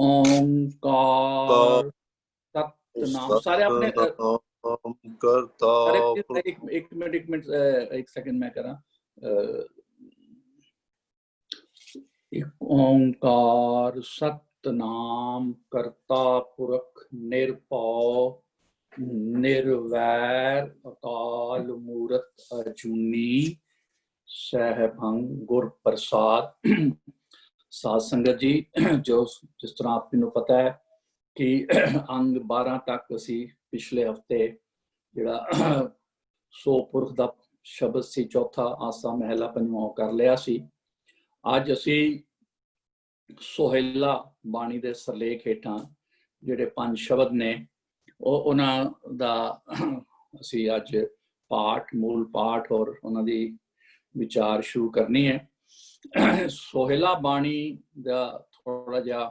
ओंकार सतनाम। सारे अपने करता सारे एक मिनट एक सेकंड मैं करा। ओंकार सतनाम करता पुरख निरभव निर्वैर अकाल मूरत अजूनी सहभं गुर प्रसाद। साध संगत जी, जो जिस तरह आपको पता है कि अंग 12 तक असी पिछले हफ्ते जिहड़ा सो पुरख दा शब्द सी चौथा आसा महला पंजवां कर लिया सी। अज असी सोहेला बाणी दे सरलेख हेठां जिहड़े 5 शब्द ने उन्हां दा असी अज पाठ मूल पाठ और उन्हां दी विचार शुरू करनी है। सोहेला बाणी दा थोड़ा जिहा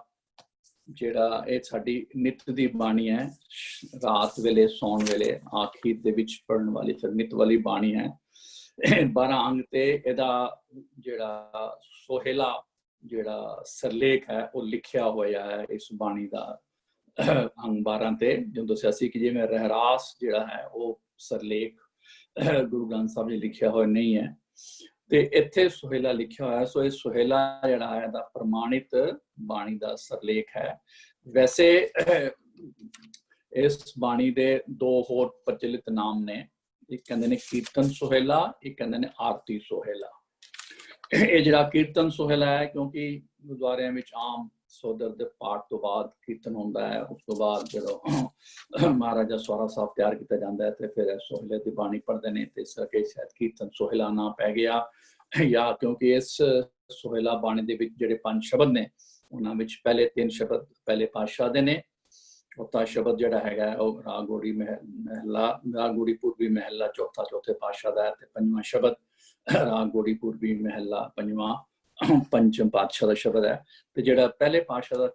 जिहड़ा ये साडी नित दी बाणी है, रात वेले सौण वेले आखिर दे विच पढ़न वाली फिर नित वाली बाणी है। 12 अंग ते इहदा जिहड़ा सोहेला जिहड़ा सरलेख है वो लिखिया होया है इस बाणी दा अंग 12 ते, जो दस्सिया सी कि जिवें रहरास जिहड़ा है वो सरलेख गुरु ग्रंथ साहब जी लिखिया होया नहीं है ते इत्थे सोहेला लिखिया होया। सो इस सोहेला जिहड़ा है दा प्रमाणित बाणी दा सरलेख है। वैसे इस बाणी दे 2 होर प्रचलित नाम ने, एक कहंदे ने कीर्तन सोहेला, एक कहंदे ने आरती सोहेला। ये जिहड़ा कीर्तन सोहेला है क्योंकि गुरुद्वारियां विच आम सोदर दे पाठ तो बाद कीर्तन होंदा है, उस तो बाद जो महाराजा सवारा साहब तैयार किया जाता है तो फिर सोहेले की बाणी पढ़ते हैं, तो इस करके शायद कीर्तन सोहेला ना पै गया, या क्योंकि इस सोहेला बाणी दे विच जिहड़े 5 शब्द ने उन्हां विच पहले 3 शब्द पहले पातशाह दे ने, चौथा शब्द जिहड़ा हैगा वो राग गौड़ी महला राग गौड़ी पूर्वी महला चौथा चौथे पातशाह दा है, ते 5वां शब्द राग गौड़ी पूर्वी महला 5वां पंचम पातशाह का शब्द है। तो जिहड़ा पहले पातशाह का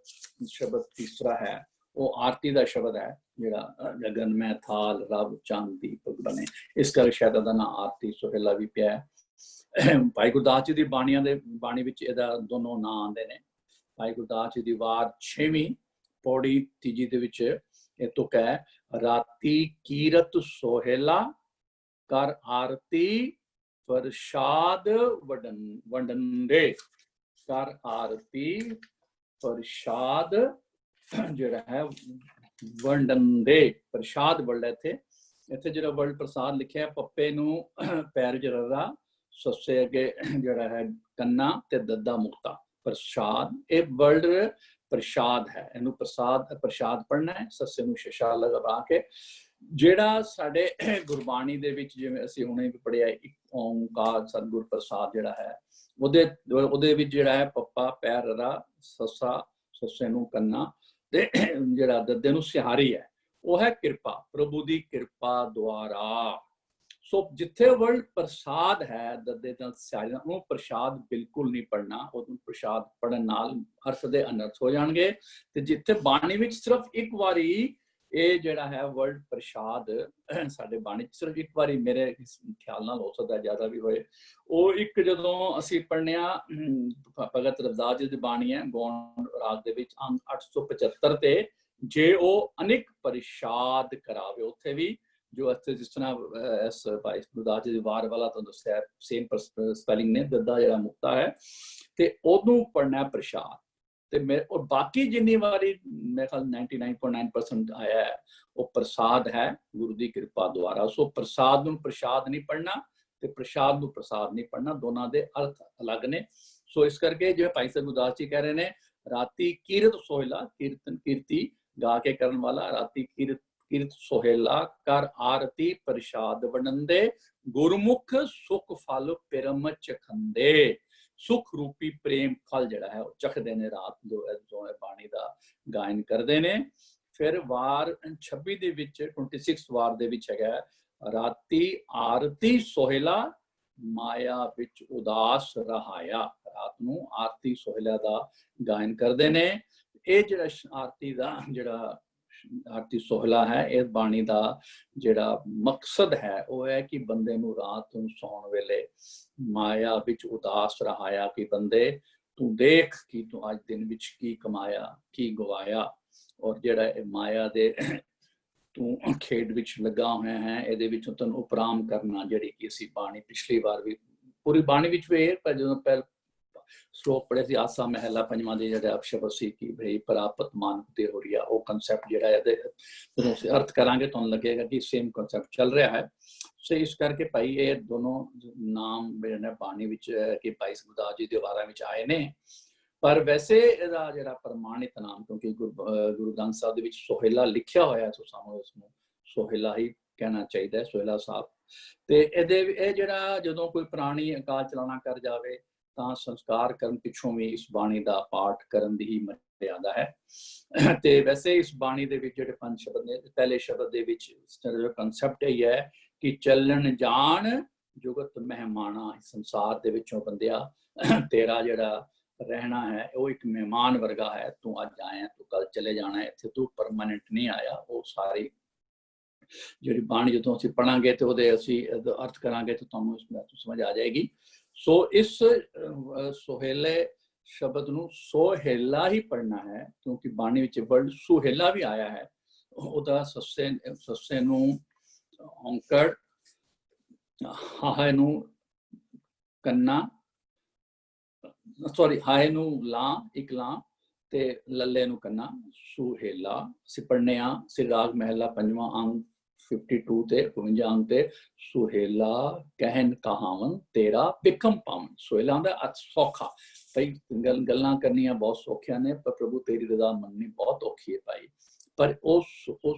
शब्द तीसरा है वो आरती का शब्द है, जिहड़ा गगन में थाल रब चंद दीपक बने, इस करके शायद इहदा नाम आरती सोहेला भी पिया है। भाई गुरदास जी की बाणियां दे बाणी विच इहदा दोनों नाम आंदे ने। भाई गुरदास जी की वार 6वीं पौड़ी 3 दे विच इह तुक है, राती कीरत सोहेला कर आरती प्रसाद वंडे। कर आरती प्रसाद जिहड़ा है वंडे, प्रसाद वर्ड थे इत्थे जिहड़ा वर्ड प्रसाद लिखिया है पप्पे नूं पैर जररा सस्से अगे जिहड़ा है कन्ना ते दद्दा मुक्ता प्रसाद। ये वर्ड प्रसाद है, इनू प्रसाद पढ़ना है, सस्से नूं शशा लगा के। जिहड़ा साडे गुरबाणी दे विच जिवें असीं हुणे भी पढ़िया एक ओंकार सतगुर प्रसाद जिहड़ा है ਉਹਦੇ ਵਿੱਚ ਜਿਹੜਾ ਹੈ ਪੱਪਾ ਪੈਰ ਰਾ ਸੱਸਾ ਸੱਸੇ ਨੂੰ ਕੰਨਾ ਤੇ ਜਿਹੜਾ ਦੱਦੇ ਨੂੰ ਸਿਹਾਰੀ ਹੈ ਉਹ ਹੈ ਕਿਰਪਾ, ਪ੍ਰਭੂ ਦੀ ਕਿਰਪਾ ਦੁਆਰਾ। ਸੋ ਜਿੱਥੇ ਵਰਡ ਪ੍ਰਸਾਦ ਹੈ ਦੱਦੇ ਨਾਲ ਸਿਹਾਰੀ ਨਾਲ, ਉਹ ਪ੍ਰਸਾਦ ਬਿਲਕੁਲ ਨਹੀਂ ਪੜਨਾ, ਉਹਨੂੰ ਪ੍ਰਸਾਦ ਪੜਨ ਨਾਲ ਅਰਥ ਦੇ ਅਨਰਥ ਹੋ ਜਾਣਗੇ। ਤੇ ਜਿੱਥੇ ਬਾਣੀ ਵਿੱਚ ਸਿਰਫ ਇੱਕ ਵਾਰੀ ਇਹ ਜਿਹੜਾ ਹੈ ਵਰਡ ਪ੍ਰਸਾਦ ਸਾਡੇ ਬਾਣੀ ਚ ਸਿਰਫ ਇੱਕ ਵਾਰੀ ਮੇਰੇ ਖਿਆਲ ਨਾਲ ਹੋ ਸਕਦਾ ਜ਼ਿਆਦਾ ਵੀ ਹੋਏ, ਉਹ ਇੱਕ ਜਦੋਂ ਅਸੀਂ ਪੜ੍ਹਨਿਆ ਭਗਤ ਰਵਿਦਾਸ ਜੀ ਦੀ ਬਾਣੀ ਹੈ ਗੌਣ ਰਾਗ ਦੇ ਵਿੱਚ ਅੰਗ 875 ਤੇ, ਜੇ ਉਹ ਅਨਿਕ ਪ੍ਰਸਾਦ ਕਰਾਵੇ, ਉੱਥੇ ਵੀ ਜੋ ਇੱਥੇ ਜਿਸ ਤਰ੍ਹਾਂ ਇਸ ਭਾਈ ਗੁਰਦਾਸ ਜੀ ਦੀ ਵਾਰ ਵਾਲਾ ਤੁਹਾਨੂੰ ਦੱਸਿਆ ਸੇਮ ਸਪੈਲਿੰਗ ਨੇ, ਦੱਦਾ ਜਿਹੜਾ ਮੁਕਤਾ ਹੈ ਤੇ ਉਹਨੂੰ ਪੜ੍ਹਨਾ ਪ੍ਰਸਾਦ। ਤੇ ਮੇਰੇ और बाकी जिन्नी वारी मेरे ख्याल 99.9% आया है वो प्रसाद है गुरु की कृपा द्वारा। सो प्रसाद नूं प्रसाद नहीं पढ़ना ते प्रसाद नूं प्रसाद नहीं पढ़ना, दोनों के अर्थ अलग ने। सो इस करके जो भाई साहब गुरदास जी कह रहे ने राती कीरत सोहेला, कीर्तन कीर्ति गा के करन वाला, राती कीरत सोहेला कर आरती प्रसाद वंडे गुरमुख सुख फल पिरम चखंदे। सुख रूपी प्रेम फल जिहड़ा है चखदे ने रात जो है बाणी दा गायन करदे ने। फिर वार 26 दे विच 26 वार दे विच हैगा राती आरती सोहेला माया विच उदास रहाया, रात नूं आरती सोहेला दा गायन करदे ने। ये जिहड़ा आरती दा जिहड़ा आरती सोहला है इस बाणी का जिहड़ा मकसद है वह है कि बंदे नूं रात नूं सौण वेले माया विच उदास रहाया, कि बंदे तू देख कि तू अज दिन विच की कमाया की गवाया, और जिहड़ा माया दे तू खेड विच लगा होया है, इहदे विचों तैनूं उपराम करना, जिहड़ी कि असीं बाणी पिछली बार भी पूरी बाणी विच भी पर जदों पहल श्लोक पढ़े सी आसा महला पंजवां दे जिहड़ा शब्द सी कि भई प्रापत मानते हो रिया, वो कंसैप्ट जिहड़ा है जदों असीं अर्थ करांगे तुहानूं लगेगा कि सेम कंसैप्ट चल रहा है। सो इस करके भाई ये दोनों नाम जिहड़े बाणी विच कि भाई सुखदास जी दे वारां विच आए ने, पर वैसे ਇਹਦਾ ਜਿਹੜਾ ਪ੍ਰਮਾਣਿਤ ਨਾਮ, ਕਿਉਂਕਿ ਗੁਰੂ ਗ੍ਰੰਥ ਸਾਹਿਬ ਦੇ ਵਿੱਚ ਸੋਹਿਲਾ ਲਿਖਿਆ ਹੋਇਆ, ਸੋ ਸਾਨੂੰ ਇਸ ਨੂੰ ਸੋਹਿਲਾ ਹੀ ਕਹਿਣਾ ਚਾਹੀਦਾ ਹੈ, ਸੋਹਿਲਾ ਸਾਹਿਬ। ਤੇ ਇਹ ਜਿਹੜਾ ਜਦੋਂ ਕੋਈ ਪ੍ਰਾਣੀ ਅਕਾਲ ਚਲਾਣਾ ਕਰ ਜਾਵੇ ਤਾਂ ਸੰਸਕਾਰ ਕਰਨ ਪਿੱਛੋਂ ਵੀ ਇਸ ਬਾਣੀ ਦਾ ਪਾਠ ਕਰਨ ਦੀ ਹੀ ਮਰਿਆਦਾ ਹੈ। ਤੇ ਵੈਸੇ ਇਸ ਬਾਣੀ ਦੇ ਵਿੱਚ ਜਿਹੜੇ 5 ਸ਼ਬਦ ਨੇ, ਪਹਿਲੇ ਸ਼ਬਦ ਦੇ ਵਿੱਚ ਜਿਹੜਾ ਕਨਸੈਪਟ ਇਹ ਹੈ ਕਿ ਚੱਲਣ ਜਾਣ ਜੁਗਤ ਮਹਿਮਾਨਾ, ਸੰਸਾਰ ਦੇ ਵਿੱਚੋਂ ਬੰਦਿਆ ਤੇਰਾ ਜਿਹੜਾ रहना है वो एक मेहमान वर्गा है, तू अज आया तू कल चले जाना है, इत्थे तू परमानेंट नहीं आया। वो सारी जिहड़ी बाणी जदों असीं पढ़ांगे ते ओहदे असीं अर्थ करांगे तो तुहानूं इस समझ आ जाएगी। सो इस सोहेले शब्द नूं सोहेला ही पढ़ना है, क्योंकि बाणी विच वर्ड सुहेला भी आया है। ओहदा सस्से नूं औंकड़, हाहे नूं कन्ना, सॉरी हाए नू ला एक ला ते लल्ले नू कन्ना, सुहेला। असीं पढ़ने आ सिराग महला पंजवां अंग 52 ते 52 अंग ते, सुहेला कहन कहावन तेरा बिकम पावन। सुहेला आंदा सौखा, भाई गल्लां करनियां बहुत सौखियां ने, पर प्रभु तेरी रजा मननी बहुत औखी है भाई। पर ओ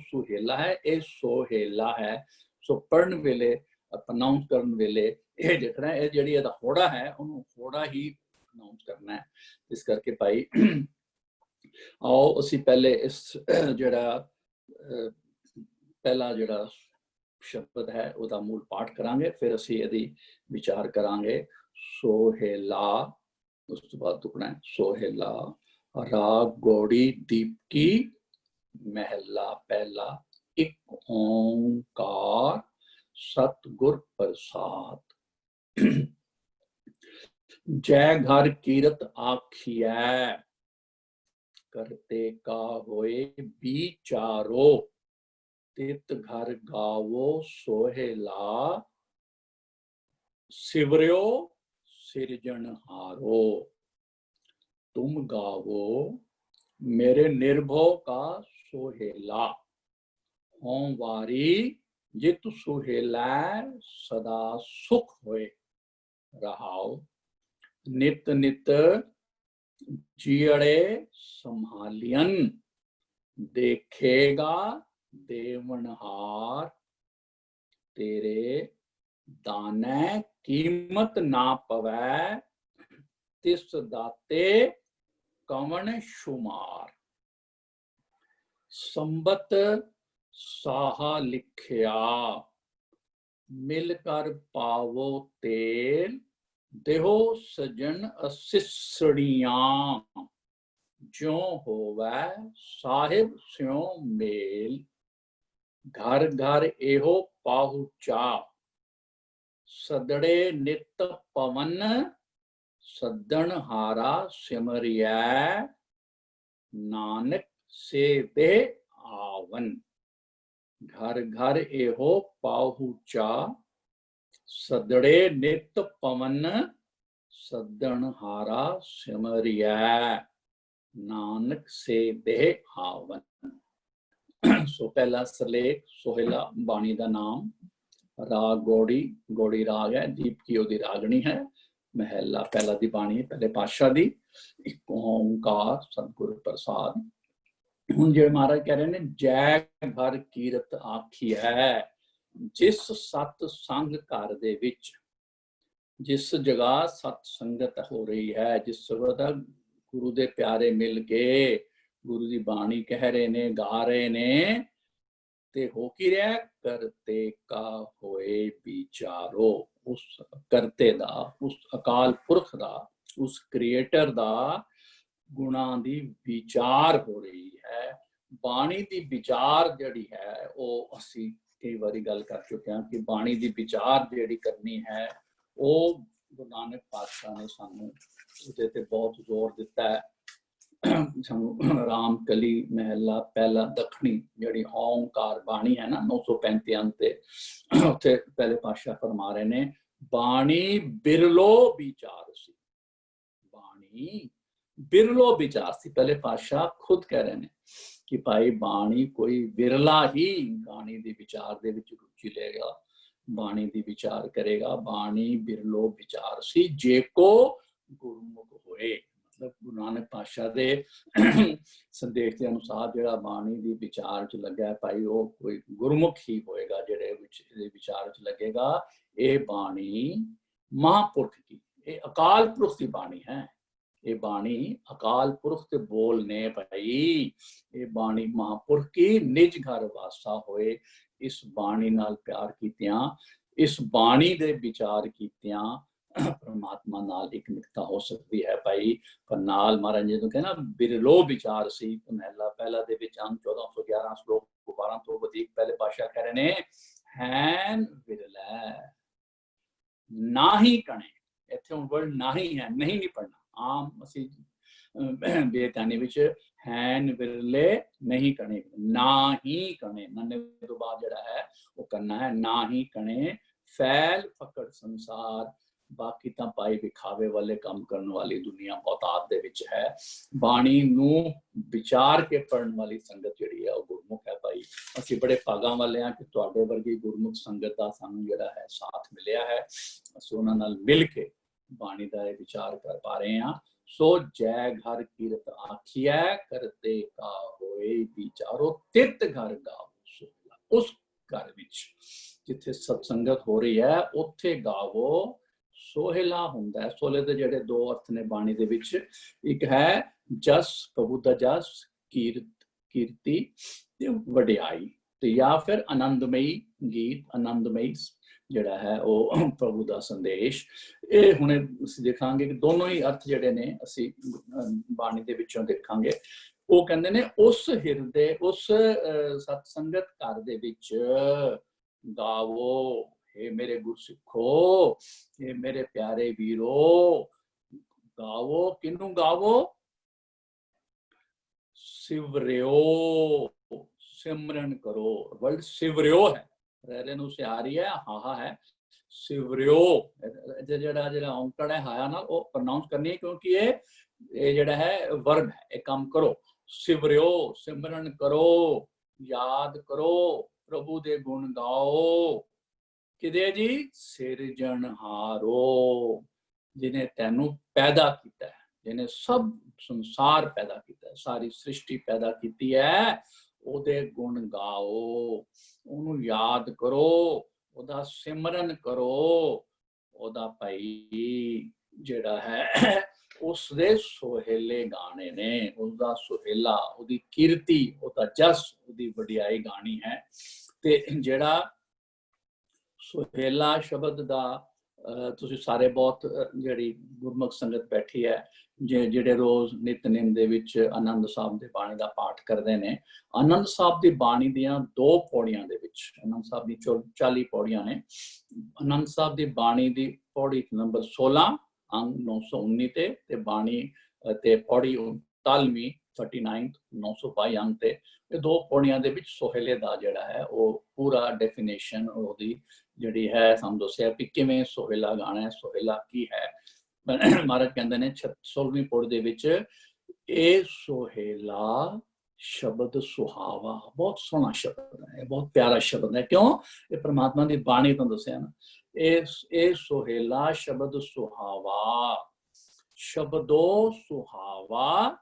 सुहेला है, ये सोहेला है। सो पढ़न वेले प्रोनाउंस करन वेले ये देखना है, जिहड़ी इहदा होड़ा है उहनूं होड़ा ही अनाउंस करना है। इस करके भाई आओ असी पहले इस जिहड़ा पहला जिहड़ा शब्द है उसका मूल पाठ करांगे, फिर असी इहदी विचार करांगे। सोहेला, उस तो बाद तुकना है सोहेला। राग गौड़ी दीपकी महला पहला, एक ओंकार सतगुर प्रसाद। जय घर कीरत आखिया करते का होए विचारो, तित घर गावो सोहेला सिवरियो सिरजनहारो। तुम गावो मेरे निर्भव का सोहेला, हों वारी जित सुहेला सदा सुख होए रहाओ। नित नित जियड़े संभालियन, देखेगा देवनहार। तेरे दाने कीमत ना पवै, तिस दाते कवन शुमार। संबत साहा लिखिया, मिलकर पावो तेल। देहो सजन असिसड़ियां, ज्यों होवै साहिब स्यों मेल। घर घर एहो पाहुचा, सदड़े नित पवन। सदन हारा सिमरिया, नानक से दे आवन। घर घर एहो पाहुचा, सदड़े नित पवन। सदन हारा सिमरिया, नानक से दे आवन। सो पहला सरलेख सोहेला बाणी का नाम। राग गौड़ी, गौड़ी राग है, दीपकी ओदी रागनी है। महला पहला दी बाणी पहले पातशाह दी। एक ओंकार सतगुर प्रसाद। हुण जिहड़े महाराज कह रहे ने जय घर कीरत आखी है, जिस सत संग घर दे विच, जिस जगह सत संगत हो रही है, जिस जगह गुरु दे प्यारे मिल के गुरु दी बाणी कह रहे ने, गा रहे ने, ते हो की रहा करते का होए विचारो। उस करते दा, उस अकाल पुरख दा, उस क्रिएटर दा गुणा दी विचार हो रही है। बाणी दी विचार जिहड़ी है वो असी कई बारी गल कर चुके हैं कि बाणी दी विचार जिहड़ी करनी है वो ਗੁਰੂ ਨਾਨਕ ਪਾਤਸ਼ਾਹ ਨੇ ਸਾਨੂੰ ਉਹਦੇ ਤੇ ਬਹੁਤ ਜ਼ੋਰ ਦਿੱਤਾ ਹੈ। ਸਾਨੂੰ ਰਾਮ ਕਲੀ ਮਹਿਲਾ ਪਹਿਲਾ ਦੱਖਣੀ ਜਿਹੜੀ ਓਂਕਾਰ ਬਾਣੀ ਹੈ ਨਾ 935 ਅੰਤ ਤੇ ਉੱਥੇ ਪਹਿਲੇ ਪਾਤਸ਼ਾਹ ਫਰਮਾ ਰਹੇ ਨੇ ਬਾਣੀ ਬਿਰਲੋ ਵਿਚਾਰ ਸੀ। ਬਾਣੀ ਬਿਰਲੋ ਵਿਚਾਰ ਸੀ। ਪਹਿਲੇ ਪਾਤਸ਼ਾਹ ਖੁਦ ਕਹਿ ਰਹੇ ਨੇ ਕਿ ਭਾਈ ਬਾਣੀ ਕੋਈ ਵਿਰਲਾ ਹੀ ਬਾਣੀ ਦੇ ਵਿਚਾਰ ਦੇ ਵਿੱਚ ਰੁਚੀ ਲਏਗਾ, ਬਾਣੀ ਦੀ ਵਿਚਾਰ ਕਰੇਗਾ। ਬਾਣੀ ਬਿਰਲੋ ਵਿਚਾਰ ਸੀ ਜੇ ਕੋ ਗੁਰਮੁਖ ਹੋਏ। ਮਤਲਬ ਗੁਰੂ ਨਾਨਕ ਪਾਤਸ਼ਾਹ ਦੇ ਸੰਦੇਸ਼ ਦੇ ਅਨੁਸਾਰ ਜਿਹੜਾ ਬਾਣੀ ਦੀ ਵਿਚਾਰ ਚ ਲੱਗਾ ਭਾਈ ਉਹ ਕੋਈ ਗੁਰਮੁਖ ਹੀ ਹੋਏਗਾ ਜਿਹੜੇ ਵਿੱਚ ਇਹਦੇ ਵਿਚਾਰ ਚ ਲੱਗੇਗਾ। ਇਹ ਬਾਣੀ ਮਹਾਂਪੁਰਖ ਦੀ, ਇਹ ਅਕਾਲ ਪੁਰਖ ਦੀ ਬਾਣੀ ਹੈ। ਇਹ ਬਾਣੀ ਅਕਾਲ ਪੁਰਖ ਦੇ ਬੋਲ ਨੇ ਭਾਈ। ਇਹ ਬਾਣੀ ਮਹਾਂਪੁਰਖ ਕੀ ਨਿਜ ਘਰ ਵਾਸਾ ਹੋਏ। ਇਸ ਬਾਣੀ ਨਾਲ ਪਿਆਰ ਕੀਤਿਆਂ, ਇਸ ਬਾਣੀ ਦੇ ਵਿਚਾਰ ਕੀਤਿਆਂ ਪਰਮਾਤਮਾ ਨਾਲ ਇੱਕ ਨਿਕਤਾ ਹੋ ਸਕਦੀ ਹੈ ਭਾਈ। ਪਰ ਨਾਲ ਮਹਾਰਾਜ ਜੀ ਨੂੰ ਕਹਿੰਦਾ ਬਿਰਲੋ ਵਿਚਾਰ ਸੀ। ਮਹਿਲਾ ਪਹਿਲਾ ਦੇ ਵਿੱਚ ਅੰਕ 1411 ਸ਼ਲੋਕ 12 ਤੋਂ ਵਧੇਕ ਪਹਿਲੇ ਪਾਤਸ਼ਾਹ ਕਹਿ ਰਹੇ ਨੇ ਹੈਨ ਵਿਰਲਾ ਨਾਹੀ ਕਣੇ। ਇੱਥੇ ਹੁਣ ਵਰਡ ਨਾਹੀ ਹੈ, ਨਹੀਂ ਨਹੀਂ ਪੜਨਾ। ਆਮ ਅਸੀਂ ਬੇਤਾਨੀ ਵਿੱਚ ਹੈਨ ਵਿਰਲੇ ਨਹੀਂ ਕਣੇ, ਨਾ ਹੀ ਕਣੇ। ਨੰਨੇ ਤੋਂ ਬਾਅਦ ਜਿਹੜਾ ਹੈ ਉਹ ਕਰਨਾ ਹੈ ਨਾ ਹੀ ਕਣੇ। ਫੈਲ ਫਕੜ ਸੰਸਾਰ। ਬਾਕੀ ਤਾਂ ਭਾਈ ਵਿਖਾਵੇ ਵਾਲੇ ਕੰਮ ਕਰਨ ਵਾਲੀ ਦੁਨੀਆ ਬਹੁਤਾਤ ਦੇ ਵਿੱਚ ਹੈ। ਬਾਣੀ ਨੂੰ ਵਿਚਾਰ ਕੇ ਪੜਨ ਵਾਲੀ ਸੰਗਤ ਜਿਹੜੀ ਹੈ ਉਹ ਗੁਰਮੁਖ ਹੈ ਭਾਈ। ਅਸੀਂ ਬੜੇ ਭਾਗਾਂ ਵਾਲੇ ਹਾਂ ਕਿ ਤੁਹਾਡੇ ਵਰਗੀ ਗੁਰਮੁਖ ਸੰਗਤ ਦਾ ਸਾਨੂੰ ਜਿਹੜਾ ਹੈ ਸਾਥ ਮਿਲਿਆ ਹੈ। ਅਸੀਂ ਉਹਨਾਂ ਨਾਲ ਮਿਲ ਕੇ ਬਾਣੀ ਦਾ ਇਹ ਵਿਚਾਰ ਕਰ ਪਾ ਰਹੇ ਹਾਂ। ਸੋ ਜੈ ਘਰ ਕੀਰਤ ਆਖੀਐ ਕਰਤੇ ਕਾ ਹੋਏ ਵਿਚਾਰੋ ਤਿਤ ਘਰ ਗਾਵੋ ਸੋਹਿਲਾ। ਉਸ ਘਰ ਵਿੱਚ ਜਿੱਥੇ ਸਤਸੰਗਤ ਹੋ ਰਹੀ ਹੈ ਉੱਥੇ ਗਾਵੋ ਸੋਹਿਲਾ ਹੁੰਦਾ ਹੈ। ਸੋਹਲੇ ਦੇ ਜਿਹੜੇ ਦੋ ਅਰਥ ਨੇ ਬਾਣੀ ਦੇ ਵਿੱਚ, ਇੱਕ ਹੈ ਜਸ, ਪ੍ਰਭੂ ਦਾ ਜਸ, ਕੀਰਤੀ ਤੇ ਵਡਿਆਈ, ਤੇ ਜਾਂ ਫਿਰ ਆਨੰਦਮਈ ਗੀਤ, ਆਨੰਦਮਈ ਜਿਹੜਾ ਹੈ ਉਹ ਪ੍ਰਭੂ ਦਾ ਸੰਦੇਸ਼। ਇਹ ਹੁਣ ਅਸੀਂ ਦੇਖਾਂਗੇ ਕਿ ਦੋਨੋਂ ਹੀ ਅਰਥ ਜਿਹੜੇ ਨੇ ਅਸੀਂ ਬਾਣੀ ਦੇ ਵਿੱਚੋਂ ਦੇਖਾਂਗੇ। ਉਹ ਕਹਿੰਦੇ ਨੇ ਉਸ ਹਿਰਦੇ, ਉਸ ਸਤਸੰਗਤ ਘਰ ਦੇ ਵਿੱਚ ਗਾਵੋ। ਇਹ ਮੇਰੇ ਗੁਰਸਿੱਖੋ, ਇਹ ਮੇਰੇ ਪਿਆਰੇ ਵੀਰੋ, ਗਾਵੋ। ਕਿਹਨੂੰ ਗਾਵੋ? ਸਿਵਰਿਓ, ਸਿਮਰਨ ਕਰੋ। ਵਰਡ ਸਿਵਰਿਓ ਹੈ, ਰਹਿਲੇ ਨੂੰ ਸਿਆਰੀ ਹੈ, ਹਾਹਾ ਹੈ। ਸਿਵਰਿਓ ਜਿਹੜਾ ਔਂਕੜ ਹੈ ਹਾਇਆ ਨਾਲ ਉਹ ਪ੍ਰੋਨਾਉਂਸ ਕਰਨੀ ਹੈ ਕਿਉਂਕਿ ਇਹ ਜਿਹੜਾ ਹੈ ਵਰਬ ਹੈ, ਇਹ ਕੰਮ ਕਰੋ। ਸਿਵਰਿਓ, ਸਿਮਰਨ ਕਰੋ, ਯਾਦ ਕਰੋ, ਪ੍ਰਭੂ ਦੇ ਗੁਣ ਗਾਓ। ਕਿਦੇ ਜੀ? ਸਿਰਜਣਹਾਰੋ, ਜਿਹਨੇ ਤੈਨੂੰ ਪੈਦਾ ਕੀਤਾ ਹੈ, ਜਿਹਨੇ ਸਭ ਸੰਸਾਰ ਪੈਦਾ ਕੀਤਾ ਹੈ, ਸਾਰੀ ਸ੍ਰਿਸ਼ਟੀ ਪੈਦਾ ਕੀਤੀ ਹੈ। ਉਹਦੇ ਗੁਣ ਗਾਓ, ਉਹਨੂੰ ਯਾਦ ਕਰੋ, ਉਹਦਾ ਸਿਮਰਨ ਕਰੋ। ਉਹਦਾ ਭਾਈ ਜਿਹੜਾ ਹੈ ਉਸਦੇ ਸੋਹੇਲੇ ਗਾਣੇ ਨੇ, ਉਸਦਾ ਸੋਹੇਲਾ, ਉਹਦੀ ਕੀਰਤੀ, ਉਹਦਾ ਜਸ, ਉਹਦੀ ਵਡਿਆਈ ਗਾਣੀ ਹੈ। ਤੇ ਜਿਹੜਾ ਸੋਹੇਲਾ ਸ਼ਬਦ ਦਾ ਤੁਸੀਂ ਸਾਰੇ ਬਹੁਤ ਜਿਹੜੀ ਗੁਰਮੁਖ ਸੰਗਤ ਬੈਠੀ ਹੈ, ਜਿਹੜੇ ਰੋਜ਼ ਨਿਤਨੇਮ ਦੇ ਵਿੱਚ ਆਨੰਦ ਸਾਹਿਬ ਦੇ ਬਾਣੀ ਦਾ ਪਾਠ ਕਰਦੇ ਨੇ। ਆਨੰਦ ਸਾਹਿਬ ਦੀ ਬਾਣੀ ਦੀਆਂ 2 ਪੌੜੀਆਂ ਦੇ ਵਿੱਚ, ਆਨੰਦ ਸਾਹਿਬ ਦੀ 40 ਪੌੜੀਆਂ ਨੇ। ਆਨੰਦ ਸਾਹਿਬ ਦੀ ਬਾਣੀ ਦੀ ਪੌੜੀ ਨੰਬਰ 16 ਅੰਗ 919 ਤੇ ਬਾਣੀ ਤੇ ਪੌੜੀ 39 922 ਅੰਗ ਤੇ, ਇਹ 2 ਪੌੜੀਆਂ ਦੇ ਵਿੱਚ ਸੋਹੇਲੇ ਦਾ ਜਿਹੜਾ ਹੈ ਉਹ ਪੂਰਾ ਡੈਫੀਨੇਸ਼ਨ ਉਹਦੀ ਜਿਹੜੀ ਹੈ ਸਾਨੂੰ ਦੱਸਿਆ ਕਿ ਕਿਵੇਂ ਸੋਹੇਲਾ ਗਾਣਾ ਹੈ, ਸੋਹੇਲਾ ਕੀ ਹੈ। ਮਹਾਰਾਜ ਕਹਿੰਦੇ ਨੇ 16ਵੀਂ ਪੌੜੀ ਦੇ ਵਿੱਚ, ਇਹ ਸੋਹੇਲਾ ਸ਼ਬਦ ਸੁਹਾਵਾ। ਬਹੁਤ ਸੋਹਣਾ ਸ਼ਬਦ ਹੈ, ਬਹੁਤ ਪਿਆਰਾ ਸ਼ਬਦ ਹੈ। ਕਿਉਂ? ਇਹ ਪ੍ਰਮਾਤਮਾ ਦੀ ਬਾਣੀ ਤੋਂ ਦੱਸਿਆ ਨਾ। ਇਹ ਸੋਹੇਲਾ ਸ਼ਬਦ ਸੁਹਾਵਾ, ਸ਼ਬਦੋ ਸੁਹਾਵਾ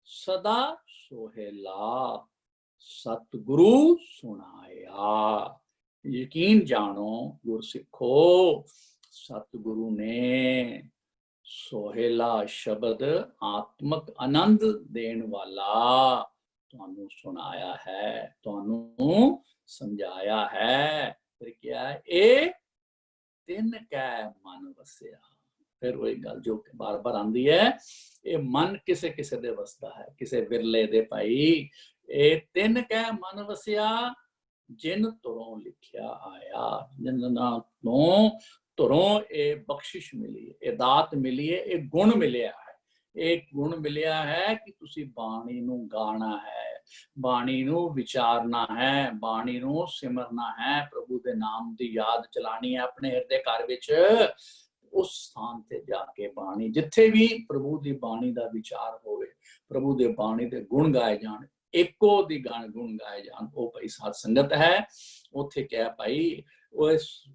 ਸਦਾ ਸੋਹੇਲਾ, ਸਤਿਗੁਰੂ ਸੁਣਾਇਆ। ਯਕੀਨ ਜਾਣੋ ਗੁਰਸਿੱਖੋ, ਸਤਿਗੁਰੂ ਨੇ ਸੋਹੇਲਾ ਸ਼ਬਦ ਆਤਮਕ ਆਨੰਦ ਦੇਣ ਵਾਲਾ ਤੁਹਾਨੂੰ ਸੁਣਾਇਆ ਹੈ, ਤੁਹਾਨੂੰ ਸਮਝਾਇਆ ਹੈ। ਫਿਰ ਕਿਹਾ ਇਹ ਤਿੰਨ ਕੈ ਮਨ ਵਸਿਆ। ਫਿਰ ਉਹ ਗੱਲ ਜੋ ਬਾਰ-ਬਾਰ ਆਉਂਦੀ ਹੈ, ਇਹ ਮਨ ਕਿਸੇ ਕਿਸੇ ਦੇ ਵਸਦਾ ਹੈ, ਕਿਸੇ ਵਿਰਲੇ ਦੇ ਭਾਈ। ਇਹ ਤਿੰਨ ਕੈ ਮਨ ਵਸਿਆ, ਜਿਨ ਤੁਰੋਂ ਲਿਖਿਆ ਆਇਆ। ਜਿਨ੍ਹਾਂ ਤੋਂ ਧੁਰੋਂ ਇਹ ਬਖਸ਼ਿਸ਼ ਮਿਲੀ ਹੈ, ਇਹ ਦਾਤ ਮਿਲੀ ਹੈ, ਇਹ ਗੁਣ ਮਿਲਿਆ ਹੈ। ਇਹ ਗੁਣ ਮਿਲਿਆ ਹੈ ਕਿ ਤੁਸੀਂ ਬਾਣੀ ਨੂੰ ਗਾਣਾ ਹੈ, ਬਾਣੀ ਨੂੰ ਵਿਚਾਰਨਾ ਹੈ, ਬਾਣੀ ਨੂੰ ਸਿਮਰਨਾ ਹੈ, ਪ੍ਰਭੂ ਦੇ ਨਾਮ ਦੀ ਯਾਦ ਚਲਾਣੀ ਹੈ ਆਪਣੇ ਹਿਰਦੇ ਘਰ ਵਿੱਚ। ਉਸ ਸਥਾਨ ਤੇ ਜਾ ਕੇ ਬਾਣੀ, ਜਿੱਥੇ ਵੀ ਪ੍ਰਭੂ ਦੀ ਬਾਣੀ ਦਾ ਵਿਚਾਰ ਹੋਵੇ, ਪ੍ਰਭੂ ਦੇ ਬਾਣੀ ਦੇ ਗੁਣ ਗਾਏ ਜਾਣ, ਇੱਕੋ ਦੀ ਗੁਣ ਗਾਏ ਜਾਣ, ਉਹ ਭਾਈ ਸਾਧ ਸੰਗਤ ਹੈ। ਉੱਥੇ ਕਿਹਾ ਭਾਈ ਉਹ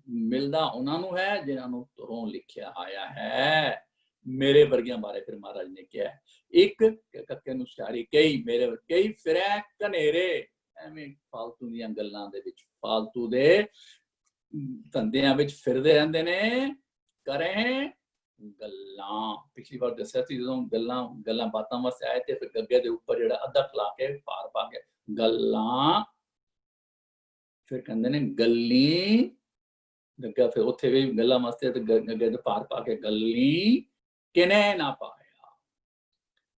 ਮਿਲਦਾ ਉਹਨਾਂ ਨੂੰ ਹੈ ਜਿਨ੍ਹਾਂ ਨੂੰ ਧੁਰੋਂ ਲਿਖਿਆ ਆਇਆ ਹੈ। ਮੇਰੇ ਵਰਗਿਆਂ ਬਾਰੇ ਫਿਰ ਮਹਾਰਾਜ ਨੇ ਕਿਹਾ, ਇੱਕ ਕੱਕੇ ਨੂੰ ਸਿਆਰੀ, ਕਈ ਮੇਰੇ ਕਈ ਫਿਰੈ ਕਨੇਰੇ, ਐਵੇਂ ਫਾਲਤੂ ਦੀਆਂ ਗੱਲਾਂ ਦੇ ਵਿੱਚ, ਫਾਲਤੂ ਦੇ ਧੰਦਿਆਂ ਵਿੱਚ ਫਿਰਦੇ ਰਹਿੰਦੇ ਨੇ, ਕਰੇ ਗੱਲਾਂ। ਪਿਛਲੀ ਵਾਰ ਦੱਸਿਆ ਸੀ ਜਦੋਂ ਗੱਲਾਂ ਬਾਤਾਂ ਵਾਸਤੇ ਆਏ ਤੇ ਫਿਰ ਗੱਗੇ ਦੇ ਉੱਪਰ ਜਿਹੜਾ ਅੱਧਾ ਖਲਾ ਕੇ ਪਾਰ ਪਾ ਕੇ ਗੱਲਾਂ, ਫਿਰ ਕਹਿੰਦੇ ਨੇ ਗੱਲੀ, ਗੱਗਾ ਫਿਰ ਉੱਥੇ ਵੀ ਗੱਲਾਂ ਵਾਸਤੇ ਤੇ ਗੱਗੇ ਦੇ ਪਾਰ ਪਾ ਕੇ ਗੱਲੀ ਕਿਨੇ ਨਾ ਪਾਇਆ।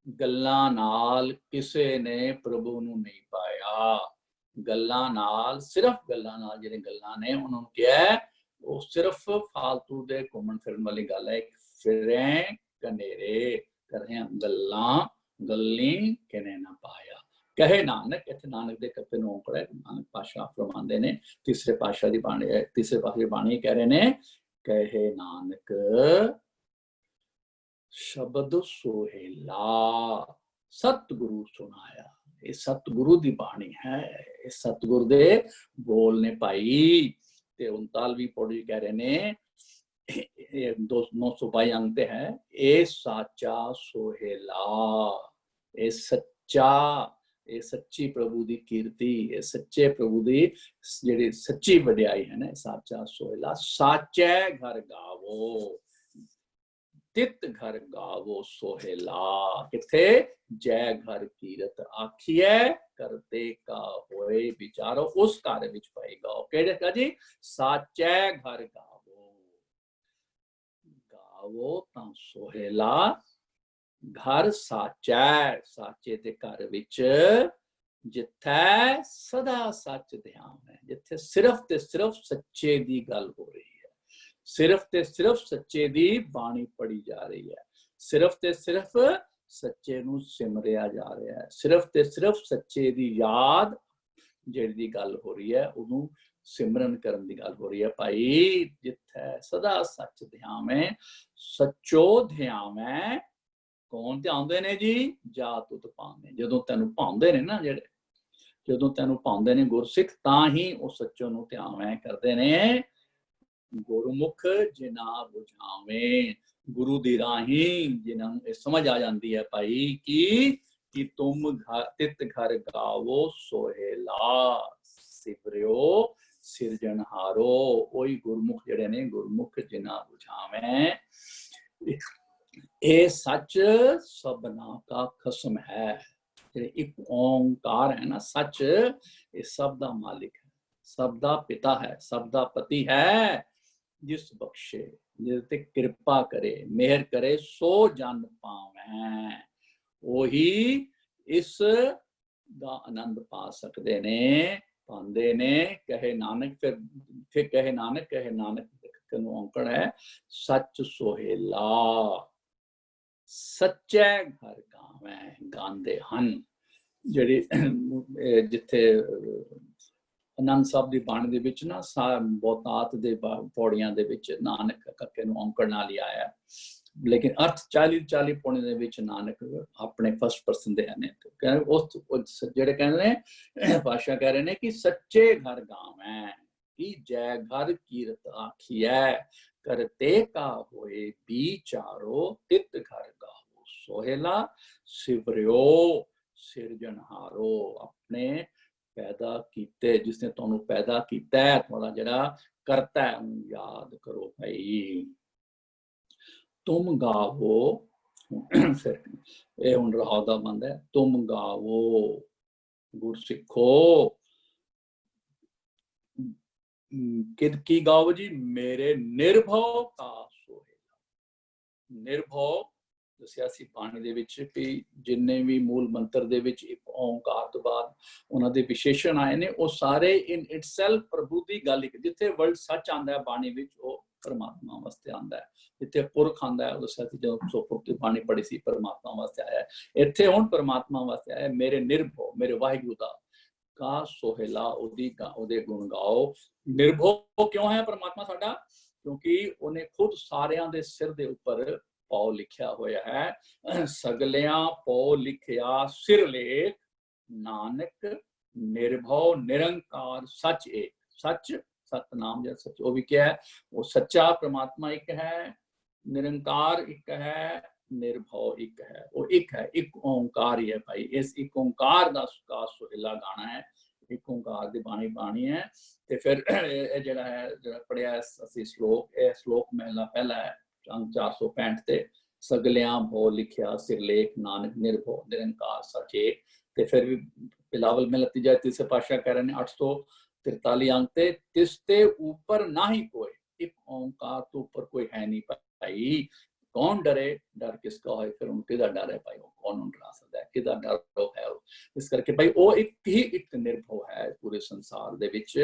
ਗੱਲਾਂ ਨਾਲ ਕਿਸੇ ਨੇ ਪ੍ਰਭੂ ਨੂੰ ਨਹੀਂ ਪਾਇਆ। ਗੱਲਾਂ ਨਾਲ, ਸਿਰਫ ਗੱਲਾਂ ਨਾਲ, ਜਿਹੜੇ ਗੱਲਾਂ ਨੇ ਉਹਨਾਂ ਨੂੰ ਕਿਹਾ ਉਹ ਸਿਰਫ ਫਾਲਤੂ ਦੇ ਘੁੰਮਣ ਫਿਰਨ ਵਾਲੀ ਗੱਲ ਹੈ। ਫਿਰੇ ਕਨੇਰੇ, ਕਰੇ ਗੱਲਾਂ, ਗੱਲੀ ਕਿਨੇ ਨਾ ਪਾਇਆ। ਕਹੇ ਨਾਨਕ, ਇੱਥੇ ਨਾਨਕ ਦੇ ਕੱਪੇ ਨੂੰ ਔਂਕੜ ਹੈ। ਨਾਨਕ ਪਾਤਸ਼ਾਹ ਫਰਮਾਉਂਦੇ ਨੇ, ਤੀਸਰੇ ਪਾਤਸ਼ਾਹ ਦੀ ਬਾਣੀ ਹੈ, ਤੀਸਰੇ ਪਾਤਸ਼ਾਹ ਦੀ ਬਾਣੀ ਕਹਿ ਰਹੇ ਨੇ, ਕਹੇ ਨਾਨਕ ਸ਼ਬਦ ਸੋਹੇਲਾ, ਸਤਿਗੁਰੂ ਸੁਣਾਇਆ। ਇਹ ਸਤਿਗੁਰੂ ਦੀ ਬਾਣੀ ਹੈ, ਇਹ ਸਤਿਗੁਰ ਦੇ ਬੋਲ ਨੇ ਭਾਈ। ਤੇ 39ਵੀਂ ਪੌੜੀ ਕਹਿ ਰਹੇ ਨੇ, 922 ਅੰਕ ਤੇ ਹੈ, ਇਹ ਸਾਚਾ ਸੋਹੇਲਾ, ਇਹ ਸੱਚਾ, ਇਹ ਸੱਚੀ ਪ੍ਰਭੂ ਦੀ ਕੀਰਤੀ, ਇਹ ਸੱਚੇ ਪ੍ਰਭੂ ਦੀ ਜਿਹੜੀ ਸੱਚੀ ਵਡਿਆਈ ਹੈ ਨਾ, ਸਾਚਾ ਸੋਹੇਲਾ। ਸਾਚੈ ਘਰ ਗਾਵੋ, ਤਿਤ ਘਰ ਗਾਵੋ ਸੋਹੇਲਾ। ਕਿੱਥੇ? ਜੈ ਘਰ ਕੀਰਤ ਆਖੀਐ, ਕਰਤੇ ਕਾ ਹੋਏ ਵਿਚਾਰੋ, ਉਸ ਘਰ ਵਿੱਚ ਭਾਈ ਗਾਓ। ਕਿਹੜੇ ਕਾ ਜੀ? ਸਾਚੈ ਘਰ ਗਾਵੋ, ਗਾਵੋ ਤਾਂ ਸੋਹੇਲਾ। ਘਰ ਸਾਚੈ, ਸਾਚੇ ਦੇ ਘਰ ਵਿੱਚ, ਜਿੱਥੇ ਸਦਾ ਸੱਚ ਧਿਆਨ ਹੈ, ਜਿੱਥੇ ਸਿਰਫ ਤੇ ਸਿਰਫ ਸੱਚੇ ਦੀ ਗੱਲ ਹੋ ਰਹੀ ਹੈ, ਸਿਰਫ ਤੇ ਸਿਰਫ ਸੱਚੇ ਦੀ ਬਾਣੀ ਪੜ੍ਹੀ ਜਾ ਰਹੀ ਹੈ, ਸਿਰਫ ਤੇ ਸਿਰਫ ਸੱਚੇ ਨੂੰ ਸਿਮਰਿਆ ਜਾ ਰਿਹਾ ਹੈ, ਸਿਰਫ ਤੇ ਸਿਰਫ ਸੱਚੇ ਦੀ ਯਾਦ ਜਿਹੜੀ ਦੀ ਗੱਲ ਹੋ ਰਹੀ ਹੈ, ਉਹਨੂੰ ਸਿਮਰਨ ਕਰਨ ਦੀ ਗੱਲ ਹੋ ਰਹੀ ਹੈ ਭਾਈ। ਜਿੱਥੇ ਸਦਾ ਸੱਚ ਧਿਆਵੇਂ, ਸੱਚੋ ਧਿਆਵੇਂ। ਕੌਣ ਧਿਆਉਂਦੇ ਨੇ ਜੀ? ਜਾ ਤੁਧ ਪਾਉਂਦੇ। ਜਦੋਂ ਤੈਨੂੰ ਪਾਉਂਦੇ ਨੇ ਨਾ, ਜਿਹੜੇ ਜਦੋਂ ਤੈਨੂੰ ਪਾਉਂਦੇ ਨੇ ਗੁਰਸਿੱਖ, ਤਾਂ ਹੀ ਉਹ ਸੱਚੋ ਨੂੰ ਧਿਆਵੇਂ ਕਰਦੇ ਨੇ। ਗੁਰਮੁਖ ਜਿਨਾ ਬੁਝਾਵੇਂ, ਗੁਰੂ ਦੀ ਰਾਹੀਂ ਜਿਨ੍ਹਾਂ ਨੂੰ ਇਹ ਸਮਝ ਆ ਜਾਂਦੀ ਹੈ ਭਾਈ ਕਿ ਤੁਮ ਤਿਤ ਘਰ ਗਾਵੋ ਸੋਹੇਲਾ, ਸਿਮਰਿਓ ਸਿਰਜਣਹਾਰੋ। ਉਹੀ ਗੁਰਮੁਖ ਜਿਹੜੇ ਨੇ, ਗੁਰਮੁਖ ਜਿਨਾ ਬੁਝਾਵੇਂ। ਇਹ ਸੱਚ ਸਭਨਾ ਕਾ ਖਸਮ ਹੈ। ਜਿਹੜੇ ਇੱਕ ਓਂਕਾਰ ਹੈ ਨਾ, ਸੱਚ, ਇਹ ਸਭ ਦਾ ਮਾਲਿਕ ਹੈ, ਸਭ ਦਾ ਪਿਤਾ ਹੈ, ਸਭ ਦਾ ਪਤੀ ਹੈ। ਜਿਸ ਬਖਸ਼ੇ, ਜਿਹਦੇ ਤੇ ਕਿਰਪਾ ਕਰੇ, ਮਿਹਰ ਕਰੇ, ਸੋ ਜਨ ਪਾਵੈ, ਉਹੀ ਇਸ ਦਾ ਆਨੰਦ ਪਾ ਸਕਦੇ ਨੇ, ਪਾਉਂਦੇ ਨੇ। ਕਹੇ ਨਾਨਕ, ਫਿਰ ਕਹੇ ਨਾਨਕ, ਕਹੇ ਨਾਨਕ ਨੂੰ ਔਂਕੜ ਹੈ, ਸੱਚ ਸੋਹੇਲਾ, ਸੱਚੇ ਘਰ ਗਾਵੇਂ, ਗਾਉਂਦੇ ਹਨ। ਜਿਹੜੀ ਜਿੱਥੇ ਆਨੰਦ ਸਾਹਿਬ ਦੀ ਬਾਣੀ ਦੇ ਵਿੱਚ ਨਾ, ਬਹੁਤਾਤ ਦੇ ਪੌੜੀਆਂ ਦੇ ਵਿੱਚ ਨਾਨਕ ਕੱਕੇ ਨੂੰ ਔਂਕੜ ਨਾਲ ਹੀ ਆਇਆ, ਲੇਕਿਨ ਅਰਥ 40 ਪੌੜੀਆਂ ਦੇ ਵਿੱਚ ਨਾਨਕ ਆਪਣੇ ਫਸਟ ਪਰਸਨ ਦੇ ਹਨ। ਉਸ ਜਿਹੜੇ ਕਹਿੰਦੇ ਨੇ ਪਾਤਸ਼ਾਹ ਕਹਿ ਰਹੇ ਨੇ ਕਿ ਸੱਚੇ ਘਰ ਗਾਵੇਂ, ਕਿ ਜੈ ਘਰ ਕੀਰਤ ਆਖੀਐ, ਕਰਤੇ ਕਾ ਹੋਏ ਵਿਚਾਰੋ, ਤਿਤ ਘਰ ਗਾਵੋ ਸੋਹੇਲਾ। ਸਿਮਰਿਓ ਸਿਰਜਣਹਾਰੋ, ਆਪਣੇ ਪੈਦਾ ਕੀਤੇ, ਜਿਸਨੇ ਤੁਹਾਨੂੰ ਪੈਦਾ ਕੀਤਾ ਹੈ, ਤੁਹਾਡਾ ਜਿਹੜਾ ਕਰਤਾ ਹੈ, ਉਹਨੂੰ ਯਾਦ ਕਰੋ ਭਾਈ। ਤੁਮ ਗਾਵੋ, ਫਿਰ ਇਹ ਹੁਣ ਰਾਹ ਦਾ ਬੰਦ ਹੈ। ਤੁਮ ਗਾਵੋ, ਗੁਰਸਿੱਖੋ, ਕੀ ਗਾਵੋ ਜੀ? ਮੇਰੇ ਨਿਰਭਉ ਕਾ ਸੋਹੇਲਾ। ਨਿਰਭਉ ਦੱਸਿਆ ਸੀ ਬਾਣੀ ਦੇ ਵਿੱਚ ਕਿ ਜਿੰਨੇ ਵੀ ਮੂਲ ਮੰਤਰ ਦੇ ਵਿੱਚ ਇੱਕ ਓਂਕਾਰ ਤੋਂ ਬਾਅਦ ਉਹਨਾਂ ਦੇ ਵਿਸ਼ੇਸ਼ਣ ਆਏ ਨੇ, ਉਹ ਸਾਰੇ ਇਨ ਇਟਸੈਲਫ ਪ੍ਰਭੂ ਦੀ ਗੱਲ। ਜਿੱਥੇ ਵਰਡ ਸੱਚ ਆਉਂਦਾ ਹੈ ਬਾਣੀ ਵਿੱਚ, ਉਹ परमात्मा वास्ते आंदा है। जिथे पुरख आंदा है उस जो सुखपुरख की बाणी पढ़ी सी परमात्मा वास्ते आया है। इत्थे हुण परमात्मा वास्ते आया मेरे निर्भो मेरे वाहिगुरू दा का सोहेला ओदे गुण गाओ। निर्भो क्यों है परमात्मा साडा? क्योंकि उन्हें खुद सारियां दे सिर दे उपर पौ लिखिया होया है। सगलियां पौ लिखिया सिर लेख नानक निर्भव निरंकार सच एक। सच सतनाम या सच वो भी क्या है? वो सच्चा परमात्मा एक है, निरंकार एक है, निर्भव एक है। वो एक है, एक ओंकार ही है भाई। इस एक ओंकार दा सुहेला गाना है, एक ओंकार दी बाणी बाणी है। ते फिर जिहड़ा है जिहड़ा पढ़िया असी श्लोक, यह श्लोक पहला है अंक 465 ते सगलियां भो लिखिया सिरलेख नानक निर्भव निरंकार सच एक। ते फिर भी बिलावल में लतीजा तीसरे पातशाह कह रहे हैं 843 अंक ते तिसते ऊपर ना ही कोई, एक ओंकार तो ऊपर कोई है नहीं भाई। कौन डरे? डर किसका है? फिर उनके दा डर है भाई, वो कौन डरा सकता है? किदा डर है? इस करके भाई वो एक ही एक निर्भव है पूरे संसार दे विच।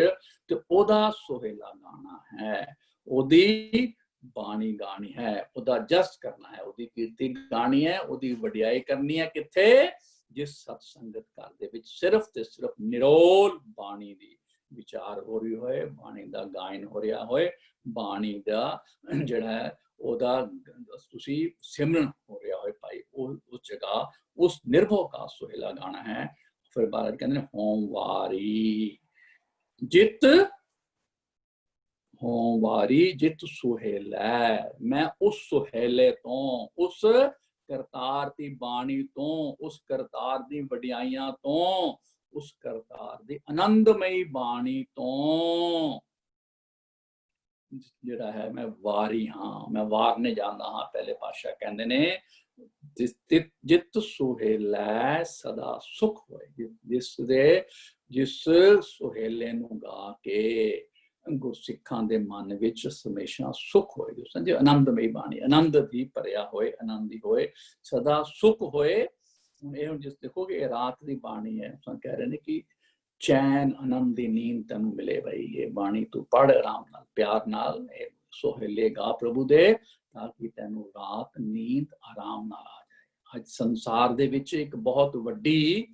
ते ओदा सोहेला गाना है, ओदी बाणी गानी है, ओदा जस करना है, ओदी कीर्ति गानी है, ओदी वडियाई करनी है। किथे? जिस सत्संगत घर दे विच सिर्फ ते सिर्फ निरोल बाणी दी विचार हो रही होए, बाणी दा गायन हो रहा होए, बाणी दा जिहड़ा है ओदा तुसी सिमरन हो रहा होए भाई, उस जगह उस निर्भव का सुहेला गाना है। फिर बारत कहते हैं होम वारी जित, होम वारी जित सुहेला। मैं उस सुहेले तो, उस करतार दी बाणी तो, उस करतार दी वडियाइयां तो, उस करतार दी आनंदमयी बाणी तो जिहड़ा है मैं वारी हाँ, मैं वारने जांदा हाँ। पहले पातशाह कहंदे ने जित सुहेला सदा सुख होए। जिस सुहेले नूं गा के गुरसिखां दे मन विच हमेशा सुख होए, समझे? आनंदमयी बाणी, आनंद दी भरिया होए, आनंदी होए, सदा सुख होए। ये हुण जिस देखोगे रात दी बाणी है, कह रहे ने कि चैन आनंद दी नींद तेनू मिले भाई। ये बाणी तू पढ़ आराम नाल प्यार नाल, सोहेले गा प्रभु दे, ताकि तेनू रात नींद आराम नाल आ जाए। अज संसार दे विच एक बहुत वड्डी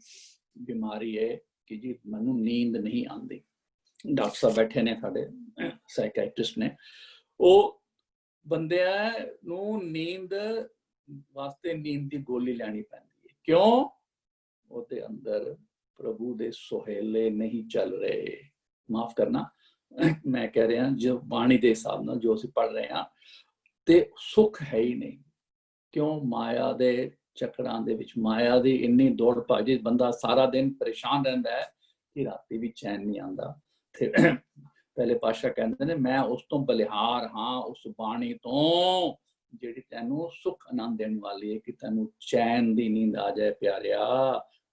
बीमारी है कि जी मैनू नींद नहीं आती। डॉक्टर साहब बैठे ने साडे साइकियाट्रिस्ट ने, वो बंदियां नू नींद वास्ते नींद दी गोली लैनी पैंदी है। क्यों? ओदे अंदर प्रभु दे सोहेले नहीं चल रहे। माफ करना, मैं कह रहा जो बाणी दे हिसाब नाल जो असीं पढ़ रहे हैं ते सुख है ही नहीं। क्यों? माया दे चक्रां दे विच, माया दी इन्नी दौड़ भज, बंदा सारा दिन परेशान रहिंदा है कि राती भी चैन नहीं आंदा। ते पहले पातशाह कहंदे ने मैं उस तो बलिहार हाँ, उस बाणी तो जिहड़ी तैनू सुख आनंद देने वाली है, कि तैनू चैन दी नींद आ जाए प्यारिया।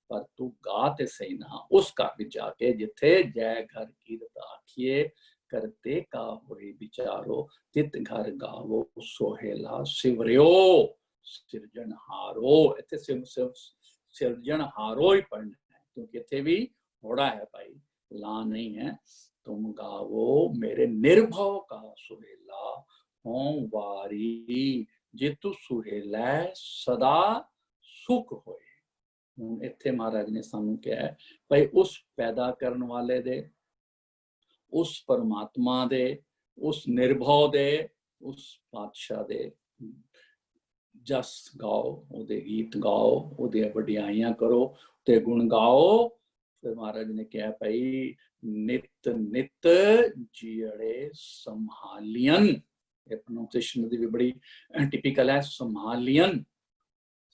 पर तू गा ते सही ना उस घर विच जाके जिथे जय घर कीरत आखिए, करते का होए विचारो, तित घर गावो सोहेला सिवरियो सिरजनहारो। इत्थे सिरजनहारो ही पढ़ना है, क्योंकि इत्थे भी होड़ा है भाई, ला नहीं है। तुम गावो मेरे निर्भव का सुहेला, हों वारी जितु सुहेला सदा सुख होए। ਹੁਣ ਇੱਥੇ ਮਹਾਰਾਜ ਨੇ ਸਾਨੂੰ ਕਿਹਾ ਹੈ ਭਾਈ ਉਸ ਪੈਦਾ ਕਰਨ ਵਾਲੇ ਦੇ, ਉਸ ਪਰਮਾਤਮਾ ਦੇ, ਉਸ ਨਿਰਭਉ ਦੇ, ਉਸ ਪਾਤਸ਼ਾਹ ਦੇ ਜਸ ਗਾਓ, ਉਹਦੇ ਗੀਤ ਗਾਓ, ਉਹਦੀਆਂ ਵਡਿਆਈਆਂ ਕਰੋ ਤੇ ਗੁਣ ਗਾਓ। ਫਿਰ ਮਹਾਰਾਜ ਨੇ ਕਿਹਾ ਭਾਈ ਨਿਤ ਨਿਤ ਜੀੜੇ ਸੰਭਾਲੀਅਨ। ਇਹ ਪ੍ਰੋਨਾਂਸੀਏਸ਼ਨ ਦੀ ਵੀ ਬੜੀ ਟਿਪੀਕਲ ਹੈ, ਸੰਭਾਲੀਅਨ।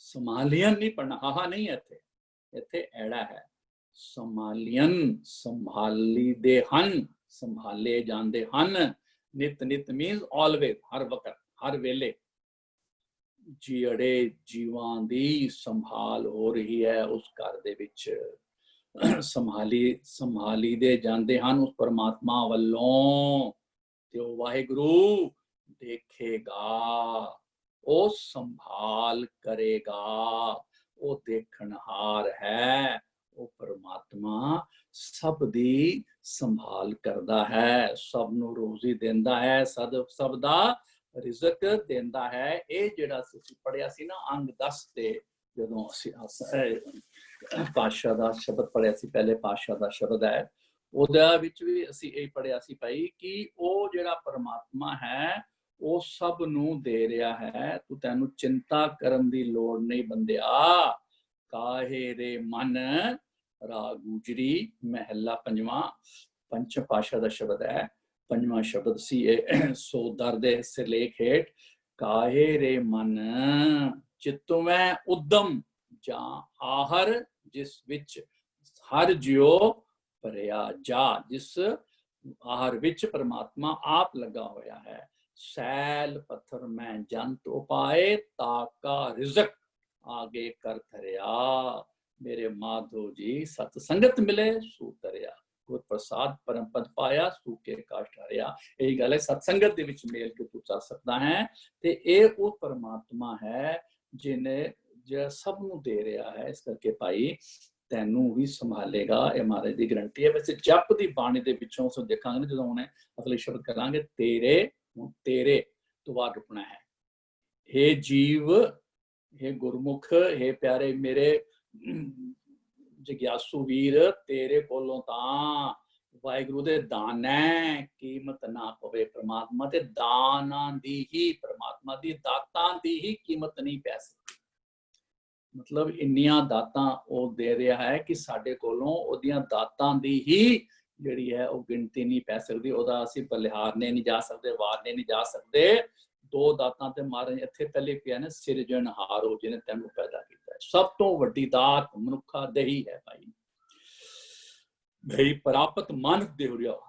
संभालियन नहीं पढ़ना, हा नहीं है इत्थे, इत्थे ऐड़ा है संभालियन। संभाली दे हन, संभाले जांदे हन। नित नित मीन्स ऑलवेज, हर वक्त हर वेले जीड़े जीवां दी संभाल हो रही है उस घर दे विच। संभाली दे जांदे हन उस परमात्मा वल्लों, ते वाहिगुरु देखेगा, ओ संभाल करेगा, ओ देखनहार है। ओ परमात्मा सब दी संभाल करदा है, सब नूं रोजी देंदा है, सब दा रिजक देंदा है। ये जिहड़ा तुसीं पढ़िया सी ना अंग 10 ते जदों असीं पातशाह दा शब्द पढ़िया सी, पहले पातशाह दा शब्द है, ਉਹਦਾ ਵਿੱਚ ਵੀ ਅਸੀਂ ਇਹ ਪੜਿਆ ਸੀ ਭਾਈ ਕਿ ਉਹ ਜਿਹੜਾ ਪਰਮਾਤਮਾ ਹੈ ਉਹ ਸਭ ਨੂੰ ਦੇ ਰਿਹਾ ਹੈ, ਤੂੰ ਤੈਨੂੰ ਚਿੰਤਾ ਕਰਨ ਦੀ ਲੋੜ ਨਹੀਂ ਬੰਦਿਆ। ਕਾਹੇ ਰੇ ਮਨ ਰਾਗ ਗੁਜਰੀ, ਮਹਿਲਾ ਪੰਜਵਾਂ, ਪੰਚਮ ਪਾਤਸ਼ਾਹ ਦਾ ਸ਼ਬਦ ਹੈ, ਪੰਜਵਾਂ ਸ਼ਬਦ ਸੀ ਇਹ। ਸੋ ਦਰ ਦੇ ਸਿਰਲੇਖ ਹੇਠ ਕਾਹੇ ਰੇ ਮਨ ਚਿਤਵੈ ਉਦਮ ਜਾਂ ਆਹਰ, ਜਿਸ ਵਿੱਚ ਹਰ ਜਿਉ ਭਰਿਆ ਜਾ, ਜਿਸ ਆਹਾਰ ਵਿੱਚ ਪਰਮਾਤਮਾ ਆਪ ਲੱਗਾ ਹੋਇਆ ਹੈ। ਸੈਲ ਪੱਥਰ ਮੈਂ ਜੰਤ ਉਪਾਏ, ਤਾਕਾ ਰਿਜ਼ਕ ਆਗੇ ਕਰ ਧਰਿਆ। ਮੇਰੇ ਮਾਧੋ ਜੀ ਸਤ ਸੰਗਤ ਮਿਲੇ ਸੂ ਤਰਿਆ, ਗੁਰ ਪ੍ਰਸਾਦ ਪਰਮ ਪਦ ਪਾਇਆ ਸੂਕੇ ਕਾਸ਼ਟ ਹਰਿਆ। ਇਹੀ ਗੱਲ ਹੈ, ਸਤ ਸੰਗਤ ਦੇ ਵਿੱਚ ਮੇਲ ਕੇ ਤੂੰ ਚੱਲ ਸਕਦਾ ਹੈ। ਤੇ ਇਹ ਉਹ ਪਰਮਾਤਮਾ ਹੈ ਜਿਹਨੇ ਜਿਹੜਾ ਸਭ ਨੂੰ ਦੇ ਰਿਹਾ ਹੈ। ਇਸ ਕਰਕੇ ਭਾਈ ਤੈਨੂੰ ਵੀ ਸੰਭਾਲੇਗਾ, ਇਹ ਮਹਾਰਾਜ ਦੀ ਗਰੰਟੀ ਹੈ। ਵੈਸੇ ਜਪ ਦੀ ਬਾਣੀ ਦੇ ਵਿੱਚੋਂ ਅਸੀਂ ਦੇਖਾਂਗੇ ਨਾ, ਜਦੋਂ ਉਹਨੇ ਅਗਲੇ ਸ਼ਬਦ ਕਰਾਂਗੇ, ਤੇਰੇ ਤੋਂ ਬਾਅਦ ਰੁਕਣਾ ਹੈ। हे ਜੀਵ, हे ਗੁਰਮੁਖ, हे ਪਿਆਰੇ ਮੇਰੇ ਜਗਿਆਸੂ ਵੀਰ, ਤੇਰੇ ਕੋਲੋਂ ਤਾਂ ਵਾਹਿਗੁਰੂ ਦੇ ਦਾਨ ਹੈ, ਕੀਮਤ ਨਾ ਪਵੇ। ਪਰਮਾਤਮਾ ਦੇ ਦਾਨਾਂ ਦੀ ਹੀ, ਪਰਮਾਤਮਾ ਦੀ ਦਾਤਾਂ ਦੀ ਹੀ ਕੀਮਤ ਨਹੀਂ ਪੈ ਸਕਦੀ। ਮਤਲਬ ਇੰਨੀਆਂ ਦਾਤਾਂ ਉਹ ਦੇ ਰਿਹਾ ਹੈ ਕਿ ਸਾਡੇ ਕੋਲੋਂ ਉਹਦੀਆਂ ਦਾਤਾਂ ਦੀ ਹੀ ਜਿਹੜੀ ਹੈ ਉਹ ਗਿਣਤੀ ਨਹੀਂ ਪੈ ਸਕਦੀ। ਉਹਦਾ ਅਸੀਂ ਬਲਿਹਾਰਨੇ ਨਹੀਂ ਜਾ ਸਕਦੇ, ਵਾਰਨੇ ਨਹੀਂ ਜਾ ਸਕਦੇ। ਦੋ ਦਾਤਾਂ ਤੇ ਮਹਾਰਾਜ ਇੱਥੇ ਪਹਿਲੇ ਪਿਆ ਨੇ, ਸਿਰਜਣਹਾਰੋ, ਜਿਹਨੇ ਤੈਨੂੰ ਪੈਦਾ ਕੀਤਾ ਹੈ। ਸਭ ਤੋਂ ਵੱਡੀ ਦਾਤ ਮਨੁੱਖਾ ਦੇਹੀ ਹੈ ਭਾਈ। ਭਈ ਪ੍ਰਾਪਤ ਮਨ ਦੇਹੁਰਿਆ,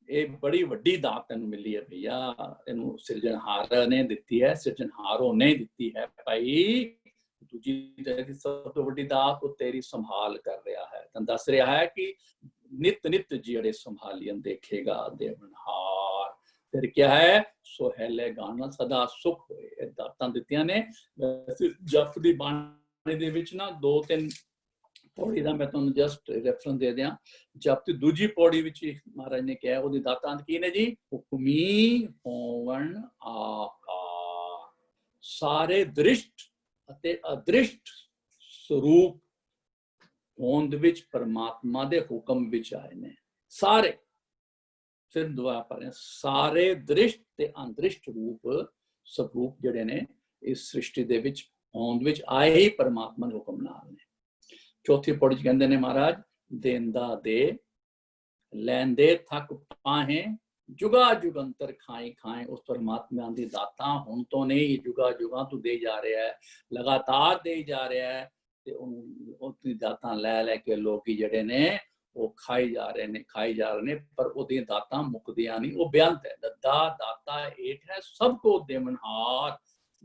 ਇਹ ਬੜੀ ਵੱਡੀ ਦਾਤ ਤੈਨੂੰ ਮਿਲੀ ਹੈ ਭਈਆ। ਇਹਨੂੰ ਸਿਰਜਣਹਾਰ ਨੇ ਦਿੱਤੀ ਹੈ, ਸਿਰਜਣਹਾਰੋ ਨੇ ਦਿੱਤੀ ਹੈ ਭਾਈ। ਦੂਜੀ ਸਭ ਤੋਂ ਵੱਡੀ ਦਾਤ ਉਹ ਤੇਰੀ ਸੰਭਾਲ ਕਰ ਰਿਹਾ ਹੈ। ਤਾਂ ਦੱਸ ਰਿਹਾ ਹੈ ਕਿ ਨਿਤ ਨਿਤ ਜਿਹੜੇ ਸੰਭਾਲੀਆਂ ਦੇਖੇਗਾ ਦੇਵਨਹਾਰ। ਫਿਰ ਕਿਆ ਹੈ, ਸੁਹੇਲੇ ਗਾਣਾ ਸਦਾ ਸੁਖ ਹੋਏ। ਇਹ ਦਾਤਾਂ ਦਿੱਤੀਆਂ ਨੇ। ਜਪ ਦੀ ਬਾਣੀ ਦੇ ਵਿੱਚ ਨਾ 2-3 ਪੌੜੀ ਦਾ ਮੈਂ ਤੁਹਾਨੂੰ ਜਸਟ ਰੈਫਰੈਂਸ ਦੇ ਦਿਆਂ। ਜਪ ਦੀ ਦੂਜੀ ਪੌੜੀ ਵਿੱਚ ਮਹਾਰਾਜ ਨੇ ਕਿਹਾ, ਉਹਦੀ ਦਾਤਾਂ ਕੀ ਨੇ ਜੀ? ਹੁਕਮੀ ਹੋਵਣ ਆਕਾਰ, ਸਾਰੇ ਦ੍ਰਿਸ਼ਟ ਅਤੇ ਅਦ੍ਰਿਸ਼ਟ ਸਰੂਪ ਹੋਂਦ ਵਿੱਚ ਪਰਮਾਤਮਾ ਦੇ ਹੁਕਮ ਵਿੱਚ ਆਏ ਨੇ। ਸਾਰੇ, ਫਿਰ ਦੁਆ ਪੜ੍ਹੇ, ਸਾਰੇ ਦ੍ਰਿਸ਼ਟ ਤੇ ਅਦ੍ਰਿਸ਼ਟ ਰੂਪ ਸਰੂਪ ਜਿਹੜੇ ਨੇ ਇਸ ਸ੍ਰਿਸ਼ਟੀ ਦੇ ਵਿੱਚ ਹੋਂਦ ਵਿੱਚ ਆਏ ਹੀ ਪਰਮਾਤਮਾ ਦੇ ਹੁਕਮ ਨਾਲ ਨੇ। ਚੌਥੀ ਪੌੜੀ ਚ ਕਹਿੰਦੇ ਨੇ ਮਹਾਰਾਜ, ਦੇਂਦਾ ਦੇ ਲੈਂਦੇ ਥੱਕ ਪਾਹੇ, जुगा जुगंतर खाए खाए। उस परमात्मा की दाता हुण तो नहीं, जुगा जुगा तू दे जा रहा है, लगातार दे जा रहा है। ते उनकी दाता लै लैके लोग जड़े ने वो खाई जा रहे ने, पर उहदी दाता मुकदियां नहीं। वो बेअंत है। दद्दा दाता एक है, सबको देवनहार,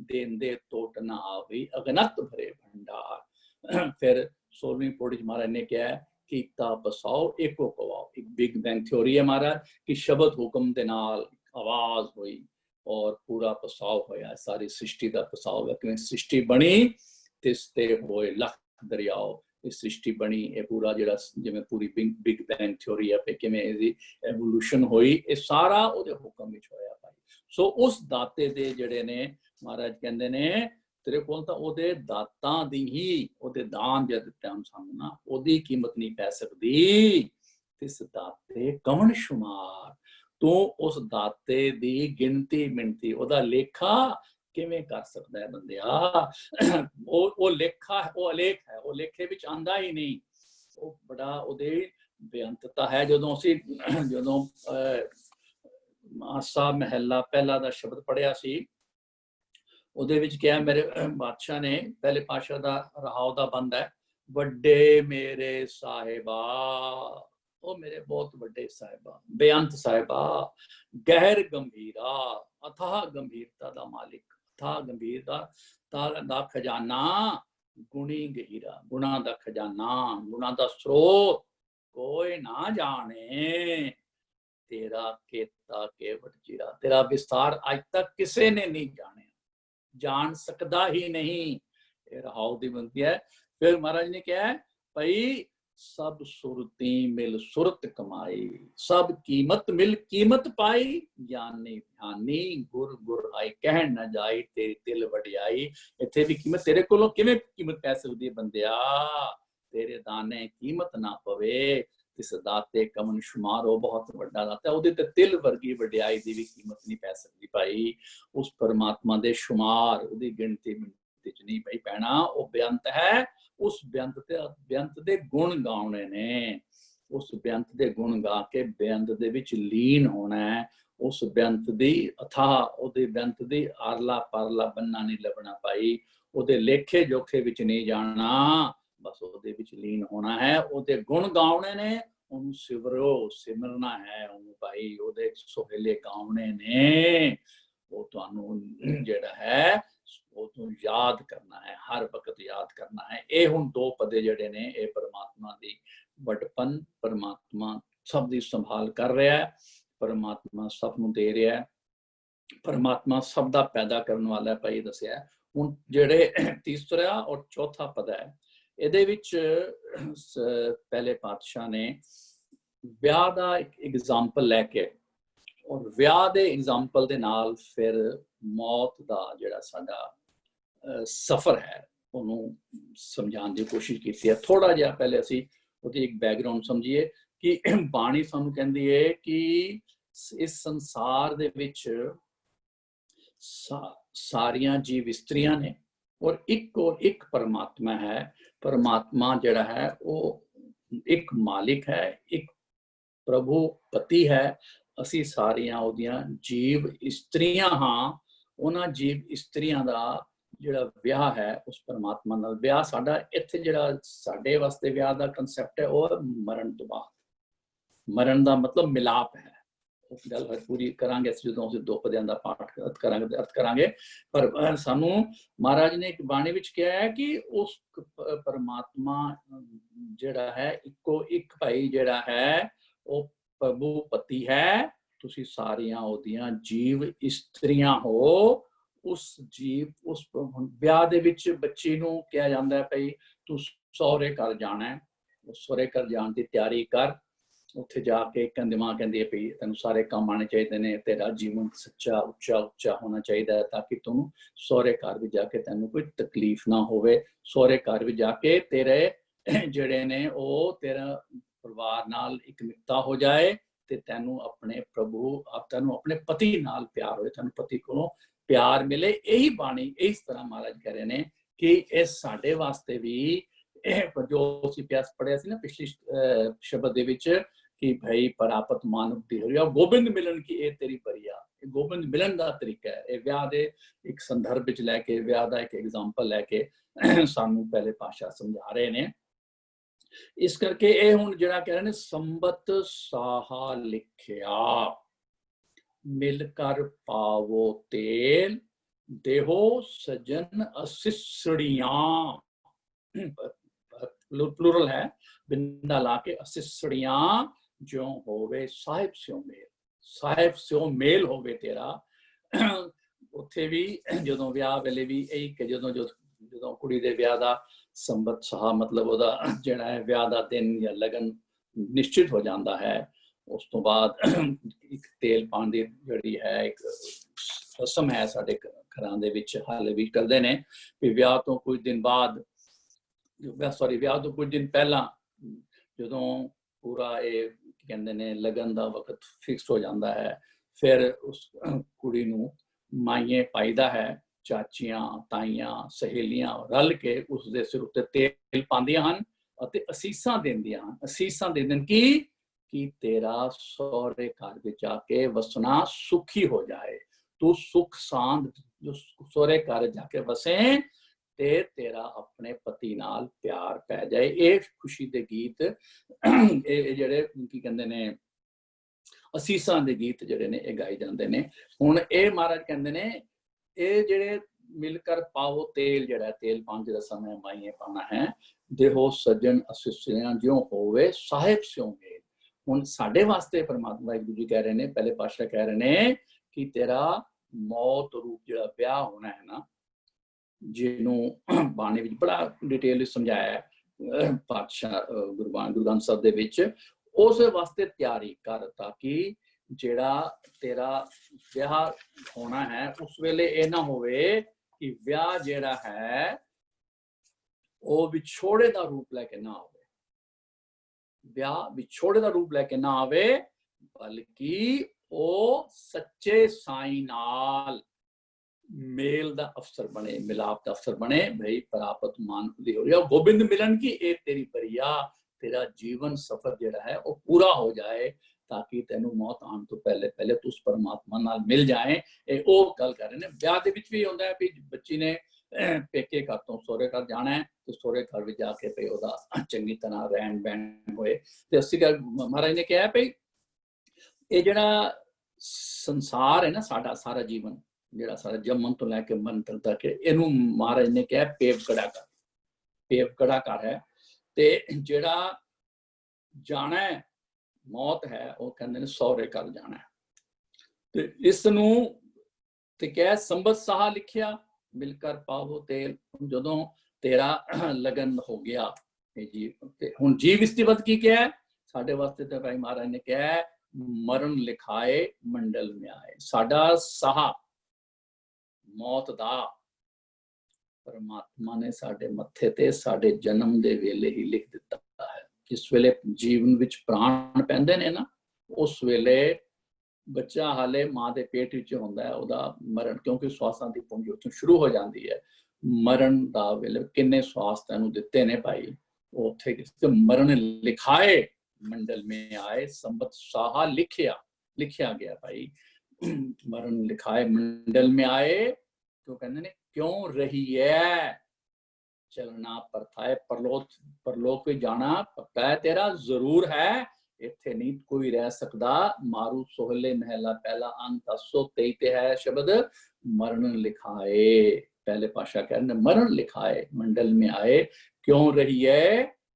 देंदे टोट ना आवी, अगनत भरे भंडार। फिर 16वीं पौड़ी महाराज ने क्या है, कीता बसाओ एको कवाओ। एक बिग बैंग थ्योरी है महाराज कि शब्द हुक्म दे नाल आवाज हुई और पूरा बसाओ होया। सारी सृष्टि का बसाओ है। क्योंकि सृष्टि बनी तिसते होए लख दरियाओ। इस सृष्टि बनी, ये पूरा जिहड़ा जिवें पूरी बिग बैंग थ्योरी है कि किवें इहदी एवोल्यूशन हुई, ये सारा उहदे हुक्म विच होया भाई। सो उस दाते दे जिहड़े ने महाराज कहंदे ने, तेरे कोल तां ओहदे दातां दी ही, ओहदे दान जे दित्ते हम सानू ना, ओहदी कीमत नहीं पै सकदी। तिस दाते कवण शुमार, तू उस दाते दी गिनती मिनती, ओहदा लेखा किवें कर सकदा है बंदिया। वो लेखा, वो अलेख है, वो लेखे विच आंदा ही नहीं। वो बड़ा ओहदे बेअंतता है। जदों आसा महला पहला दा शब्द पढ़िया सी, ਉਹਦੇ ਵਿੱਚ ਕਿਹਾ, ਮੇਰੇ ਬਾਦਸ਼ਾਹ ਨੇ ਪਹਿਲੇ ਪਾਤਸ਼ਾਹ ਦਾ ਰਹਾਉ ਦਾ ਬੰਦ ਹੈ, ਵੱਡੇ ਮੇਰੇ ਸਾਹਿਬਾ, ਉਹ ਮੇਰੇ ਬਹੁਤ ਵੱਡੇ ਸਾਹਿਬਾ, ਬੇਅੰਤ ਸਾਹਿਬਾ, ਗਹਿਰ ਗੰਭੀਰਾ, ਅਥਾਹ ਗੰਭੀਰਤਾ ਦਾ ਮਾਲਿਕ, ਅਥਾਹ ਗੰਭੀਰਤਾ ਦਾ ਖਜ਼ਾਨਾ, ਗੁਣੀ ਗਹੀਰਾ, ਗੁਣਾ ਦਾ ਖਜ਼ਾਨਾ, ਗੁਣਾ ਦਾ ਸਰੋਤ ਕੋਈ ਨਾ ਜਾਣੇ। तेरा केता केवट जीरा, तेरा विस्तार आज तक किसी ने नहीं जाने, जान सकता ही नहीं। ये रहाउ दी बनती है। फिर महाराज ने क्या है भाई, सब सुरती मिल सुरत कमाई, सब कीमत मिल कीमत पाई, ज्ञानी ध्यानी गुर गुर आई, कह न जाई तेरी दिल वडियाई। इत्थे भी कीमत तेरे कोलों किवें कीमत पै सकदी है बंदिया, तेरे दाने कीमत ना पवे, तिस दाते कमन शुमार, वो बहुत वड्डा दाता है, ਉਹਦੇ ਤੇ तिल वर्गी वडियाई दी भी कीमत नहीं पै सकदी भाई। उस परमात्मा दे शुमार ਉਹਦੀ गिनती च नहीं पई पैना, वो बेअंत है। उस बेअंत दे गुण गाने ने, उस बेअंत दे गुण गा के बेअंत दे विच लीन होना है। उस बेअंत दी अथाह ओदे बेअंत दी आरला परला बन्ना नहीं लभना भाई, ओदे लेखे जोखे विच नहीं जाना, बस ओदे विच लीन होना है। ओदे गुण गाने ने, ओनू सिमरो सिमरना है ओनू भाई, ओदे सोहेले गाने ने, वो तुहानू जिहड़ा है वो तो याद करना है, हर वक्त याद करना है। ये हुण दो पदे जिहड़े ने, ये परमात्मा दी वडपन, परमात्मा सब दी संभाल कर रहा है, परमात्मा सब नूं दे रहा है, परमात्मा सब दा पैदा करने वाला है भाई दसिया। हुण जिहड़े तीसरा और चौथा पद है, इहदे विच पहले पातशाह ने विआह दा एक एग्जाम्पल लैके, और विआह दे एग्जाम्पल दे नाल फिर मौत दा जिहड़ा साडा सफ़र है उन्होंने समझाने की कोशिश की है। थोड़ा जिहा पहले असी उसकी एक बैकग्राउंड समझिए कि बाणी सानू कहती है कि इस संसार दे विच सारियां जीव इस्त्रियां ने और एक परमात्मा है। परमात्मा जिहड़ा है वो एक मालिक है, एक प्रभु पति है। असी सारियां ओदियां जीव इस्त्रियां हाँ। उन्हां जीव इस्त्रियां दा जिहड़ा विआह है उस परमात्मा नाल विआह साडा इत्थे जिहड़ा साडे वास्ते विआह दा कंसैप्ट है वो मरण तो बाद, मरण दा मतलब मिलाप है। उस गल पूरी करांगे जदों असीं दो पदियां दा पाठ अर्थ करांगे। पर सानू महाराज ने एक बाणी विच कहा है कि उस परमात्मा जिहड़ा है इक्को एक भाई जिहड़ा है वो प्रभु पति है। तुसीं सारियां ओदियां जीव इस्त्रियां हो। उस जीव उस विआह दे विच बच्ची नूं कहा जांदा है भाई तू सौहरे घर जाना है, सौहरे घर जाण दी तैयारी कर। उत्थे जाके कहंदी मां कहंदी है भाई तैनूं सारे काम आने चाहिए ने, तेरा जीवन सच्चा उच्चा उच्चा होना चाहिए ताकि तू सौहरे घर भी जाके तैनूं कोई तकलीफ ना होवे। सौहरे घर भी जाके तेरे जिहड़े ने वो तेरा परिवार नाल एक मिकता हो जाए ते तैनूं अपने प्रभु तैनूं अपने पति नाल प्यार होए, तैनूं पति कोलों प्यार मिले। यही बाणी इस तरह महाराज कह रहे हैं कि इस साडे वास्ते भी जो असीं प्यास पढ़िया सी ना पिछली शब्द दे विच कि भाई परापत मानव दी हरिया गोबिंद मिलन की ए तेरी बरिया। गोबिंद मिलन का तरीका है विआह दे एक संदर्भ विच लैके, विआह दा एक एग्जाम्पल लैके सानू पहले पातशाह समझा रहे ने। इस करके ये हुण जिहड़ा कह रहे ने संबत साहा लिखिया मिलकर पावो तेल, देहो सजन असिसड़ियां, प्लूरल है, बिंदा लाके असिसड़ियां जो होवे साहिब स्यों मेल। साहिब स्यों मेल होवे तेरा। उत्थे भी जदों विआह वेले भी यही कि जदों कुड़ी दे विआह दा संबत साह मतलब ओदा जिहड़ा है विआह दा दिन या लगन निश्चित हो जाता है। उस तो बाद एक तेल पाण दी जिहड़ी है एक रस्म है साडे घरां दे विच हाले भी करदे ने कि विआह तो कुछ दिन बाद विआह तो कुछ दिन पहला जदों पूरा ये कहंदे ने लगन दा वक्त फिक्स हो जाता है, फिर उस कुड़ी नूं माईए पाईदा है। चाचियां ताईयां सहेलियां रल के उसदे सिर उत्ते तेल पांदियां हन अते असीसां देंदियां हन। असीसां देंदे ने कि तेरा सौहरे घर विच आके वसना सुखी हो जाए, तू सुख सांद जो सौहरे घर जाके वसे ते तेरा अपने पति नाल प्यार पै जाए। ये खुशी दे गीत जिहड़े की कहंदे ने असीसां दे गीत जिहड़े ने गाए जांदे ने। हुण ये महाराज कहंदे ने ये जिहड़े मिलकर पाओ तेल जिहड़ा तेल पाण दा समय माईए पाना है, देहो सजन असिसड़ियां ज्यों होवे साहिब स्यों मेल। हुण साडे वास्ते परमात्मा वाहिगुरू जी कह रहे ने, पहले पातशाह कह रहे ने कि तेरा मौत रूप जिहड़ा ब्याह होना है ना, जिन्हों बाणी विच बड़ा डिटेल समझाया है ਪਾਤਸ਼ਾਹ ਗੁਰੂ ਗ੍ਰੰਥ ਸਾਹਿਬ ਦੇ ਵਿੱਚ ਉਸ ਵਾਸਤੇ ਤਿਆਰੀ ਕਰ, ਤਾਂ ਕਿ ਜਿਹੜਾ ਤੇਰਾ ਵਿਆਹ ਹੋਣਾ ਹੈ ਉਸ ਵੇਲੇ ਇਹ ਨਾ ਹੋਵੇ ਕਿ ਵਿਆਹ ਜਿਹੜਾ ਹੈ ਉਹ ਵਿਛੋੜੇ ਦਾ ਰੂਪ ਲੈ ਕੇ ਨਾ ਆਵੇ, ਵਿਆਹ ਵਿਛੋੜੇ ਦਾ ਰੂਪ ਲੈ ਕੇ ਨਾ ਆਵੇ, ਬਲਕਿ ਉਹ ਸੱਚੇ ਸਾਈਂ ਨਾਲ मेल दा अवसर बने, मिलाप दा अवसर बने। भाई प्राप्त मान खुदी हो रही, गोबिंद मिलन की ए तेरी परिया, तेरा जीवन सफर जेड़ा है वो पूरा हो जाए, ताकि तेनू मौत आने तो पहले पहले तू उस परमात्मा नाल मिल जाए। ओ गल कर रहे ने ब्याह दे विच भी होंदा है भी बच्ची ने पेके घर तो सोहरे घर जाना है, तो सोहरे घर भी जाके पे ओदा चंगी तरह रहन बहन होए। ते अस्सी गल महाराज ने कहा भाई ये जेड़ा संसार है ना, साडा सारा जीवन ਜਿਹੜਾ ਸਾਰਾ ਜੰਮਣ ਤੋਂ ਲੈ ਕੇ ਮਰਨ ਤੱਕ, ਇਹਨੂੰ ਮਹਾਰਾਜ ਨੇ ਕਿਹਾ ਪੇਵ ਕੜਾ ਕਰ, ਪੇਵ ਕੜਾ ਕਰ ਹੈ। ਤੇ ਜਿਹੜਾ ਜਾਣਾ ਮੌਤ ਹੈ ਉਹ ਕਹਿੰਦੇ ਨੇ ਸਹੁਰੇ ਘਰ ਜਾਣਾ। ਤੇ ਇਸ ਨੂੰ ਤੇ ਕਹਿ ਸੰਬਤ ਸਾਹ ਲਿਖਿਆ ਮਿਲ ਕਰ ਪਾਵੋ ਤੇਲ। ਜਦੋਂ ਤੇਰਾ ਲਗਨ ਹੋ ਗਿਆ ਇਹ ਜੀ, ਤੇ ਹੁਣ ਜੀਵ ਇਸਤੀਵਤ ਕੀ ਕਿਹਾ ਸਾਡੇ ਵਾਸਤੇ, ਤੇ ਭਾਈ ਮਹਾਰਾਜ ਨੇ ਕਿਹਾ ਮਰਨ ਲਿਖਾਏ ਮੰਡਲ ਮੇ ਆਏ। ਸਾਡਾ ਸਾਹ मौत दा परमात्मा ने साडे मत्थे ते साडे जन्म दे वेले ही लिख दिता है। जिस वेले जीवन विच प्राण पैंदे ने ना, उस वेले बच्चा हाले मां दे पेट विच हुंदा है, ओदा मरण क्योंकि श्वासां दी पूंजी उत्थों शुरू हो जाती है। मरण दा वेले किन्ने श्वास तैनूं दित्ते ने भाई, उत्थे किस मरण लिखाए मंडल में आए, संबत साहा लिखिया गया भाई, मरण लिखाए मंडल में आए। तो कहते ने क्यों रही है चलना परथाए, परलोक में जाना पक्का है तेरा जरूर है, इत्थे नहीं कोई रह सकदा। मारू सोहले महला पहला अंत 823 ते है शब्द मरण लिखाए। पहले पाशा कहते मरण लिखाए मंडल में आए, क्यों रही है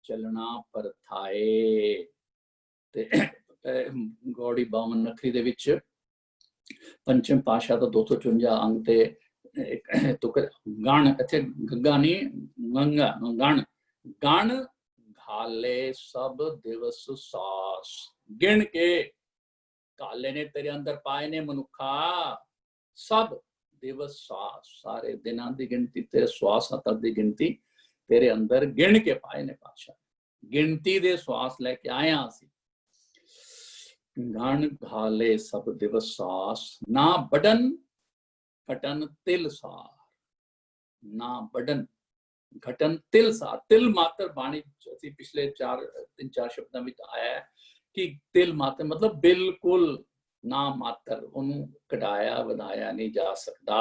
चलना परथाए। ते गौड़ी 52 नखरी दे विच पंचम पाशा तो 254 अंग ते तो गण, इत्थे गग्गा नहीं गंगा, गण गण घाले सब दिवस सास। गिन के काले ने तेरे अंदर पाए ने मनुखा, सब दिवस सास, सारे दिनां दी गिनती, तेरे श्वास तक दी गिनती तेरे अंदर गिन के पाए ने पातशाह। गिनती दे श्वास लेके आए असीं। गण घाले सब दिवस सास, ना बडन घटन तिल सार, ना बडन घटन तिल सार। तिल मात्र बाणी असीं पिछले 3-4 शब्दां विच आया है कि तिल मात्र मतलब बिल्कुल ना मात्र, ओनू घटाया वधाया नहीं जा सकता।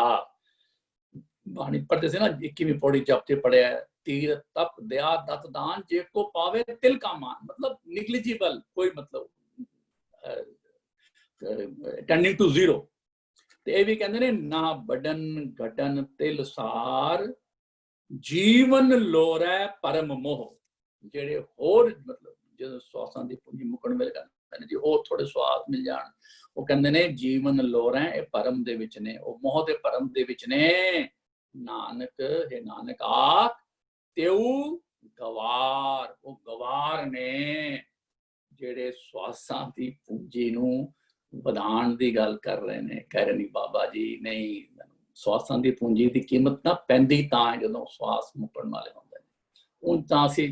बाणी पढ़ते से ना 21वीं पौड़ी जपते पढ़िया तीर तप दया दत्त दान जे को पावे तिल का मान, मतलब निग्लिजिबल, कोई मतलब टेंडिंग टू जीरो। ते भी कहते ने ना बडन घटन तिल सार, जीवन लोरै परम मोह। जेड़े होर मतलब जो श्वासां दी पूंजी मुकण वेले कहंदे ने जी ओ थोड़े श्वास मिल जाण, ओ कहंदे ने जीवन लोरै ए परम दे विच ने, ओ मोह दे परम दे विच ने। नानक हे नानक आख तेऊ गवार, ओ गवार ने जेड़े श्वासां दी पूंजी नूं ਵਧਾਉਣ ਦੀ ਗੱਲ ਕਰ ਰਹੇ ਨੇ। ਕਹਿ ਰਹੇ ਨਹੀਂ ਬਾਬਾ ਜੀ ਨਹੀਂ, ਸਵਾਸਾਂ ਦੀ ਪੂੰਜੀ ਦੀ ਕੀਮਤ ਨਾ ਪੈਂਦੀ ਤਾਂ ਜਦੋਂ ਸਵਾਸ ਮੁੱਕਣ ਵਾਲੇ ਹੁੰਦੇ ਨੇ। ਹੁਣ ਤਾਂ ਅਸੀਂ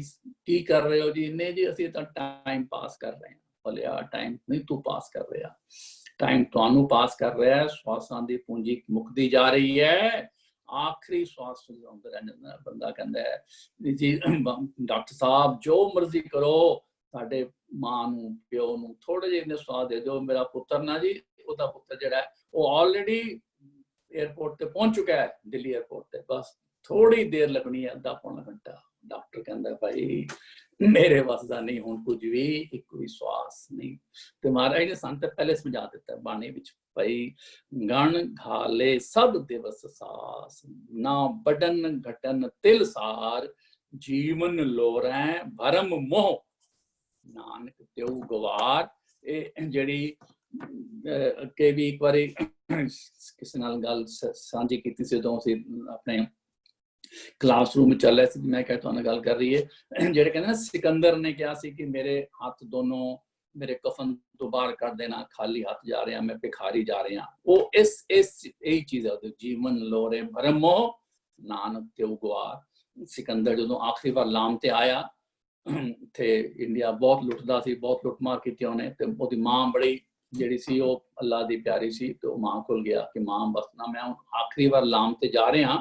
ਕੀ ਕਰ ਰਹੇ ਹੋ ਜੀ, ਇੰਨੇ ਜੀ ਅਸੀਂ ਤਾਂ ਟਾਈਮ ਪਾਸ ਕਰ ਰਹੇ ਹਾਂ। ਭਲਿਆ ਟਾਈਮ ਨਹੀਂ ਤੂੰ ਪਾਸ ਕਰ ਰਿਹਾ, ਟਾਈਮ ਤੁਹਾਨੂੰ ਪਾਸ ਕਰ ਰਿਹਾ ਹੈ। ਸਵਾਸਾਂ ਦੀ ਪੂੰਜੀ ਮੁੱਕਦੀ ਜਾ ਰਹੀ ਹੈ। ਆਖਰੀ ਸਵਾਸ ਹੁੰਦਾ ਰਹਿੰਦਾ, ਬੰਦਾ ਕਹਿੰਦਾ ਹੈ ਜੀ ਡਾਕਟਰ ਸਾਹਿਬ ਜੋ ਮਰਜ਼ੀ ਕਰੋ, ਸਾਡੇ ਮਾਂ ਨੂੰ ਪਿਓ ਨੂੰ ਥੋੜੇ ਜਿਹੇ ਨੇ ਸਵਾਦ ਦੇ ਦਿਓ। ਮੇਰਾ ਪੁੱਤਰ ਨਾ ਜੀ, ਉਹਦਾ ਪੁੱਤਰ ਜਿਹੜਾ ਉਹ ਆਲਰੇਡੀ 에ਅਰਪੋਰਟ ਤੇ ਪਹੁੰਚ ਚੁੱਕਾ ਹੈ, ਦਿੱਲੀ 에ਅਰਪੋਰਟ ਤੇ, ਬਸ ਥੋੜੀ ਦੇਰ ਲੱਗਣੀ ਹੈ, ਅੱਧਾ ਪੌਣਾ ਘੰਟਾ। ਡਾਕਟਰ ਕਹਿੰਦਾ ਭਾਈ ਮੇਰੇ ਵੱਸ ਦਾ ਨਹੀਂ ਹੁਣ ਕੁਝ ਵੀ, ਇੱਕ ਵੀ ਸਵਾਸ ਨਹੀਂ। ਤੇ ਮਹਾਰਾਜ ਨੇ ਸਾਨੂੰ ਪਹਿਲੇ ਸਮਝਾ ਦਿੱਤਾ ਬਾਣੀ ਵਿੱਚ, ਭਾਈ ਗਣ ਘਾਲੇ ਸਭ ਦਿਵਸ ਸਾਸ, ਨਾ ਬਡਨ ਘਟਨ ਤਿਲ ਸਾਰ, ਜੀਵਨ ਲੋਰੈ ਭਰਮ ਮੋਹ, ਨਾਨਕ तेऊ गवार। ਜਿਹੜੀ ਅੱਗੇ ਵੀ ਇੱਕ ਵਾਰੀ ਕਿਸੇ ਨਾਲ ਗੱਲ ਸਾਂਝੀ ਕੀਤੀ ਸੀ, ਜਦੋਂ ਅਸੀਂ ਆਪਣੇ क्लासरूम में चल रहे थे, मैं कहता हूँ गल कर रही है जेडे कहते ना सिकंदर ने कहा सी कि मेरे हाथ दोनों मेरे कफन तो बाहर कर देना, खाली हाथ जा रहे हैं, मैं भिखारी जा रहे हैं। वो इस यही चीज है, जीवन लोरे भरम मोह नानक ते गवार। सिकंदर जो आखिरी बार लाम ते आया थे इंडिया बहुत लुटदा सी, बहुत लुटमार की उन्हें, ते ओदी मां बड़ी ਜਿਹੜੀ ਸੀ ਉਹ ਅੱਲਾ ਦੀ ਪਿਆਰੀ ਸੀ, ਤੇ ਉਹ ਮਾਂ ਕੋਲ ਗਿਆ ਕਿ ਮਾਂ ਬਸ ਨਾ ਮੈਂ ਹੁਣ ਆਖਰੀ ਵਾਰ ਲਾਮ ਤੇ ਜਾ ਰਿਹਾ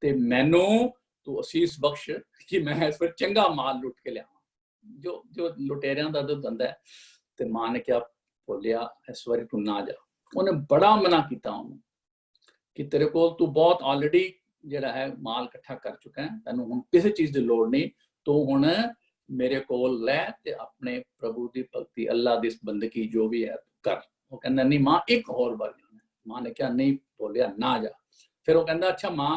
ਤੇ ਮੈਨੂੰ ਤੂੰ ਅਸੀਸ ਬਖਸ਼ ਕਿ ਮੈਂ ਇਸ ਵਾਰ ਚੰਗਾ ਮਾਲ ਲੁੱਟ ਕੇ ਲਿਆਵਾਂ ਜੋ ਲੁਟੇਰਿਆਂ ਦਾ ਦੁੱਧ ਹੁੰਦਾ ਹੈ। ਤੇ ਮਾਂ ਨੇ ਕਿਹਾ ਬੋਲਿਆ ਇਸ ਵਾਰੀ ਤੂੰ ਨਾ ਜਾ। ਉਹਨੇ ਬੜਾ ਮਨਾ ਕੀਤਾ ਉਹਨੂੰ ਕਿ ਤੇਰੇ ਕੋਲ ਤੂੰ ਬਹੁਤ ਆਲਰੇਡੀ ਜਿਹੜਾ ਹੈ ਮਾਲ ਇਕੱਠਾ ਕਰ ਚੁੱਕਾ ਹੈ, ਤੈਨੂੰ ਹੁਣ ਕਿਸੇ ਚੀਜ਼ ਦੀ ਲੋੜ ਨਹੀਂ, ਤੂੰ ਹੁਣ मेरे कोल लै ते अपने प्रभु की भगती अल्लाह की बंदगी जो भी है कर। वो कहता नहीं मां एक और बार जाना। मां ने क्या नहीं बोलिया ना जा। फिर वो कहता अच्छा मां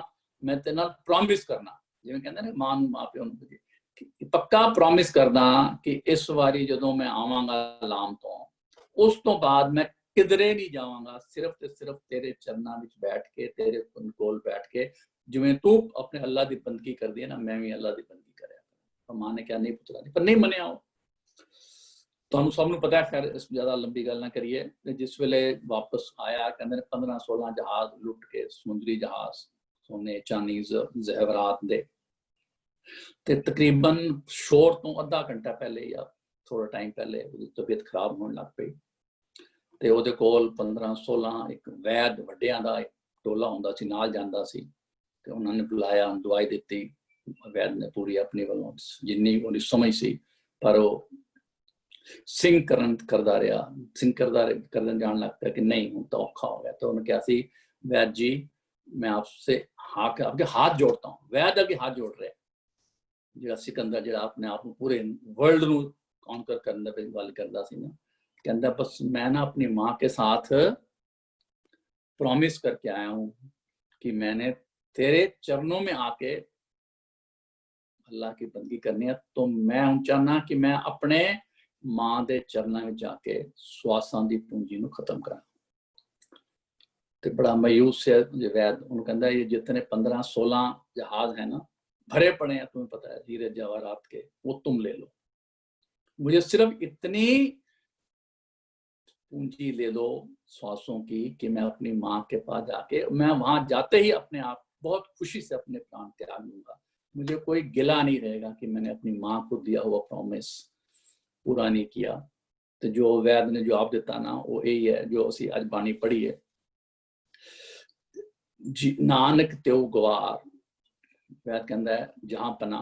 मैं तेरे नाल प्रॉमिस करना, जिवें कहंदे ने मां नूं मां प्यो नूं पक्का प्रॉमिस करदा कि इस बारी जदों मैं आवांगा लाम तो उस तो बाद मैं किधरे नहीं जावांगा, सिर्फ ते सिर्फ तेरे चरनां विच बैठ के तेरे कोल बैठ के जिवें तू अपने अल्लाह की बंदगी करदी है ना मैं भी अल्लाह की बंदगी करया। मां ने क्या नहीं पुत्रा नहीं, पर नहीं मनिया। तुहानू सबनू पता है, खैर इस ज्यादा लंबी गल ना करिए। जिस वेले वापस आया कहंदे ने 15-16 जहाज लुट के, समुद्री जहाज सोने चांदी ज़ेवरात दे, ते तकरीबन शोर तो आधा घंटा पहले या थोड़ा टाइम पहले उसकी तबीयत खराब होने लग पई। ते ओहदे कोल 15-16 एक वैद वड्डियां दा एक टोला हुंदा सी, नाल जांदा सी, ते उन्हां ने बुलाया, दवाई दित्ती। वैद ने पूरी अपनी वालों जिन्नी उन्हें समझ सी, पर वो सिंह करदा रहा, सिंह करदन जान लग पिया कि नहीं हूं तो औखा हो गया। तो उन्होंने कहा सी वैद जी मैं आपसे आपके हाथ जोड़ता हूँ। वैद अगे हाथ जोड़ रहे जो सिकंदर जो अपने आप पूरे वर्ल्ड नू कॉन्कर करने पे गल करदा सी ना, कहंदा बस मैं ना अपनी माँ के साथ प्रॉमिस करके आया हूँ कि मैंने तेरे चरणों में आके अल्लाह की बंदगी करनी है, तो मैं हूं चाहना कि मैं अपने मां दे चरणों में जाके श्वासां दी पूंजी नूं खत्म करा। ते बड़ा मायूस है वैद। उन्होंने कहता ये जितने 15-16 जहाज है ना भरे पड़े हैं, तुम्हें पता है हीरे जवाहरात के, वो तुम ले लो, मुझे सिर्फ इतनी पूंजी ले दो श्वासों की कि मैं अपनी माँ के पास जाके मैं वहां जाते ही अपने आप बहुत खुशी से अपने प्राण त्याग दूंगा, मुझे कोई गिला नहीं रहेगा कि मैंने अपनी माँ को दिया हुआ प्रॉमिस पूरा नहीं किया। तो जो वैद ने जवाब दिता ना वो यही है जो असी अज बाणी पढ़ी है, नानक त्यो गवार। वैद कहता है जहां पना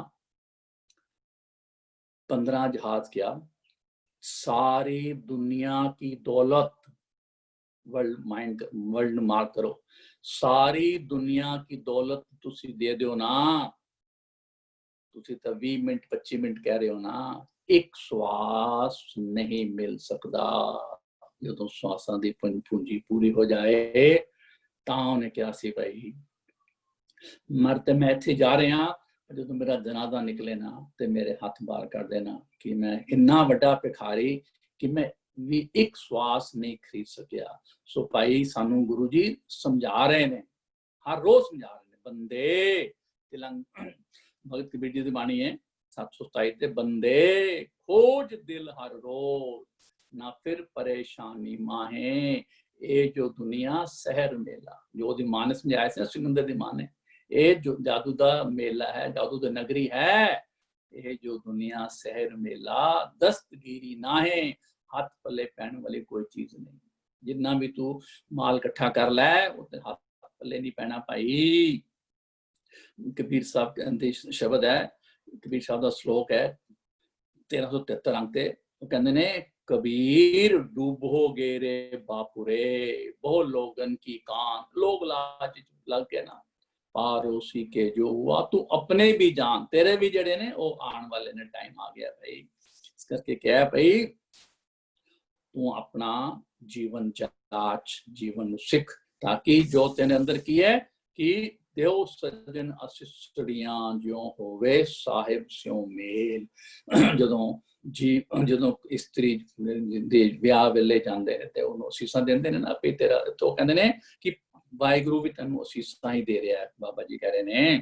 15 जहाज क्या सारी दुनिया की दौलत, वर्ल्ड मार्क करो, सारी दुनिया की दौलत तुसी दे दो ना, तुसी तो 20 मिनट 25 मिनट कह रहे हो ना, एक श्वास नहीं मिल सकता। जो श्वासां दी पूंजी पूरी हो जाए तां उन्हें क्या सी भाई मर ते मैं इत्थे जा रहा, जो मेरा जनाजा निकले ना ते मेरे हाथ बाहर कर देना कि मैं इन्ना वड्डा भिखारी कि मैं भी एक श्वास नहीं खरीद सकिया। सो भाई सानू गुरु जी समझा रहे ने, हर रोज समझा रहे ने, बंदे तिलंग भगत कबीर जी की बाणी है 727 बंदे खोज दिल हर रोज ना फिर परेशानी माहे, ये जो दुनिया शहर मेला, जो दी मां ने समझाया सी सिकंदर दी मां ने, ये जो जादू दा मेला है, जादू दी नगरी है, ये जो दुनिया शहर मेला दस्तगीरी ना है, हाथ पल्ले पैन वाली कोई चीज नहीं। जितना भी तू माल इकट्ठा कर लै उते हाथ पल्ले नहीं पैना भाई। कबीर साहब के शब्द है, कबीर साहब का श्लोक है 1373 अंक ते, वो कहते ने कबीर डूबोगे रे बापुरे, बहुत लोगन की कान, लोग लाच लग के ना पार उसी के जो हुआ, तू अपने भी जान, तेरे भी जड़े ने वो आने वाले ने टाइम आ गया भाई। इस करके क्या है भाई तू अपना जीवन जाच, जीवन सिख, ताकि जो तेरे अंदर की है कि देव सजन असिस्टड़ियां जो होवे साहिब स्यों मेल। ਜਦੋਂ ਇਸਤਰੀ ਦੇ ਵਿਆਹ ਵੇਲੇ ਜਾਂਦੇ ਨੇ ਤੇ ਉਹਨੂੰ ਅਸੀਸਾਂ ਦਿੰਦੇ ਨੇ ਨਾ ਵੀ ਤੇਰਾ, ਤੋਂ ਕਹਿੰਦੇ ਨੇ ਕਿ ਵਾਹਿਗੁਰੂ ਵੀ ਤੈਨੂੰ ਅਸੀਸਾਂ ਹੀ ਦੇ ਰਿਹਾ ਹੈ। ਬਾਬਾ ਜੀ ਕਹਿ ਰਹੇ ਨੇ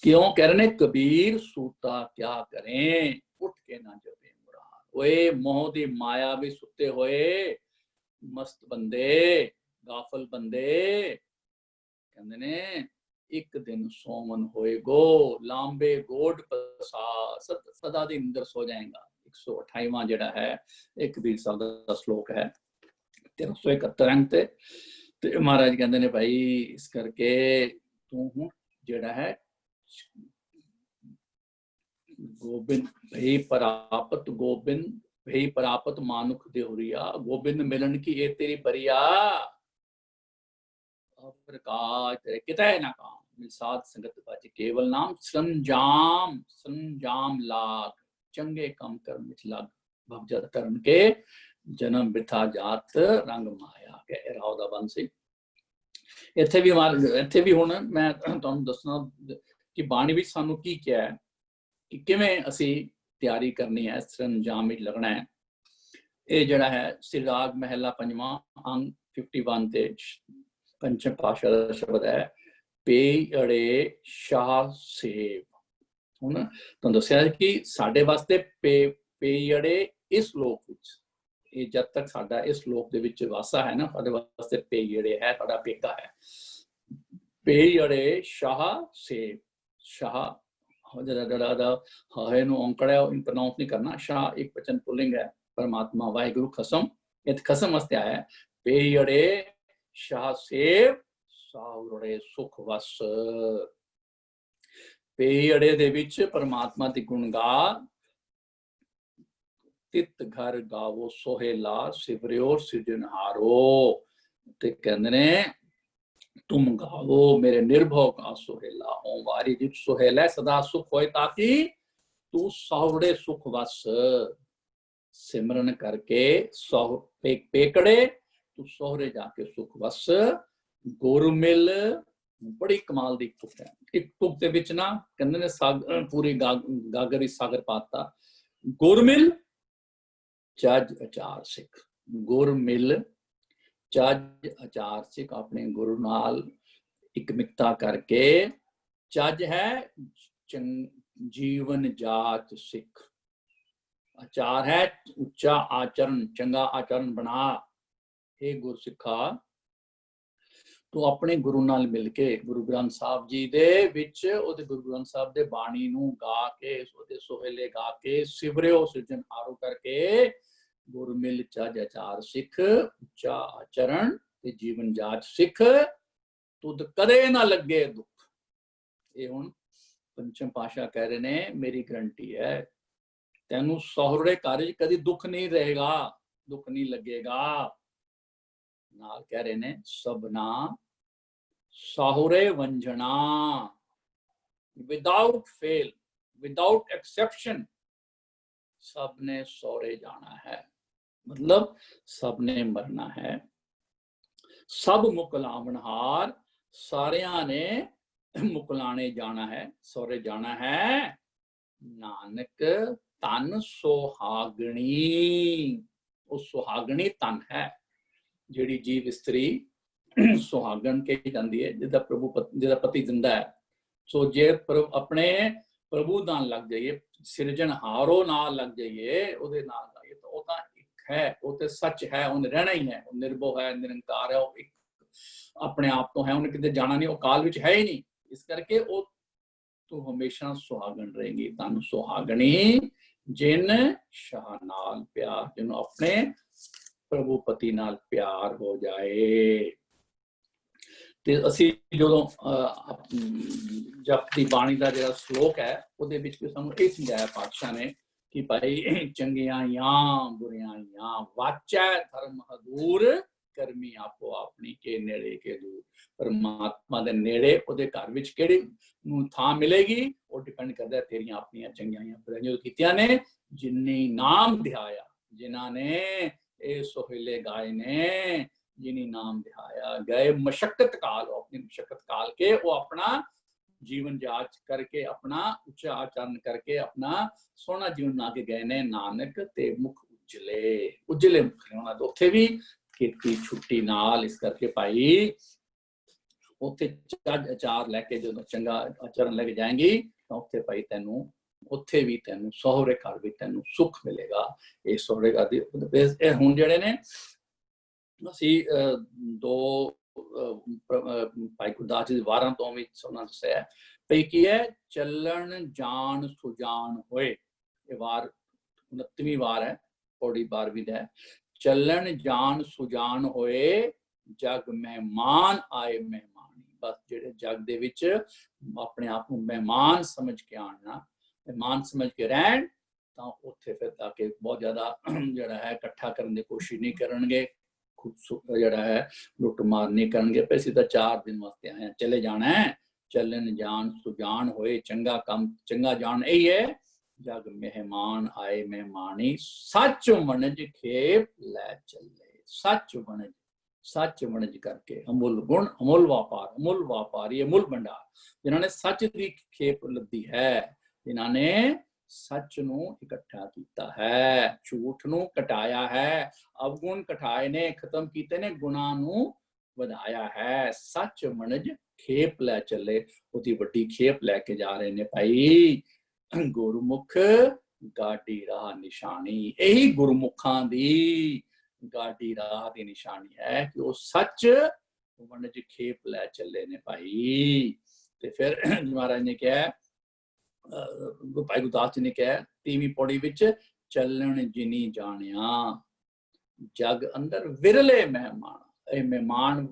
क्यों कह रहे ने कबीर सूता क्या करें, उठ के ना जपे मुराद। ओए मोह दी माया भी सुते होए मस्त बंदे, गाफल बंदे, कहते ने एक दिन सोमन होएगो, लांबे गोड पसा, सदा दी नींदर सो जाएगा। 128वां जेड़ा है एक कबीर साहब दा श्लोक है 1371 अंक ते महाराज कहते ने भाई इस करके तू हूं जेड़ा है गोबिंद भई परापत, गोबिंद भई परापत मानुख देहुरिया, गोबिंद मिलन की ये तेरी बरिया, प्रकाश तेरे कितै ना काम, मिलसाद संगत बाजी केवल नाम, संजाम संजाम लाग, चंगे कम कर मिच लग, भवजत करन के जन्म बिथा जात रंग माया के राव दा बंसी। ਇੱਥੇ ਵੀ ਹੁਣ ਮੈਂ ਤੁਹਾਨੂੰ ਦੱਸਣਾ ਕਿ ਬਾਣੀ ਵਿੱਚ ਸਾਨੂੰ ਕੀ ਕਿਹਾ ਹੈ ਕਿ ਕਿਵੇਂ ਅਸੀਂ ਤਿਆਰੀ ਕਰਨੀ ਹੈ, ਸਰੰਜਾਮ ਵਿੱਚ ਲੱਗਣਾ ਹੈ। ਇਹ ਜਿਹੜਾ ਹੈ ਸ੍ਰੀ ਰਾਗ ਮਹਿਲਾ ਪੰਜਵਾਂ ਅੰਗ 51 ਤੇ ਪੰਚਮ ਪਾਸ਼ਾ ਦਾ ਸ਼ਬਦ ਹੈ ਪੇ ਅੜੇ ਸ਼ਾਹ ਸੇਵ। ਹੁਣ ਤੁਹਾਨੂੰ ਦੱਸਿਆ ਕਿ ਸਾਡੇ ਵਾਸਤੇ ਪੇ ਅੜੇ ਇਸ ਲੋਕ ਵਿੱਚ, ਇਹ ਜਦ ਤੱਕ ਸਾਡਾ ਇਸ ਲੋਕ ਦੇ ਵਿੱਚ ਵਾਸਾ ਹੈ ਨਾ, ਸਾਡੇ ਵਾਸਤੇ ਪੇ ਅੜੇ ਹੈ, ਸਾਡਾ ਪੇਕਾ ਹੈ। ਪੇ ਅੜੇ ਸ਼ਾਹ ਸੇਵ, ਸ਼ਾਹ है औंकड़ा प्रोनाउंस नहीं करना, शाह एक वचन पुल्लिंग है, परमात्मा वाहिगुरु खसम, ये खसम वास्ते आया है। पेयड़े शाह सेव सावड़े सुख वस, पेयड़े दे विच परमात्मा दी गुण गा, तित घर गावो सोहेला सिवरियो सिरजनहारो, ते कहंदे ने तुम गावो मेरे निर्भव का सोहेला, हों वारी जित सोहेला सदा सुख होए ताकि तू सावड़े सुख वस। सिमरन करके पेकड़े तू सोहरे जाके सुख वस। गुर मिल बड़ी कमाल दी तुक है, एक तुक दे विच ना कहंदे ने सागर पूरी गागर सागर पाता, गुर मिल जज अचार सिख, गुर मिल जज आचार सिख, अपने गुरु नाल इकमिकता करके, जज है जीवन जाच सिख, आचार है उच्चा आचरण, चंगा आचरण बना। हे गुर सिखा तू अपने गुरु नाल मिलके गुरु ग्रंथ साहब जी दे विच ओदे गुरु ग्रंथ साहब दे बाणी नू गा के ओदे सोहेले गा के सिवरियो सिरजन हारो करके गुर मिल जज आचार सिख, उच्चा आचरण ते जीवन जाच सिख, तुद कदे ना लगे दुख। ये हुण पंचम पाशा कह रहे ने मेरी गारंटी है, तेनू सोहरे घर कदी दुख नहीं रहेगा, दुख नहीं लगेगा। नाल कह रहे ने सबना साहुरे वंजना, विदाउट फेल विदाउट एक्सेप्शन सबने सौरे जाना है, मतलब सबने मरना है। सब मुकलावनहार सारिया ने मुकलाने जाना है, सौरे जाना है। नानक तन सुहागणी, उस सुहागणी तन है जिहड़ी जीव स्त्री सुहागन कही जाती है, जिहदा जिहदा पति जिंदा है। सो जे अपने प्रभु नाल लग जाइए, सिरजनहारो नाल लग जाइए, उहदे नाल लाइए तो वो एक है, वो तो सच है, उन्हें रहना ही है, वो निर्भव है, निरंकार है, वो एक अपने आप तो है, उन्हें कितने जाना नहीं, वो काल विच है ही नहीं। इस करके वो तू हमेशा सुहागन रहेगी। तन सुहागनी जिन शाह नाल प्यार, जिन्हों अपने प्रभु पति नाल प्यार हो जाए। ਤੇ ਅਸੀਂ ਜਦੋਂ ਜਪ ਦੀ ਬਾਣੀ ਦਾ ਜਿਹੜਾ ਸ਼ਲੋਕ ਹੈ ਉਹਦੇ ਵਿੱਚ ਵੀ ਸਾਨੂੰ ਇਹ ਸਮਝਾਇਆ ਪਾਤਸ਼ਾਹ ਨੇ ਕਿ ਭਾਈ ਚੰਗਿਆਂ ਜਾਂ ਬੁਰਿਆਂ ਜਾਂ ਵਾਚੈ ਧਰਮ ਹਦੂਰ ਕਰਮੀ ਆਪੋ ਆਪਣੀ ਕੇ ਨੇੜੇ ਕੇ ਦੂਰ। ਪਰਮਾਤਮਾ ਦੇ ਨੇੜੇ ਉਹਦੇ ਘਰ ਵਿੱਚ ਕਿਹੜੀ ਨੂੰ ਥਾਂ ਮਿਲੇਗੀ ਉਹ ਡਿਪੈਂਡ ਕਰਦਾ ਤੇਰੀਆਂ ਆਪਣੀਆਂ ਚੰਗੀਆਂ ਜਾਂ ਬੁਰਾਈਆਂ ਕੀਤੀਆਂ ਨੇ। ਜਿਨੀ ਨਾਮ ਧਿਆਇਆ, ਜਿਨ੍ਹਾਂ ਨੇ ਇਹ ਸੋਹਿਲੇ ਗਾਏ ਨੇ, जिन्हीं नाम दिखाया गए मशक्कत काल, अपनी मशक्कत काल के वो अपना जीवन जाच करके, अपना उच्चा आचरण करके, अपना सोना जीवन बना के गए ने। नानक ते मुख उजले, उजले मुख होना तो उत्थे भी खेती छुट्टी नाल। इस करके भाई ਉੱਥੇ ਚੱਜ ਅਚਾਰ ਲੈ ਕੇ ਜਦੋਂ ਚੰਗਾ ਆਚਰਨ ਲੈ ਕੇ ਜਾਏਂਗੀ ਤਾਂ ਉੱਥੇ ਭਾਈ ਤੈਨੂੰ ਉੱਥੇ ਵੀ ਤੈਨੂੰ ਸਹੁਰੇ ਘਰ ਵੀ ਤੈਨੂੰ ਸੁੱਖ ਮਿਲੇਗਾ। ਇਹ ਸਹੁਰੇ ਘਰ ਦੀ ਇਹ ਹੁਣ ਜਿਹੜੇ ਨੇ ਅਸੀਂ ਦੋ ਭਾਈ ਗੁਰਦਾਸ ਜੀ ਦੇ ਵਾਰਾਂ ਤੋਂ ਵੀ ਸੁਣਨਾ ਦੱਸਿਆ ਭਈ ਕੀ ਹੈ, ਚੱਲਣ ਜਾਣ ਸੁਜਾਨ ਹੋਏ। ਇਹ ਵਾਰ 29ਵੀਂ ਵਾਰ ਹੈ, ਪੌੜੀ 12ਵੀਂ ਦਾ ਹੈ। ਚੱਲਣ ਜਾਣ ਸੁਜਾਨ ਹੋਏ, ਜਗ ਮਹਿਮਾਨ ਆਏ ਮਹਿਮਾਨੀ। ਬਸ ਜਿਹੜੇ ਜਗ ਦੇ ਵਿੱਚ ਆਪਣੇ ਆਪ ਨੂੰ ਮਹਿਮਾਨ ਸਮਝ ਕੇ ਆਣਾ, ਮਹਿਮਾਨ ਸਮਝ ਕੇ ਰਹਿਣ, ਤਾਂ ਉੱਥੇ ਫਿਰ ਤਾਂ ਕਿ ਬਹੁਤ ਜ਼ਿਆਦਾ ਜਿਹੜਾ ਹੈ ਇਕੱਠਾ ਕਰਨ ਦੀ ਕੋਸ਼ਿਸ਼ ਨਹੀਂ ਕਰਨਗੇ, ਖੁਦ ਜਿਹੜਾ ਹੈ ਲੁੱਟ ਮਾਰ ਨਹੀਂ ਕਰਨਗੇ। ਪੈਸੇ ਤਾਂ 4 ਦਿਨ ਵਾਸਤੇ ਆਏ, ਚਲੇ ਜਾਣਾ ਹੈ। ਚੱਲਣ ਜਾਣ ਸੁਜਾਨ ਹੋਏ, ਚੰਗਾ ਕੰਮ ਚੰਗਾ ਜਾਣ ਇਹੀ ਹੈ। ਜਗ ਮਹਿਮਾਨ ਆਏ ਮਹਿਮਾਨੀ, ਸੱਚ ਵਣਜ ਖੇਪ ਲੈ ਚੱਲੇ। ਸੱਚ ਵਣਜ, ਸੱਚ ਵਣਜ ਕਰਕੇ ਅਮੁੱਲ ਗੁਣ ਅਮੁੱਲ ਵਪਾਰ, ਅਮੁੱਲ ਵਪਾਰੀ ਅਮੁੱਲ ਭੰਡਾਰ। ਜਿਨ੍ਹਾਂ ਨੇ ਸੱਚ ਦੀ ਖੇਪ ਲੱਦੀ ਹੈ, ਜਿਨ੍ਹਾਂ ਨੇ ਸੱਚ ਨੂੰ ਇਕੱਠਾ ਕੀਤਾ ਹੈ, ਝੂਠ ਨੂੰ ਘਟਾਇਆ ਹੈ, ਅਵਗੁਣ ਘਟਾਏ ਨੇ, ਖਤਮ ਕੀਤੇ ਨੇ, ਗੁਨਾਹ ਨੂੰ ਵਧਾਇਆ ਹੈ। ਸੱਚ ਵਣਜ ਖੇਪ ਲੈ ਚੱਲੇ, ਉਹਦੀ ਵੱਡੀ ਖੇਪ ਲੈ ਕੇ ਜਾ ਰਹੇ ਨੇ ਭਾਈ। ਗੁਰਮੁਖ ਗਾਡੀ ਰਾਹ ਨਿਸ਼ਾਨੀ, ਇਹੀ ਗੁਰਮੁਖਾਂ ਦੀ ਗਾਡੀ ਰਾਹ ਦੀ ਨਿਸ਼ਾਨੀ ਹੈ ਕਿ ਉਹ ਸੱਚ ਵਣਜ ਖੇਪ ਲੈ ਚੱਲੇ ਨੇ ਭਾਈ। ਤੇ ਫਿਰ ਮਹਾਰਾਜ ਨੇ ਕਿਹਾ, ਭਾਈ ਗੁਰਦਾਸ ਜੀ ਨੇ ਕਿਹਾ 30ਵੀਂ ਪੌੜੀ ਵਿੱਚ, ਚੱਲਣ ਜਿਨੀ ਜਾਣਿਆ ਜਗ ਅੰਦਰ ਵਿਰਲੇ ਮਹਿਮਾਨ। ਇਹ ਮਹਿਮਾਨ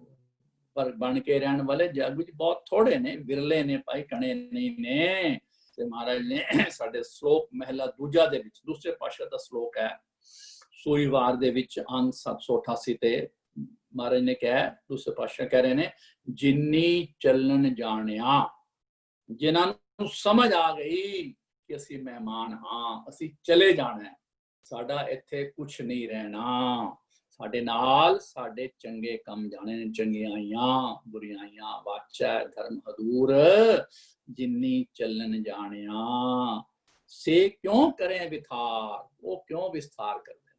ਪਰ ਬਣ ਕੇ ਰਹਿਣ ਵਾਲੇ ਜਗ ਵਿੱਚ ਬਹੁਤ ਥੋੜੇ ਨੇ, ਵਿਰਲੇ ਨੇ ਭਾਈ, ਕਣੇ ਨਹੀਂ ਨੇ। ਤੇ ਮਹਾਰਾਜ ਨੇ ਸਾਡੇ ਸ਼ਲੋਕ ਮਹਿਲਾ ਦੂਜਾ ਦੇ ਵਿੱਚ, ਦੂਸਰੇ ਪਾਤਸ਼ਾਹ ਦਾ ਸ਼ਲੋਕ ਹੈ, ਸੂਈ ਵਾਰ ਦੇ ਵਿੱਚ ਅੰਗ 788 ਤੇ ਮਹਾਰਾਜ ਨੇ ਕਿਹਾ, ਦੂਸਰੇ ਪਾਤਸ਼ਾਹ ਕਹਿ ਰਹੇ ਨੇ, ਜਿਨੀ ਚੱਲਣ ਜਾਣਿਆ, ਜਿਨ੍ਹਾਂ ਨੂੰ ਸਮਝ ਆ ਗਈ ਕਿ ਅਸੀਂ ਮਹਿਮਾਨ ਹਾਂ, ਅਸੀਂ ਚਲੇ ਜਾਣਾ ਹੈ, ਸਾਡਾ ਇੱਥੇ ਕੁਛ ਨਹੀਂ ਰਹਿਣਾ, ਸਾਡੇ ਨਾਲ ਸਾਡੇ ਚੰਗੇ ਕੰਮ ਜਾਣੇ ਨੇ, ਚੰਗਿਆਈਆਂ ਬੁਰੀਆਈਆਂ ਵਾਚੈ ਧਰਮ ਅਦੂਰ। ਜਿਨੀ ਚੱਲਣ ਜਾਣਿਆ ਸੇ ਕਿਉਂ ਕਰੇ ਵਿਥਾਰ, ਉਹ ਕਿਉਂ ਵਿਸਥਾਰ ਕਰਦੇ ਨੇ,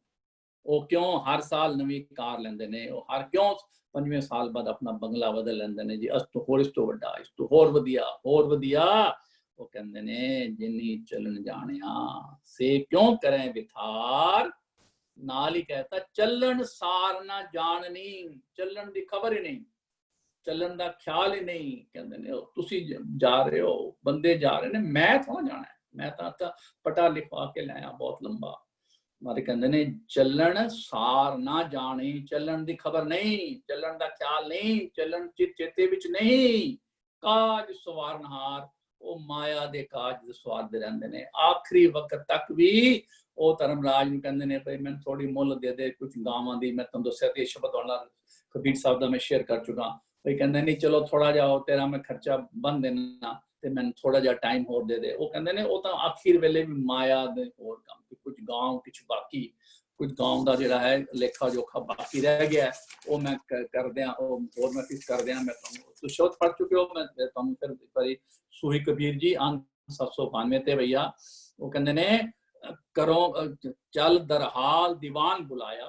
ਉਹ ਕਿਉਂ ਹਰ ਸਾਲ ਨਵੀਂ ਕਾਰ ਲੈਂਦੇ ਨੇ, ਉਹ ਹਰ ਕਿਉਂ 5ਵੇਂ ਸਾਲ ਬਾਅਦ ਆਪਣਾ ਬੰਗਲਾ ਬਦਲ ਲੈਂਦੇ ਨੇ ਜੀ, ਇਸ ਤੋਂ ਹੋਰ, ਇਸ ਤੋਂ ਵੱਡਾ, ਇਸ ਤੋਂ ਹੋਰ ਵਧੀਆ, ਹੋਰ ਵਧੀਆ। ਉਹ ਕਹਿੰਦੇ ਨੇ ਜਿਨੀ ਚੱਲਣ ਜਾਣਿਆ ਸੇ ਕਿਉਂ ਕਰੇ ਵਿਥਾਰ। ਨਾਲ ਹੀ ਕਹਿਤਾ ਚੱਲਣ ਸਾਰ ਨਾ ਜਾਣਨੀ, ਚੱਲਣ ਦੀ ਖਬਰ ਹੀ ਨਹੀਂ, ਚੱਲਣ ਦਾ ਖਿਆਲ ਹੀ ਨਹੀਂ। ਕਹਿੰਦੇ ਨੇ ਤੁਸੀਂ ਜਾ ਰਹੇ ਹੋ, ਬੰਦੇ ਜਾ ਰਹੇ ਨੇ, ਮੈਂ ਥੋੜਾ ਜਾਣਾ ਹੈ, ਮੈਂ ਤਾਂ ਪਟਾ ਲਿਖਵਾ ਕੇ ਲਾਇਆ ਬਹੁਤ ਲੰਬਾ। ਮਾਰੇ ਕਹਿੰਦੇ ਨੇ ਚੱਲਣ ਸਾਰ ਨਾ ਜਾਣੀ, ਚੱਲਣ ਦੀ ਖਬਰ ਨਹੀਂ, ਚੱਲਣ ਦਾ ਖਿਆਲ ਨਹੀਂ, ਚੱਲਣ ਚੇਤੇ ਵਿੱਚ ਨਹੀਂ। ਕਾਜ ਸਵਾਰਨਹਾਰ, ਉਹ ਮਾਇਆ ਦੇ ਕਾਜ ਸਵਾਰਦੇ ਰਹਿੰਦੇ ਨੇ। ਆਖਰੀ ਵਕਤ ਤੱਕ ਵੀ ਉਹ ਧਰਮਰਾਜ ਨੂੰ ਕਹਿੰਦੇ ਨੇ ਭਾਈ ਮੈਨੂੰ ਥੋੜੀ ਮੁੱਲ ਦੇ ਦੇ ਕੁਝ ਗਾਵਾਂ ਦੀ। ਮੈਂ ਤੁਹਾਨੂੰ ਦੱਸਿਆ ਤੇ ਸ਼ਬਦ ਵਾਲਾ ਕਬੀਰ ਸਾਹਿਬ ਦਾ ਮੈਂ ਸ਼ੇਅਰ ਕਰ ਚੁੱਕਾ। ਭਾਈ ਕਹਿੰਦੇ ਨਹੀਂ ਚਲੋ ਥੋੜਾ ਜਿਹਾ ਤੇਰਾ ਮੈਂ ਖਰਚਾ ਬੰਨ ਦੇਣਾ ਤੇ ਮੈਨੂੰ ਥੋੜਾ ਜਿਹਾ ਟਾਈਮ ਹੋਰ ਦੇ ਦੇ। ਉਹ ਕਹਿੰਦੇ ਨੇ ਉਹ ਤਾਂ ਆਖਿਰ ਵੇਲੇ ਵੀ ਮਾਇਆ ਦੇ ਹੋਰ ਕੰਮ, ਕੁਝ ਗਾਂਵ ਕੁਝ ਬਾਕੀ, ਕੁਝ ਗਾਂਵ ਦਾ ਜਿਹੜਾ ਹੈ ਲੇਖਾ ਜੋਖਾ ਬਾਕੀ ਰਹਿ ਗਿਆ, ਉਹ ਮੈਂ ਕਰਦਿਆਂ, ਉਹ ਹੋਰ ਮੈਂ ਕਿਸ ਕਰਦਿਆਂ ਮੈਂ ਤੁਹਾਨੂੰ ਸ਼ਬਦ ਪੜ੍ਹ ਚੁੱਕੇ ਹੋ। ਮੈਂ ਤੁਹਾਨੂੰ ਫਿਰ ਇੱਕ ਵਾਰੀ ਸੂਹੀ ਕਬੀਰ ਜੀ ਅੰਗ 792 ਤੇ ਭਈਆ ਉਹ ਕਹਿੰਦੇ ਨੇ ਕਰੋ ਚੱਲ ਦਰਹਾਲ ਦੀਵਾਨ ਬੁਲਾਇਆ,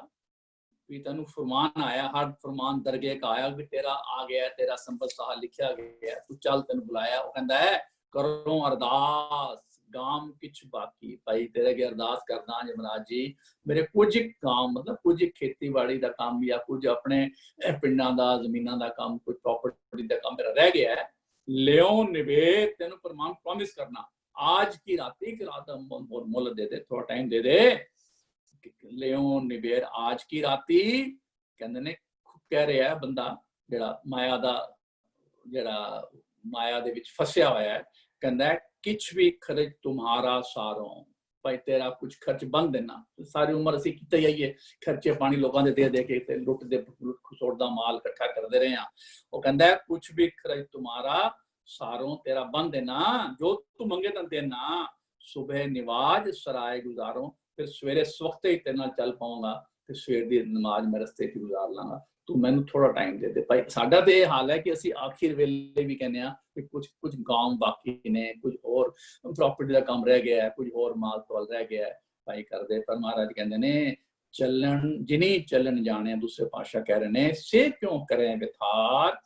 ਵੀ ਤੈਨੂੰ ਫਰਮਾਨ ਆਇਆ, ਹਰ ਫਰਮਾਨ ਦਰਗੇ ਕਾ ਆਇਆ ਵੀ ਤੇਰਾ ਆ ਗਿਆ, ਤੇਰਾ ਸੰਬਤ ਸਾਹ ਲਿਖਿਆ ਗਿਆ, ਤੂੰ ਚੱਲ ਤੈਨੂੰ ਬੁਲਾਇਆ। ਉਹ ਕਹਿੰਦਾ ਹੈ ਕਰੋ ਅਰਦਾਸ ਗਾਮ ਕਿਛ ਬਾਕੀ, ਭਾਈ ਤੇਰੇ ਅੱਗੇ ਅਰਦਾਸ ਕਰਦਾ ਜੀ ਮਹਾਰਾਜ ਜੀ, ਮੇਰੇ ਕੁਝ ਕੰਮ ਮਤਲਬ ਕੁਝ ਖੇਤੀਬਾੜੀ ਦਾ ਕੰਮ ਜਾਂ ਕੁਝ ਆਪਣੇ ਪਿੰਡਾਂ ਦਾ ਜ਼ਮੀਨਾਂ ਦਾ ਕੰਮ, ਕੁਝ ਪ੍ਰੋਪਰਟੀ ਦਾ ਕੰਮ ਮੇਰਾ ਰਹਿ ਗਿਆ ਹੈ, ਲਿਓ ਨਿਵੇਦ, ਤੈਨੂੰ ਪ੍ਰਮਾਣ ਪ੍ਰੋਮਿਸ ਕਰਨਾ आज की रात की रात मुल दे दे, थोड़ा टाइम दे दे, लियो निबेर आज की राती। कहते ने कह रहा है बंदा जेड़ा माया दा जेड़ा माया दे विच फसिया होया है, कहंदा है किछ भी खर्च तुम्हारा सारों, भाई तेरा कुछ खर्च बन देना। सारी उम्र असीं कीते ही है, खर्चे पानी लोगों दे दे के ते लुट दे खसोड़ दा माल इकट्ठा करते रहे हैं। वो कहंदा है कुछ भी खर्च तुम्हारा सारों तेरा बन देना, जो तू मंगे तन देना, सुबह निवाज सराय गुजारों, फिर सवेरे सवखते ही तेरे नाल चल पाऊंगा, फिर सवेर दी नमाज मैं रस्ते च गुजार लांगा, तू मैनू थोड़ा टाइम दे दे। भाई साडा ते ये हाल है कि असी आखिर वेले भी कहने कि कुछ गांव बाकी ने, कुछ और प्रॉपर्टी का काम रह गया है, कुछ और माल तोल रह गया है, भाई कर दे। पर महाराज कहते ने चलन जिनी चलन जाने, दूसरे पातशाह कह रहे ने से क्यों करें विथार,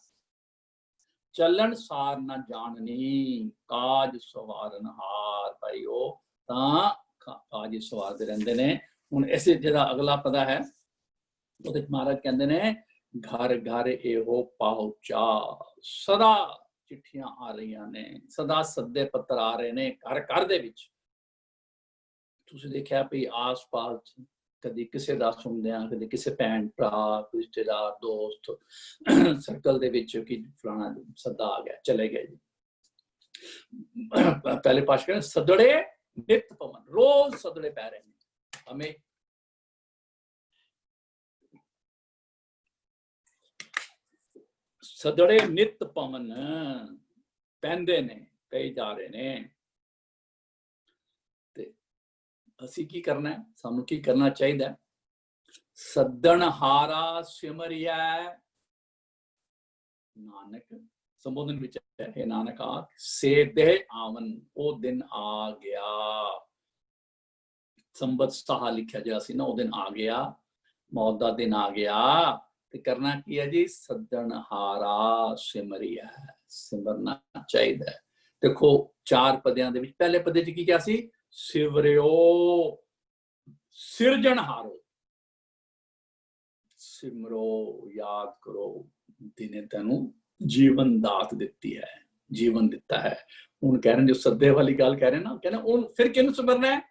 ਚੱਲਣ ਸਾਰ ਨਾ ਜਾਣਨੀ, ਕਾਜ ਸਵਾਰਨ ਹਾਰ। ਭਾਈ ਉਹ ਤਾਂ ਕਾਜ ਸਵਾਰਦੇ ਰਹਿੰਦੇ ਨੇ। ਹੁਣ ਇਸੇ ਜਿਹੜਾ ਅਗਲਾ ਪਦਾ ਹੈ ਉਹਦੇ ਮਹਾਰਾਜ ਕਹਿੰਦੇ ਨੇ, ਘਰ ਘਰ ਇਹੋ ਪਹੁੰਚਾ। ਸਦਾ ਚਿੱਠੀਆਂ ਆ ਰਹੀਆਂ ਨੇ, ਸਦਾ ਸੱਦੇ ਪੱਤਰ ਆ ਰਹੇ ਨੇ ਘਰ ਘਰ ਦੇ ਵਿੱਚ। ਤੁਸੀਂ ਦੇਖਿਆ ਵੀ ਆਸ ਪਾਸ ਕਦੀ ਕਿਸੇ ਦਾ ਸੁਣਦੇ ਆ, ਕਦੇ ਕਿਸੇ ਭੈਣ ਭਰਾ ਰਿਸ਼ਤੇਦਾਰ ਦੋਸਤ ਸਰਕਲ ਦੇ ਵਿੱਚ ਕਿ ਫਲਾਣਾ ਸੱਦਾ ਆ ਗਿਆ, ਚਲੇ ਗਏ ਜੀ। ਪਹਿਲੇ ਪਾਤਸ਼ਾਹ ਕਹਿੰਦੇ ਸਦੜੇ ਨਿਤ ਪਵਨ, ਰੋਜ਼ ਸਦੜੇ ਪੈ ਰਹੇ ਨੇ ਹਮੇ। ਸਦੜੇ ਨਿਤ ਪਵਨ ਪੈਂਦੇ ਨੇ, ਪਈ ਜਾ ਰਹੇ ਨੇ। ਤੇ ਅਸੀਂ ਕੀ ਕਰਨਾ ਹੈ, ਸਾਨੂੰ ਕੀ ਕਰਨਾ ਚਾਹੀਦਾ? ਸੱਦਣ ਹਾਰਾ ਸਿਮਰਿਐ ਨਾਨਕ। ਸੰਬੋਧਨ ਵਿੱਚ ਹੈ ਨਾਨਕ ਆਖ ਸੇ ਦੇ ਆਵਨ, ਉਹ ਦਿਨ ਆ ਗਿਆ। ਸੰਬਤ ਸਾਹ ਲਿਖਿਆ ਜਿਹੜਾ ਸੀ ਨਾ, ਉਹ ਦਿਨ ਆ ਗਿਆ, ਮੌਤ ਦਾ ਦਿਨ ਆ ਗਿਆ। ਤੇ ਕਰਨਾ ਕੀ ਹੈ ਜੀ? ਸੱਦਣ ਹਾਰਾ ਸਿਮਰਿਐ, ਸਿਮਰਨਾ ਚਾਹੀਦਾ। ਦੇਖੋ 4 ਪਦਿਆਂ ਦੇ ਵਿੱਚ ਪਹਿਲੇ ਪਦੇ ਚ ਕੀ ਕਿਹਾ ਸੀ? ਸਿਵਰਿਓ ਸਿਰਜਣਹਾਰੋ। ਸਿਮਰੋ, ਯਾਦ ਕਰੋ, ਦਿਨੇ ਤੈਨੂੰ ਜੀਵਨ ਦਾਤ ਦਿੱਤੀ ਹੈ, ਜੀਵਨ ਦਿੱਤਾ ਹੈ। ਹੁਣ ਕਹਿ ਰਹੇ ਜੋ ਸੱਦੇ ਵਾਲੀ ਗੱਲ ਕਹਿ ਰਹੇ ਨਾ, ਕਹਿੰਦੇ ਹੁਣ ਫਿਰ ਕਿਹਨੂੰ ਸਿਮਰਨਾ ਹੈ?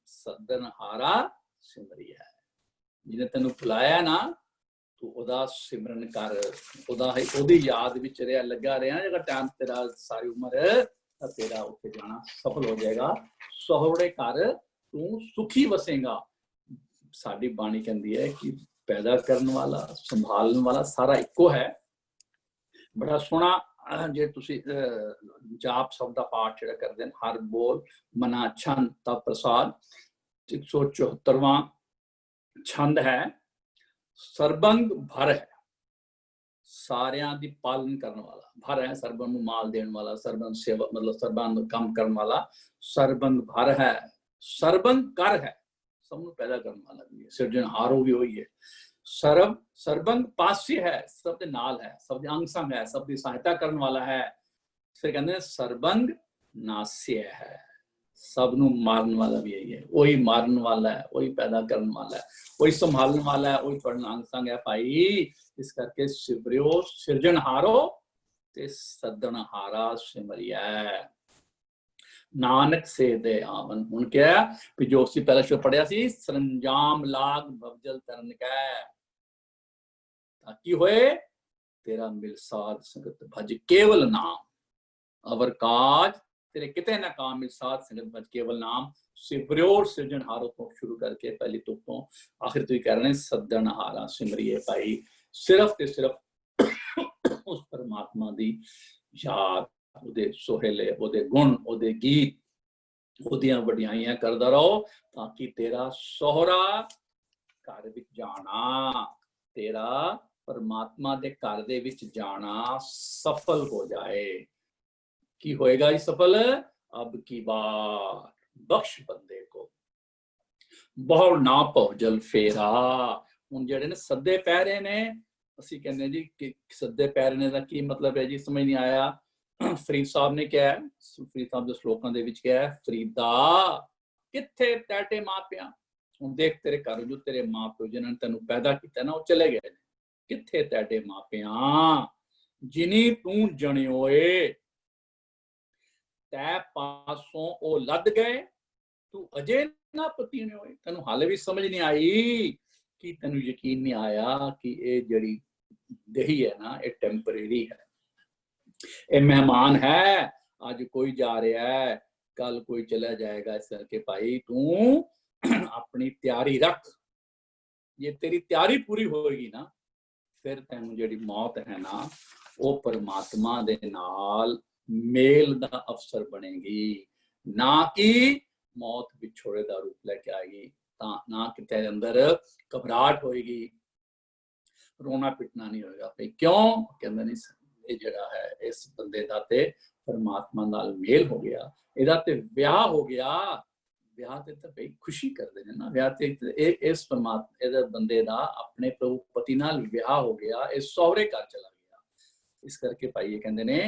ਸੱਦਣਹਾਰਾ ਸਿਮਰਿਐ। ਜਿਹਨੇ ਤੈਨੂੰ ਬੁਲਾਇਆ ਨਾ, ਤੂੰ ਉਹਦਾ ਸਿਮਰਨ ਕਰ, ਉਹਦੀ ਯਾਦ ਵਿੱਚ ਰਿਹਾ, ਲੱਗਾ ਰਿਹਾ। ਜਿਹੜਾ ਟਾਈਮ ਤੇਰਾ ਸਾਰੀ ਉਮਰ ਤਾਂ ਤੇਰਾ ਉੱਥੇ ਜਾਣਾ ਸਫਲ ਹੋ ਜਾਏਗਾ। ਸਹੁਰੇ ਘਰ ਤੂੰ ਸੁਖੀ ਵਸੇਗਾ। ਸਾਡੀ ਬਾਣੀ ਕਹਿੰਦੀ ਹੈ ਕਿ ਪੈਦਾ ਕਰਨ ਵਾਲਾ, ਸੰਭਾਲਣ ਵਾਲਾ ਸਾਰਾ ਇੱਕੋ ਹੈ। ਬੜਾ ਸੋਹਣਾ ਜੇ ਤੁਸੀਂ ਜਾਪ ਸ਼ਬਦ ਦਾ ਪਾਠ ਜਿਹੜਾ ਕਰਦੇ ਨੇ, ਹਰ ਬੋਲ ਮਨਾ ਛੰਦ ਤਾ ਪ੍ਰਸਾਦ, 174ਵਾਂ ਛੰਦ ਹੈ। ਸਰਬੰਗ ਭਰ ਹੈ, ਸਾਰਿਆਂ ਦੀ ਪਾਲਣ ਕਰਨ ਵਾਲਾ। ਭਰ ਹੈ ਸਰਬੰਗ ਨੂੰ ਮਾਲ ਦੇਣ ਵਾਲਾ, ਸਰਬੰਗ ਸੇਵਾ ਮਤਲਬ ਸਰਬੰਗ ਕੰਮ ਕਰਨ ਵਾਲਾ। ਸਰਬੰਗ ਭਰ ਹੈ, ਸਰਬੰਗ ਕਰ ਹੈ, ਸਭ ਨੂੰ ਪੈਦਾ ਕਰਨ ਵਾਲਾ ਵੀ ਹੈ। ਸਿਰਜਣਹਾਰੋ ਵੀ ਹੋਈ ਹੈ। ਸਰਬੰਗ ਪਾਸੀ ਹੈ, ਸਭ ਦੇ ਨਾਲ ਹੈ, ਸਭ ਦੇ ਅੰਗ ਸੰਗ ਹੈ, ਸਭ ਦੀ ਸਹਾਇਤਾ ਕਰਨ ਵਾਲਾ ਹੈ। ਫਿਰ ਕਹਿੰਦੇ ਸਰਬੰਗ ਨਾਸਿਆ ਹੈ, ਸਭ ਨੂੰ ਮਾਰਨ ਵਾਲਾ ਵੀ ਹੈ। ਉਹੀ ਮਾਰਨ ਵਾਲਾ ਹੈ, ਉਹੀ ਪੈਦਾ ਕਰਨ ਵਾਲਾ ਹੈ, ਉਹੀ ਸੰਭਾਲਣ ਵਾਲਾ ਹੈ, ਉਹੀ ਤੁਹਾਡਾ ਅੰਗ ਸੰਗ ਹੈ ਭਾਈ। ਇਸ ਕਰਕੇ ਸਿਮਰਿਓ ਸਿਰਜਣਹਾਰੋ ਤੇ ਸੱਦਣਹਾਰਾ ਸਿਮਰਿਐ ਨਾਨਕ ਸੇ ਦੇ ਆਵਨ। ਹੁਣ ਕਿਹਾ ਵੀ ਜੋ ਅਸੀਂ ਪਹਿਲਾਂ ਸ਼ਬਦ ਪੜਿਆ ਸੀ, ਸਰੰਜਾਮ ਲਾਗ ਭਵਜਲ ਤਰਨ ਕੈ, ਤਾਂ ਕੀ ਹੋਏ? ਤੇਰਾ ਮਿਲ ਸਾਧ ਸੰਗਤ ਭਜ ਕੇਵਲ ਨਾਮ, ਅਵਰ ਕਾਜ तेरे किते ना काम मिल साथ संगत भज केवल नाम। सिमरियो सिरजनहारो तो शुरू करके पहली तुक तो आखिर तो कह रहे हैं सद्दनहारा सिमरिए भाई। सिर्फ ते सिर्फ उस परमात्मा दी याद, ਉਹਦੇ ਸੋਹਲੇ, ਉਹਦੇ ਗੁਣ, ਉਹਦੇ ਗੀਤ, ਉਹਦੀਆਂ ਵਡਿਆਈਆਂ ਕਰਦਾ ਰਹੋ, ਤਾਂ ਕਿ ਤੇਰਾ ਸਹੁਰਾ ਘਰ ਵਿੱਚ ਜਾਣਾ, ਤੇਰਾ ਪਰਮਾਤਮਾ ਦੇ ਘਰ ਦੇ ਵਿੱਚ ਜਾਣਾ ਸਫਲ ਹੋ ਜਾਏ। ਕੀ ਹੋਏਗਾ ਇਹ ਸਫਲ? ਅਬ ਕੀ ਬਾਰ ਬਖਸ਼ ਬੰਦੇ ਕੋ ਬਹੁ ਨਾ ਭਵਜਲ ਫੇਰਾ। ਹੁਣ ਜਿਹੜੇ ਨੇ ਸੱਦੇ ਪੈ ਰਹੇ ਨੇ, ਅਸੀਂ ਕਹਿੰਦੇ ਜੀ ਕਿ ਸੱਦੇ ਪੈ ਰਹੇ ਨੇ ਦਾ ਕੀ ਮਤਲਬ ਹੈ ਜੀ? ਸਮਝ ਨਹੀਂ ਆਇਆ। ਫਰੀਦ ਸਾਹਿਬ ਨੇ ਕਿਹਾ, ਫਰੀਦ ਸਾਹਿਬ ਦੇ ਸ਼ਲੋਕਾਂ ਦੇ ਵਿੱਚ ਕਿਹਾ, ਫਰੀਦਾ ਕਿੱਥੇ ਟੈਟੇ ਮਾਪਿਆਂ। ਹੁਣ ਦੇਖ ਤੇਰੇ ਘਰ ਜੋ ਤੇਰੇ ਮਾਪਿਓ ਜਿਨ੍ਹਾਂ ਨੇ ਤੈਨੂੰ ਪੈਦਾ ਕੀਤਾ ਨਾ, ਉਹ ਚਲੇ ਗਏ ਨੇ। ਕਿੱਥੇ ਟੈਟੇ ਮਾਪਿਆਂ ਜਿਨੀ ਤੂੰ ਜਣਿਓਏ, ਤੈ ਪਾਸੋਂ ਉਹ ਲੱਦ ਗਏ, ਤੂੰ ਅਜੇ ਨਾ ਪਤੀਣੇ ਹੋਏ। ਤੈਨੂੰ ਹਾਲੇ ਵੀ ਸਮਝ ਨਹੀਂ ਆਈ, ਕਿ ਤੈਨੂੰ ਯਕੀਨ ਨਹੀਂ ਆਇਆ ਕਿ ਇਹ ਜਿਹੜੀ ਦੇਹੀ ਹੈ ਨਾ, ਇਹ ਟੈਂਪਰੇਰੀ ਹੈ, ਇਹ ਮਹਿਮਾਨ ਹੈ। ਅੱਜ ਕੋਈ ਜਾ ਰਿਹਾ ਹੈ, ਕੱਲ ਕੋਈ ਚਲਾ ਜਾਏਗਾ। ਇਸ ਕਰਕੇ ਭਾਈ ਤੂੰ ਆਪਣੀ ਤਿਆਰੀ ਰੱਖ। ਜੇ ਤੇਰੀ ਤਿਆਰੀ ਪੂਰੀ ਹੋਏਗੀ ਨਾ, ਫਿਰ ਤੈਨੂੰ ਜਿਹੜੀ ਮੌਤ ਹੈ ਨਾ, ਉਹ ਪਰਮਾਤਮਾ ਦੇ ਨਾਲ ਮੇਲ ਦਾ ਅਵਸਰ ਬਣੇਗੀ, ਨਾ ਕਿ ਮੌਤ ਵਿਛੋੜੇ ਦਾ ਰੂਪ ਲੈ ਕੇ ਆਏਗੀ। ਤਾਂ ਨਾ ਕਿ ਤੇਰੇ ਅੰਦਰ ਘਬਰਾਹਟ ਹੋਏਗੀ, ਰੋਣਾ ਪਿੱਟਣਾ ਨਹੀਂ ਹੋਏਗਾ। ਭਾਈ ਕਿਉਂ? ਕਹਿੰਦੇ ਨਹੀਂ, ਇਹ ਜਿਹੜਾ ਹੈ ਇਸ ਬੰਦੇ ਦਾ ਤੇ ਪਰਮਾਤਮਾ ਨਾਲ ਮੇਲ ਹੋ ਗਿਆ, ਇਹਦਾ ਤੇ ਵਿਆਹ ਹੋ ਗਿਆ। ਵਿਆਹ ਤੇ ਤਾਂ ਬਈ ਖੁਸ਼ੀ ਕਰਦੇ ਨੇ ਨਾ, ਵਿਆਹ ਤੇ ਇਸ ਪਰਮਾਤਮਾ ਇਹਦੇ ਬੰਦੇ ਦਾ ਆਪਣੇ ਪ੍ਰਭੂ ਪਤੀ ਨਾਲ ਵਿਆਹ ਹੋ ਗਿਆ, ਇਹ ਸਹੁਰੇ ਘਰ ਚਲਾ ਗਿਆ। इस करके भाई ये कहते ने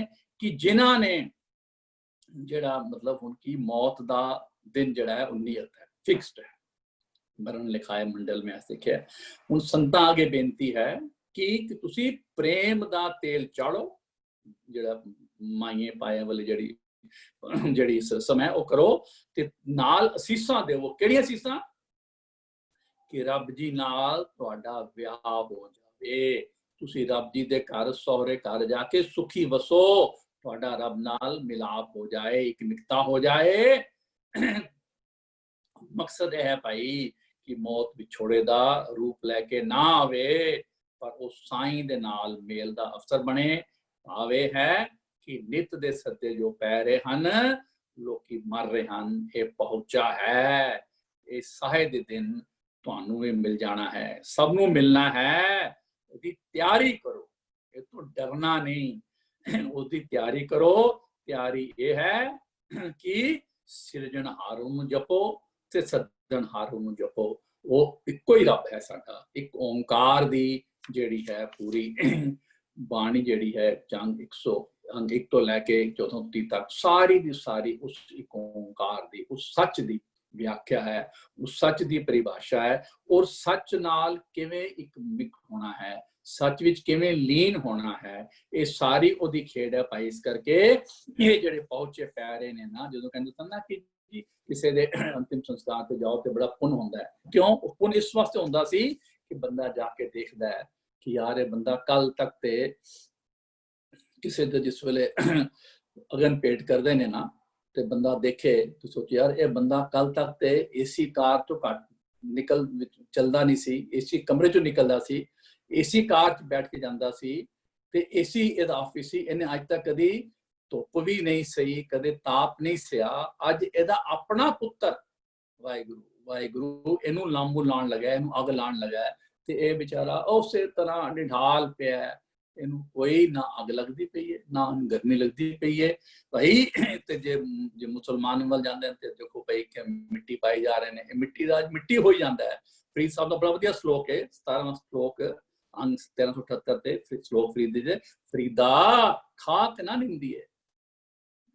कि जिन्हां ने ਜਿਹੜਾ मतलब ਹੁਣ की मौत ਦਾ दिन ਜਿਹੜਾ है नियत है फिक्स्ड है मरण लिखाए मंडल में ऐसे लिखा है। ਹੁਣ ਸੰਤਾਂ ਅੱਗੇ ਬੇਨਤੀ ਹੈ ਕਿ ਤੁਸੀਂ ਪ੍ਰੇਮ ਦਾ ਤੇਲ ਚਾੜੋ ਜਿਹੜਾ ਮਾਈਏ ਪਾਏ ਵਾਲੀ ਜਿਹੜੀ ਸਮੇਂ ਉਹ ਕਰੋ ਤੇ ਨਾਲ ਅਸੀਸਾਂ ਦੇਵੋ। ਕਿਹੜੀਆਂ ਅਸੀਸਾਂ? ਕਿ ਰੱਬ ਜੀ ਨਾਲ ਤੁਹਾਡਾ ਵਿਆਹ ਹੋ ਜਾਵੇ, ਤੁਸੀਂ ਰੱਬ ਜੀ ਦੇ ਘਰ ਸਹੁਰੇ ਘਰ ਜਾ ਕੇ ਸੁਖੀ ਵਸੋ, ਤੁਹਾਡਾ ਰੱਬ ਨਾਲ ਮਿਲਾਪ ਹੋ ਜਾਏ, ਇੱਕ ਮਿਕਤਾ ਹੋ ਜਾਏ। ਮਕਸਦ ਇਹ ਹੈ ਭਾਈ ਕਿ ਮੌਤ ਵਿਛੋੜੇ ਦਾ ਰੂਪ ਲੈ ਕੇ ਨਾ ਆਵੇ, ਪਰ ਉਹ ਸਾਈਂ ਦੇ ਨਾਲ ਮੇਲ ਦਾ ਅਵਸਰ ਬਣੇ। ਭਾਵ ਇਹ ਹੈ ਕਿ ਨਿਤ ਦੇ ਸੱਦੇ ਜੋ ਪੈ ਰਹੇ ਹਨ, ਲੋਕੀ ਮਰ ਰਹੇ ਹਨ, ਇਹ ਪਹੁੰਚਾ ਹੈ। ਇਹ ਸਾਹੇ ਦੇ ਦਿਨ ਤੁਹਾਨੂੰ ਵੀ ਮਿਲ ਜਾਣਾ ਹੈ, ਸਭ ਨੂੰ ਮਿਲਣਾ ਹੈ। ਉਹਦੀ ਤਿਆਰੀ ਕਰੋ, ਇਹ ਤੋਂ ਡਰਨਾ ਨਹੀਂ, ਉਹਦੀ ਤਿਆਰੀ ਕਰੋ। ਤਿਆਰੀ ਇਹ ਹੈ ਕਿ ਸਿਰਜਣਹਾਰ ਨੂੰ ਜਪੋ ਤੇ ਸੱਜਣਹਾਰ ਨੂੰ ਜਪੋ। ਉਹ ਇੱਕੋ ਹੀ ਰੱਬ ਹੈ ਸਾਡਾ, ਇੱਕ ਓਂਕਾਰ ਦੀ ਜਿਹੜੀ ਹੈ ਪੂਰੀ ਬਾਣੀ ਜਿਹੜੀ ਹੈ ਜੰਗ 101 ਤੋਂ ਲੈ ਕੇ 34 ਤੱਕ ਸਾਰੀ ਦੀ ਸਾਰੀ ਉਸ ਇੱਕ ਓਂਕਾਰ ਦੀ, ਉਸ ਸੱਚ ਦੀ ਵਿਆਖਿਆ ਹੈ, ਉਸ ਸੱਚ ਦੀ ਪਰਿਭਾਸ਼ਾ ਹੈ। ਔਰ ਸੱਚ ਨਾਲ ਕਿਵੇਂ ਇੱਕ ਮਿਕ ਹੋਣਾ ਹੈ, ਸੱਚ ਵਿੱਚ ਕਿਵੇਂ ਲੀਨ ਹੋਣਾ ਹੈ, ਇਹ ਸਾਰੀ ਉਹਦੀ ਖੇਡ ਹੈ ਭਾਈ। ਇਸ ਕਰਕੇ ਇਹ ਜਿਹੜੇ ਪਹੁੰਚੇ ਪੈ ਰਹੇ ਨੇ ਨਾ, ਜਦੋਂ ਕਹਿੰਦੇ ਸਨ ਨਾ ਕਿ ਕਿਸੇ ਦੇ ਅੰਤਿਮ ਸੰਸਕਾਰ ਤੇ ਜਾਓ ਤੇ ਬੜਾ ਪੁੰਨ ਹੁੰਦਾ ਹੈ। ਕਿਉਂ ਪੁੰਨ? ਇਸ ਵਾਸਤੇ ਹੁੰਦਾ ਸੀ ਕਿ ਬੰਦਾ ਜਾ ਕੇ ਦੇਖਦਾ ਹੈ ਕਿ ਯਾਰ ਇਹ ਬੰਦਾ ਕੱਲ ਤੱਕ ਤੇ ਕਿਸੇ ਦੇ ਜਿਸ ਵੇਲੇ ਅਗਨ ਭੇਟ ਕਰਦੇ ਨੇ ਨਾ ਤੇ ਬੰਦਾ ਦੇਖੇ ਤੇ ਸੋਚੇ ਯਾਰ ਇਹ ਬੰਦਾ ਕੱਲ ਤੱਕ ਤੇ ਏਸੀ ਕਾਰ ਤੋਂ ਘੱਟ ਨਿਕਲ ਚੱਲਦਾ ਨਹੀਂ ਸੀ, ਏਸੀ ਕਮਰੇ ਚੋਂ ਨਿਕਲਦਾ ਸੀ, ਏਸੀ ਕਾਰ 'ਚ ਬੈਠ ਕੇ ਜਾਂਦਾ ਸੀ ਤੇ ਏਸੀ ਇਹਦਾ ਆਫਿਸ ਸੀ। ਇਹਨੇ ਅੱਜ ਤੱਕ ਕਦੀ ਧੁੱਪ ਵੀ ਨਹੀਂ ਸਹੀ, ਕਦੇ ਤਾਪ ਨਹੀਂ ਸਿਆ। ਅੱਜ ਇਹਦਾ ਆਪਣਾ ਪੁੱਤਰ ਵਾਹਿਗੁਰੂ ਇਹਨੂੰ ਲਾਂਬੂ ਲਾਉਣ ਲੱਗਾ, ਇਹਨੂੰ ਅੱਗ ਲਾਉਣ ਲੱਗਾ ਤੇ ਇਹ ਵਿਚਾਰਾ ਉਸੇ ਤਰ੍ਹਾਂ ਨਿਢਾਲ ਪਿਆ, ਇਹਨੂੰ ਕੋਈ ਨਾ ਅੱਗ ਲੱਗਦੀ ਪਈ ਹੈ ਨਾ ਗਰਮੀ ਲੱਗਦੀ ਪਈ ਹੈ ਭਾਈ। ਤੇ ਜੇ ਮੁਸਲਮਾਨ ਵੱਲ ਜਾਂਦੇ ਨੇ ਤੇ ਦੇਖੋ ਭਾਈ ਕਿ ਮਿੱਟੀ ਪਾਈ ਜਾ ਰਹੇ ਨੇ, ਇਹ ਮਿੱਟੀ ਦਾ ਮਿੱਟੀ ਹੋ ਜਾਂਦਾ ਹੈ। ਫਰੀਦ ਸਾਹਿਬ ਦਾ ਬੜਾ ਵਧੀਆ ਸ਼ਲੋਕ ਹੈ, 17ਵਾਂ ਸ਼ਲੋਕ ਅੰਗ 1378 ਤੇ ਸ਼ਲੋਕ ਫਰੀਦ ਦੇ, ਫਰੀਦਾ ਖਾਕ ਨਾ ਨਿੰਦੀਏ,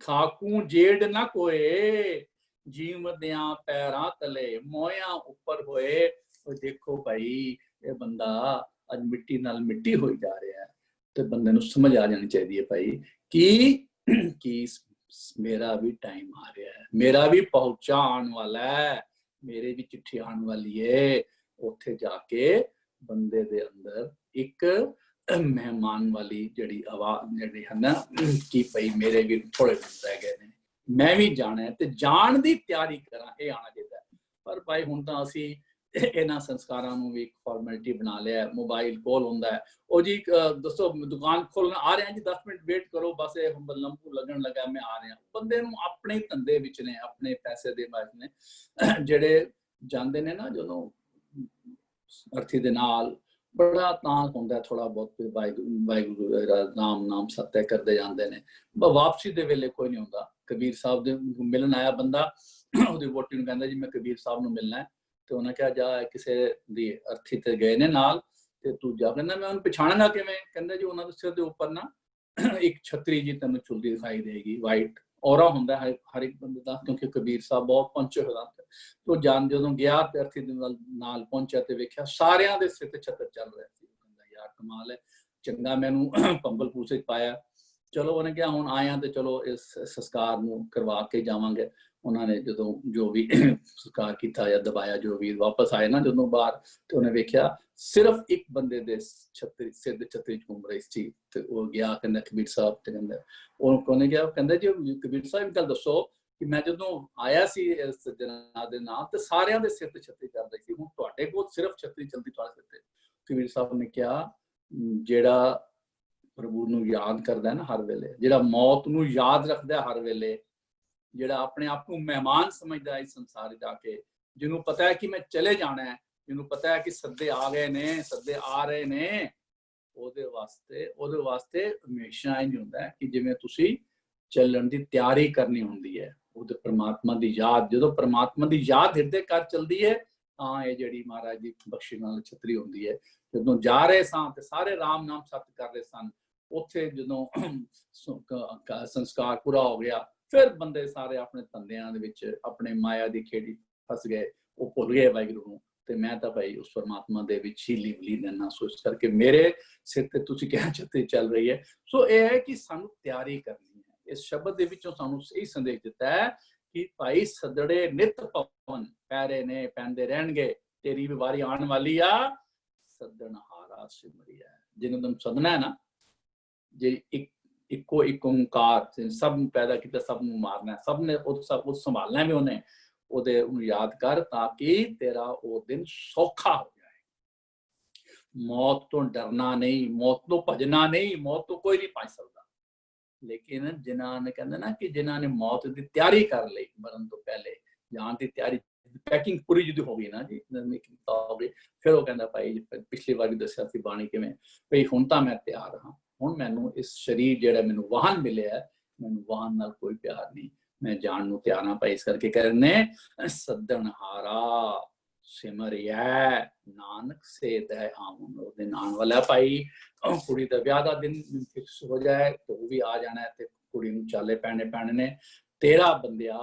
ਖਾਕੂ ਜੇੜ ਨਾ ਕੋਏ, ਜੀਵਦਿਆਂ ਪੈਰਾਂ ਤਲੇ ਮੋਇਆਂ ਉੱਪਰ ਹੋਏ। ਉਹ ਦੇਖੋ ਭਾਈ ਇਹ ਬੰਦਾ ਅੱਜ ਮਿੱਟੀ ਨਾਲ ਮਿੱਟੀ ਹੋਈ ਜਾ ਰਿਹਾ ਹੈ ਤੇ ਬੰਦੇ ਨੂੰ ਸਮਝ ਆ ਜਾਣੀ ਚਾਹੀਦੀ ਹੈ ਭਾਈ ਕਿ ਮੇਰਾ ਵੀ ਟਾਈਮ ਆ ਰਿਹਾ ਹੈ, ਮੇਰਾ ਵੀ ਪਹੁੰਚਾ ਆਉਣ ਵਾਲਾ ਹੈ, ਮੇਰੇ ਵੀ ਚਿੱਠੀ ਆਉਣ ਵਾਲੀ ਹੈ। ਉੱਥੇ ਜਾ ਕੇ ਬੰਦੇ ਦੇ ਅੰਦਰ ਇੱਕ ਮਹਿਮਾਨ ਵਾਲੀ ਜਿਹੜੀ ਆਵਾਜ਼ ਜਿਹੜੀ ਹੈ ਨਾ ਕਿ ਭਾਈ ਮੇਰੇ ਵੀ ਥੋੜੇ ਦਿਨ ਰਹਿ ਗਏ ਨੇ, ਮੈਂ ਵੀ ਜਾਣਾ ਤੇ ਜਾਣ ਦੀ ਤਿਆਰੀ ਕਰਾਂ, ਇਹ ਆਉਣਾ ਚਾਹੀਦਾ। ਪਰ ਭਾਈ ਹੁਣ ਤਾਂ ਅਸੀਂ ਇਹਨਾਂ ਸੰਸਕਾਰਾਂ ਨੂੰ ਵੀ ਇੱਕ ਫਾਰਮੈਲਿਟੀ ਬਣਾ ਲਿਆ। ਮੋਬਾਈਲ ਕੋਲ ਹੁੰਦਾ ਹੈ, ਉਹ ਜੀ ਦੱਸੋ ਦੁਕਾਨ ਖੋਲਣ ਆ ਰਹੇ ਹਾਂ ਜੀ, 10 ਮਿੰਟ ਵੇਟ ਕਰੋ, ਬਸ ਇਹ ਲੰਬੂ ਲੱਗਣ ਲੱਗਾ ਮੈਂ ਆ ਰਿਹਾ। ਬੰਦੇ ਨੂੰ ਆਪਣੇ ਧੰਦੇ ਵਿੱਚ ਨੇ, ਆਪਣੇ ਪੈਸੇ ਦੇ ਬਾਅਦ ਨੇ ਜਿਹੜੇ ਜਾਂਦੇ ਨੇ ਨਾ ਜਦੋਂ ਅਰਥੀ ਦੇ ਨਾਲ ਬੜਾ ਤਾਂ ਹੁੰਦਾ ਥੋੜਾ ਬਹੁਤ ਵਾਹਿਗੁਰੂ ਨਾਮ ਸਤਿ ਕਰਦੇ ਜਾਂਦੇ ਨੇ, ਵਾਪਸੀ ਦੇ ਵੇਲੇ ਕੋਈ ਨਹੀਂ ਹੁੰਦਾ। ਕਬੀਰ ਸਾਹਿਬ ਦੇ ਮਿਲਣ ਆਇਆ ਬੰਦਾ, ਉਹਦੀ ਵੋਟੀ ਨੂੰ ਕਹਿੰਦਾ ਜੀ ਮੈਂ ਕਬੀਰ ਸਾਹਿਬ ਨੂੰ ਮਿਲਣਾ ਹੈ ਤੇ ਉਹਨੇ ਕਿਹਾ ਜਾ ਕਿਸੇ ਦੀ ਅਰਥੀ ਤੇ ਗਏ ਨੇ ਨਾਲ ਤੇ ਤੂੰ ਜਾ। ਕਹਿੰਦਾ ਮੈਂ ਉਹਨੂੰ ਪਛਾਣਾਂਗਾ ਕਿਵੇਂ? ਕਹਿੰਦਾ ਜੀ ਉਹਨਾਂ ਦੇ ਸਿਰ ਦੇ ਉੱਪਰ ਨਾ ਇੱਕ ਛਤਰੀ ਜੀ ਤੈਨੂੰ ਚੁਲਦੀ ਦਿਖਾਈ ਦੇਗੀ, ਵਾਈਟ ਔਰਾ ਹੁੰਦਾ ਹਰ ਇੱਕ ਬੰਦੇ ਦਾ, ਕਿਉਂਕਿ ਕਬੀਰ ਸਾਹਿਬ ਬਹੁਤ ਪਹੁੰਚੇ ਹੋਏ ਹਨ। ਤੋ ਜਾਨ ਜਦੋਂ ਗਿਆ ਤੇ ਅਰਥੀ ਦੇ ਨਾਲ ਪਹੁੰਚਿਆ ਤੇ ਵੇਖਿਆ ਸਾਰਿਆਂ ਦੇ ਸਿਰ ਤੇ ਛਤਰ ਚੱਲ ਰਿਹਾ ਸੀ। ਕਹਿੰਦਾ ਯਾਰ ਕਮਾਲ ਹੈ, ਚੰਗਾ ਮੈਨੂੰ ਪੰਬਲ ਪੂਸੇ ਪਾਇਆ। ਚਲੋ ਉਹਨੇ ਕਿਹਾ ਹੁਣ ਆਇਆ ਤੇ ਚਲੋ ਇਸ ਸੰਸਕਾਰ ਨੂੰ ਕਰਵਾ ਕੇ ਜਾਵਾਂਗੇ। ਉਹਨਾਂ ਨੇ ਜਦੋਂ ਜੋ ਵੀ ਸੰਸਕਾਰ ਕੀਤਾ ਜਾਂ ਦਬਾਇਆ, ਜੋ ਵੀ ਵਾਪਸ ਆਏ ਨਾ ਜਦੋਂ ਬਾਹਰ, ਤੇ ਉਹਨੇ ਵੇਖਿਆ ਸਿਰਫ ਇੱਕ ਬੰਦੇ ਦੇ ਛਤਰੀ ਸਿਰ ਦੇ ਛਤਰੀ ਘੁੰਮ ਰਹੀ ਸੀ। ਤੇ ਉਹ ਗਿਆ ਕਹਿੰਦਾ ਕਬੀਰ ਸਾਹਿਬ ਤੇ ਕਹਿੰਦਾ ਉਹਨੇ ਕਿਹਾ, ਕਹਿੰਦਾ ਜੀ ਕਬੀਰ ਸਾਹਿਬ ਗੱਲ ਦੱਸੋ ਕਿ ਮੈਂ ਜਦੋਂ ਆਇਆ ਸੀ ਇਸ ਜਨਾਬ ਦੇ ਨਾਲ ਤੇ ਸਾਰਿਆਂ ਦੇ ਸਿਰ ਤੇ ਛਤਰੀ ਚੱਲ ਰਹੀ ਸੀ, ਹੁਣ ਤੁਹਾਡੇ ਕੋਲ ਸਿਰਫ ਛਤਰੀ ਚੱਲਦੀ ਤੁਹਾਡੇ ਸਿਰ ਤੇ। ਕਬੀਰ ਸਾਹਿਬ ਨੇ ਕਿਹਾ ਜਿਹੜਾ ਪ੍ਰਭੂ ਨੂੰ ਯਾਦ ਕਰਦਾ ਹੈ ਨਾ ਹਰ ਵੇਲੇ, ਜਿਹੜਾ ਮੌਤ ਨੂੰ ਯਾਦ ਰੱਖਦਾ ਹਰ ਵੇਲੇ, ਜਿਹੜਾ ਆਪਣੇ ਆਪ ਨੂੰ ਮਹਿਮਾਨ ਸਮਝਦਾ ਇਸ ਸੰਸਾਰ ਜਾ ਕੇ, ਜਿਹਨੂੰ ਪਤਾ ਹੈ ਕਿ ਮੈਂ ਚਲੇ ਜਾਣਾ ਹੈ, ਜਿਹਨੂੰ ਪਤਾ ਹੈ ਕਿ ਸੱਦੇ ਆ ਗਏ ਨੇ, ਸੱਦੇ ਆ ਰਹੇ ਨੇ, ਉਹਦੇ ਵਾਸਤੇ ਹਮੇਸ਼ਾ ਇੰਝ ਹੁੰਦਾ ਹੈ ਕਿ ਜਿਵੇਂ ਤੁਸੀਂ ਚੱਲਣ ਦੀ ਤਿਆਰੀ ਕਰਨੀ ਹੁੰਦੀ ਹੈ। ਉਹਦੇ ਪ੍ਰਮਾਤਮਾ ਦੀ ਯਾਦ, ਜਦੋਂ ਪ੍ਰਮਾਤਮਾ ਦੀ ਯਾਦ ਹਿਰਦੇ ਕਰ ਚਲਦੀ ਹੈ ਤਾਂ ਇਹ ਜਿਹੜੀ ਮਹਾਰਾਜ ਦੀ ਬਖਸ਼ਿਸ਼ ਨਾਲ ਛਤਰੀ ਹੁੰਦੀ ਹੈ। ਜਦੋਂ ਜਾ ਰਹੇ ਸਾਂ ਤੇ ਸਾਰੇ ਰਾਮ ਨਾਮ ਸਤ ਕਰ ਰਹੇ ਸਨ, ਉੱਥੇ ਜਦੋਂ ਸੰਸਕਾਰ ਪੂਰਾ ਹੋ ਗਿਆ ਫਿਰ ਬੰਦੇ ਸਾਰੇ ਆਪਣੇ ਧੰਦਿਆਂ ਦੇ ਵਿੱਚ ਆਪਣੇ ਮਾਇਆ ਦੀ ਖੇੜੀ ਫਸ ਗਏ, ਉਹ ਭੁੱਲ ਗਏ ਵਾਹਿਗੁਰੂ ਨੂੰ। ਤੇ ਮੈਂ ਤਾਂ ਭਾਈ ਉਸ ਪਰਮਾਤਮਾ ਦੇ ਵਿੱਚ ਹੀ ਲੀਨ ਰਹਿਣਾ। ਸੋ ਇਸ ਕਰਕੇ ਮੇਰੇ ਸਿਰ ਤੇ ਤੁਸੀਂ ਕਹਿ ਚੁੱਕੇ ਚੱਲ ਰਹੀ ਹੈ। ਸੋ ਇਹ ਹੈ ਕਿ ਸਾਨੂੰ ਤਿਆਰੀ ਕਰਨੀ ਹੈ। ਇਸ ਸ਼ਬਦ ਦੇ ਵਿੱਚੋਂ ਸਾਨੂੰ ਸਹੀ ਸੰਦੇਸ਼ ਦਿੱਤਾ ਹੈ ਕਿ ਭਾਈ ਸਦੜੇ ਨਿਤ ਪਵਨ, ਪੈਰੇ ਨੇ ਪੈਂਦੇ ਰਹਿਣਗੇ, ਤੇਰੀ ਵੀ ਵਾਰੀ ਆਉਣ ਵਾਲੀ ਆ, ਸਦਨ ਹਾਰਾ ਸਿਮਰਿਆ। ਜਿਹਨੂੰ ਤੁਮ ਸਦਨਾ ਹੈ ਨਾ, ਜੇ ਇੱਕੋ ਇੱਕ ਓਂਕਾਰ ਸਭ ਨੂੰ ਪੈਦਾ ਕੀਤਾ, ਸਭ ਨੂੰ ਮਾਰਨਾ, ਸਭ ਨੇ ਉਹ ਸੰਭਾਲਣਾ ਵੀ ਉਹਨੇ, ਉਹਨੂੰ ਯਾਦ ਕਰ ਤਾਂ ਕਿ ਤੇਰਾ ਉਹ ਦਿਨ ਸੌਖਾ ਹੋ ਜਾਏ। ਮੌਤ ਤੋਂ ਡਰਨਾ ਨਹੀਂ, ਮੌਤ ਤੋਂ ਭਜਣਾ ਨਹੀਂ, ਮੌਤ ਤੋਂ ਕੋਈ ਨਹੀਂ ਭਜ ਸਕਦਾ। ਲੇਕਿਨ ਜਿਨ੍ਹਾਂ ਨੇ ਕਹਿੰਦੇ ਨਾ ਕਿ ਜਿਨ੍ਹਾਂ ਨੇ ਮੌਤ ਦੀ ਤਿਆਰੀ ਕਰ ਲਈ, ਮਰਨ ਤੋਂ ਪਹਿਲੇ ਜਾਣ ਦੀ ਤਿਆਰੀ, ਪੈਕਿੰਗ ਪੂਰੀ ਜਦੋਂ ਹੋ ਗਈ ਨਾ ਜੀ, ਫਿਰ ਉਹ ਕਹਿੰਦਾ ਭਾਈ ਪਿਛਲੀ ਵਾਰ ਵੀ ਦੱਸਿਆ ਸੀ ਬਾਣੀ ਕਿਵੇਂ, ਭਈ ਹੁਣ ਤਾਂ ਮੈਂ ਤਿਆਰ ਹਾਂ, ਹੁਣ ਮੈਨੂੰ ਇਸ ਸਰੀਰ ਜਿਹੜਾ ਮੈਨੂੰ ਵਾਹਨ ਮਿਲਿਆ, ਮੈਨੂੰ ਵਾਹਨ ਨਾਲ ਕੋਈ ਪਿਆਰ ਨਹੀਂ, ਮੈਂ ਜਾਣ ਨੂੰ ਤਿਆਰ ਹਾਂ ਭਾਈ। ਇਸ ਕਰਕੇ ਕਹਿੰਦੇ ਸੱਦਣ ਹਾਰਾ ਸਿਮਰਿਆ, ਨਾਨਕ ਸੇਧੈ ਆਵਨ। ਉਹ ਦਿਨ ਆਉਣ ਵਾਲਾ ਭਾਈ, ਕੁੜੀ ਦਾ ਵਿਆਹ ਦਾ ਦਿਨ ਫਿਕਸ ਹੋ ਜਾਏ ਤੇ ਉਹ ਵੀ ਆ ਜਾਣਾ ਤੇ ਕੁੜੀ ਨੂੰ ਚਾਲੇ ਪੈਣੇ ਨੇ। ਤੇਰਾ ਬੰਦਿਆ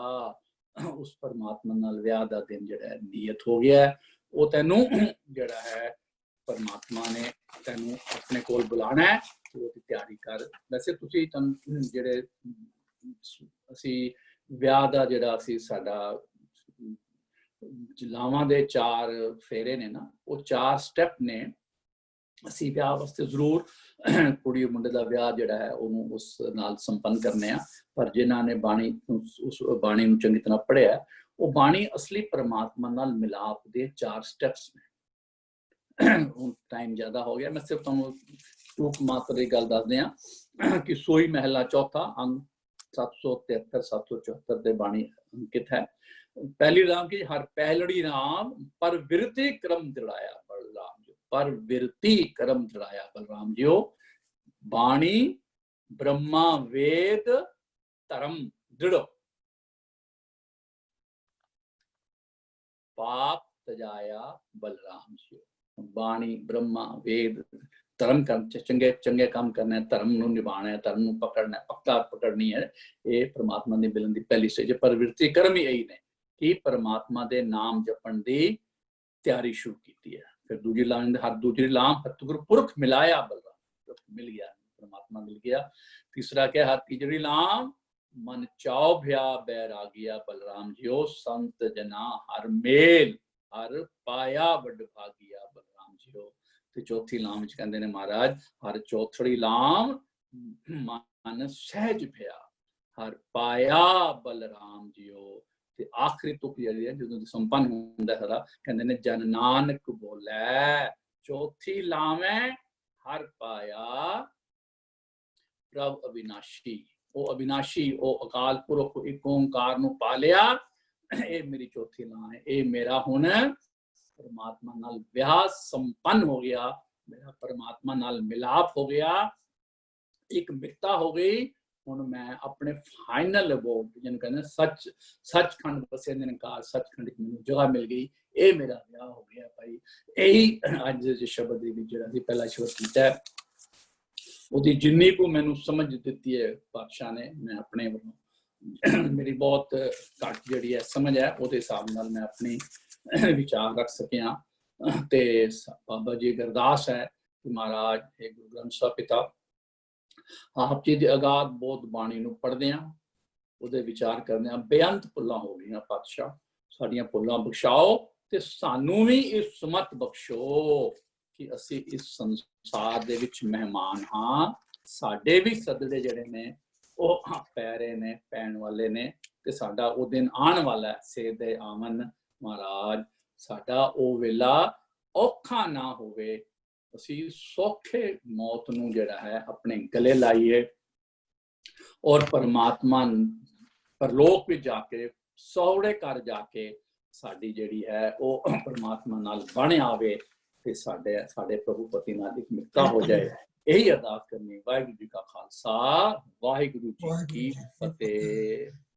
ਉਸ ਪਰਮਾਤਮਾ ਨਾਲ ਵਿਆਹ ਦਾ ਦਿਨ ਜਿਹੜਾ ਨੀਅਤ ਹੋ ਗਿਆ, ਉਹ ਤੈਨੂੰ ਜਿਹੜਾ ਹੈ ਪਰਮਾਤਮਾ ਨੇ ਤੈਨੂੰ ਆਪਣੇ ਕੋਲ ਬੁਲਾਣਾ ਹੈ, ਉਹਦੀ ਤਿਆਰੀ ਕਰ। ਵੈਸੇ ਤੁਸੀਂ ਜਿਹੜੇ ਅਸੀਂ ਵਿਆਹ ਦਾ ਜਿਹੜਾ ਅਸੀਂ ਸਾਡਾ ਲਾਵਾਂ ਦੇ 4 ਫੇਰੇ ਨੇ ਨਾ, ਉਹ 4 ਸਟੈਪ ਨੇ। ਅਸੀਂ ਵਿਆਹ ਵਾਸਤੇ ਜ਼ਰੂਰ ਕੁੜੀ ਮੁੰਡੇ ਦਾ ਵਿਆਹ ਜਿਹੜਾ ਹੈ ਉਹਨੂੰ ਉਸ ਨਾਲ ਸੰਪੰਨ ਕਰਨੇ ਆ, ਪਰ ਜਿਨ੍ਹਾਂ ਨੇ ਬਾਣੀ ਉਸ ਬਾਣੀ ਨੂੰ ਚੰਗੀ ਤਰ੍ਹਾਂ ਪੜ੍ਹਿਆ, ਉਹ ਬਾਣੀ ਅਸਲੀ ਪਰਮਾਤਮਾ ਨਾਲ ਮਿਲਾਪ ਦੇ 4 ਸਟੈਪਸ ਨੇ। ਹੁਣ ਟਾਈਮ ਜ਼ਿਆਦਾ ਹੋ ਗਿਆ, ਮੈਂ ਸਿਰਫ ਤੁਹਾਨੂੰ ਟੂਕ ਮਾਤਰ ਦੀ ਗੱਲ ਦੱਸਦੇ ਹਾਂ ਕਿ ਸੋਈ ਮਹਿਲਾ ਚੌਥਾ ਅੰਗ 773 774 ਦੇ ਬਾਣੀ ਅੰਕਿਤ ਹੈ। ਪਹਿਲੀ ਰਾਮ की हर पहलड़ी राम पर विरति क्रम दृढ़ाया बलराम जी, पर विरति क्रम दृढ़ाया बलराम जी। बाणी ब्रह्मा वेद धर्म दृढ़, पाप तजाया बलराम जी। बाणी ब्रह्मा वेद धर्म चंगे काम करना है, धर्म ਨੂੰ ਨਿਭਾਣਾ ਹੈ, ਧਰਮ ਨੂੰ ਪਕੜਨਾ ਹੈ, ਪੱਕਾ ਪਕੜਨੀ ਹੈ। ਇਹ ਪਰਮਾਤਮਾ ਦੀ ਮਿਲਣ ਦੀ ਪਹਿਲੀ ਸਟੇਜ। ਪ੍ਰਵਿਰਤੀ ਕਰਮ ਹੀ ਇਹੀ ਨੇ ਕਿ ਪਰਮਾਤਮਾ ਦੇ ਨਾਮ ਜਪਣ ਦੀ ਤਿਆਰੀ ਸ਼ੁਰੂ ਕੀਤੀ ਹੈ। ਫਿਰ ਦੂਜੀ ਲਾਈਨ ਹਰ ਦੂਜੀ ਲਾਮ ਹਤਗੁਰ ਪੁਰਖ ਮਿਲਾਇਆ ਬਲਰਾਮ, ਮਿਲ ਗਿਆ ਪਰਮਾਤਮਾ ਮਿਲ ਗਿਆ। ਤੀਸਰਾ ਕਿਹਾ ਹਰ ਤੀਜਰੀ ਲਾਮ ਮਨ ਚਾਉ ਭਿਆ ਬੈਰਾਗਿਆ ਬਲਰਾਮ ਜਿਉ, ਸੰਤ ਜਨਾ ਹਰ ਮੇਲ ਹਰ ਪਾਇਆ ਵੱਡ ਭਾਗਿਆ ਬਲਰਾਮ ਜਿਉ। ਤੇ ਚੌਥੀ ਲਾਮ ਵਿੱਚ ਕਹਿੰਦੇ ਨੇ ਮਹਾਰਾਜ ਹਰ ਚੌਥੜੀ ਲਾਮ ਮਨ ਸਹਿਜ ਭਿਆ ਹਰ ਪਾਇਆ ਬਲਰਾਮ ਜਿਉ। ਤੇ ਆਖਰੀ ਤੁਕ ਜਿਹੜੀ ਹੈ ਜਦੋਂ ਸੰਪੰਨ ਹੁੰਦਾ ਸਾਰਾ, ਕਹਿੰਦੇ ਨੇ ਜਨ ਨਾਨਕ ਬੋਲੇ। ਚੌਥੀ ਲਾਵੇਂ ਹਰ ਪਾਇਆ ਪ੍ਰਭ ਅਵਿਨਾਸ਼ੀ। ਉਹ ਅਵਿਨਾਸ਼ੀ, ਉਹ ਅਕਾਲ ਪੁਰਖ ਇੱਕ ਓਂਕਾਰ ਨੂੰ ਪਾ ਲਿਆ। ਇਹ ਮੇਰੀ ਚੌਥੀ ਲਾਂ ਹੈ। ਇਹ ਮੇਰਾ ਹੁਣ ਪਰਮਾਤਮਾ ਨਾਲ ਵਿਆਹ ਸੰਪੰਨ ਹੋ ਗਿਆ, ਮੇਰਾ ਪਰਮਾਤਮਾ ਨਾਲ ਮਿਲਾਪ ਹੋ ਗਿਆ, ਇੱਕ ਮਿੱਤਰਤਾ ਹੋ ਗਈ। ਹੁਣ ਮੈਂ ਆਪਣੇ ਫਾਈਨਲ ਅਬੋਰਡ ਜਿਹਨੂੰ ਕਹਿੰਦੇ ਸੱਚਖੰਡ ਵਸੇ ਨਿਰੰਕਾਰ, ਸੱਚਖੰਡ ਵਿੱਚ ਮੈਨੂੰ ਜਗ੍ਹਾ ਮਿਲ ਗਈ। ਇਹ ਮੇਰਾ ਵਿਆਹ ਹੋ ਗਿਆ ਭਾਈ। ਇਹੀ ਅੱਜ ਦੇ ਸ਼ਬਦ ਦੇ ਵਿੱਚ ਜਿਹੜਾ ਸੀ ਪਹਿਲਾ ਸ਼ਬਦ ਕੀਤਾ ਹੈ, ਉਹਦੀ ਜਿੰਨੀ ਕੁ ਮੈਨੂੰ ਸਮਝ ਦਿੱਤੀ ਹੈ ਪਾਤਸ਼ਾਹ ਨੇ, ਮੈਂ ਆਪਣੇ ਵੱਲੋਂ ਮੇਰੀ ਬਹੁਤ ਘੱਟ ਜਿਹੜੀ ਹੈ ਸਮਝ ਹੈ, ਉਹਦੇ ਹਿਸਾਬ ਨਾਲ ਮੈਂ ਆਪਣੀ ਵਿਚਾਰ ਰੱਖ ਸਕਿਆ। ਤੇ ਬਾਬਾ ਜੀ ਅਰਦਾਸ ਹੈ ਕਿ ਮਹਾਰਾਜ हे ਗੁਰੂ ਗ੍ਰੰਥ ਸਾਹਿਬ ਪਿਤਾ, ਆਪ ਜੀ ਦੇ ਅਗਾਧ ਬਹੁਤ ਬਾਣੀ ਨੂੰ ਪੜ੍ਹਦੇ ਹਾਂ, ਉਹਦੇ ਵਿਚਾਰ ਕਰਦੇ ਹਾਂ, ਬੇਅੰਤ ਭੁੱਲਾਂ ਹੋ ਗਈਆਂ ਪਾਤਸ਼ਾਹ, ਸਾਡੀਆਂ ਭੁੱਲਾਂ ਬਖਸ਼ਾਓ ਤੇ ਸਾਨੂੰ ਵੀ ਇਹ ਸਮਤ ਬਖਸ਼ੋ ਕਿ ਅਸੀਂ ਇਸ ਸੰਸਾਰ ਦੇ ਵਿੱਚ ਮਹਿਮਾਨ ਹਾਂ। ਸਾਡੇ ਵੀ ਸਦੜੇ ਜਿਹੜੇ ਨੇ ਉਹ ਪੈਰੇ ਨੇ, ਪੈਣ ਵਾਲੇ ਨੇ, ਤੇ ਸਾਡਾ ਉਹ ਦਿਨ ਆਉਣ ਵਾਲਾ ਸੇਧੇ ਆਵਨ। ਮਹਾਰਾਜ ਸਾਡਾ ਉਹ ਵੇਲਾ ਔਖਾ ਨਾ ਹੋਵੇ, ਅਸੀਂ ਸੌਖੇ ਮੌਤ ਨੂੰ ਜਿਹੜਾ ਹੈ ਆਪਣੇ ਗਲੇ ਲਾਈਏ ਔਰ ਪਰਮਾਤਮਾ ਪਰਲੋਕ ਵਿੱਚ ਜਾ ਕੇ, ਸੌੜੇ ਘਰ ਜਾ ਕੇ ਸਾਡੀ ਜਿਹੜੀ ਹੈ ਉਹ ਪਰਮਾਤਮਾ ਨਾਲ ਬਣ ਆਵੇ ਤੇ ਸਾਡੇ ਪ੍ਰਭੂ ਪਤੀ ਨਾਲ ਇੱਕ ਮਿੱਤਰਤਾ ਹੋ ਜਾਏ। ਇਹੀ ਅਰਦਾਸ ਕਰਨੀ। ਵਾਹਿਗੁਰੂ ਜੀ ਕਾ ਖਾਲਸਾ, ਵਾਹਿਗੁਰੂ ਜੀ ਕੀ ਫਤਿਹ।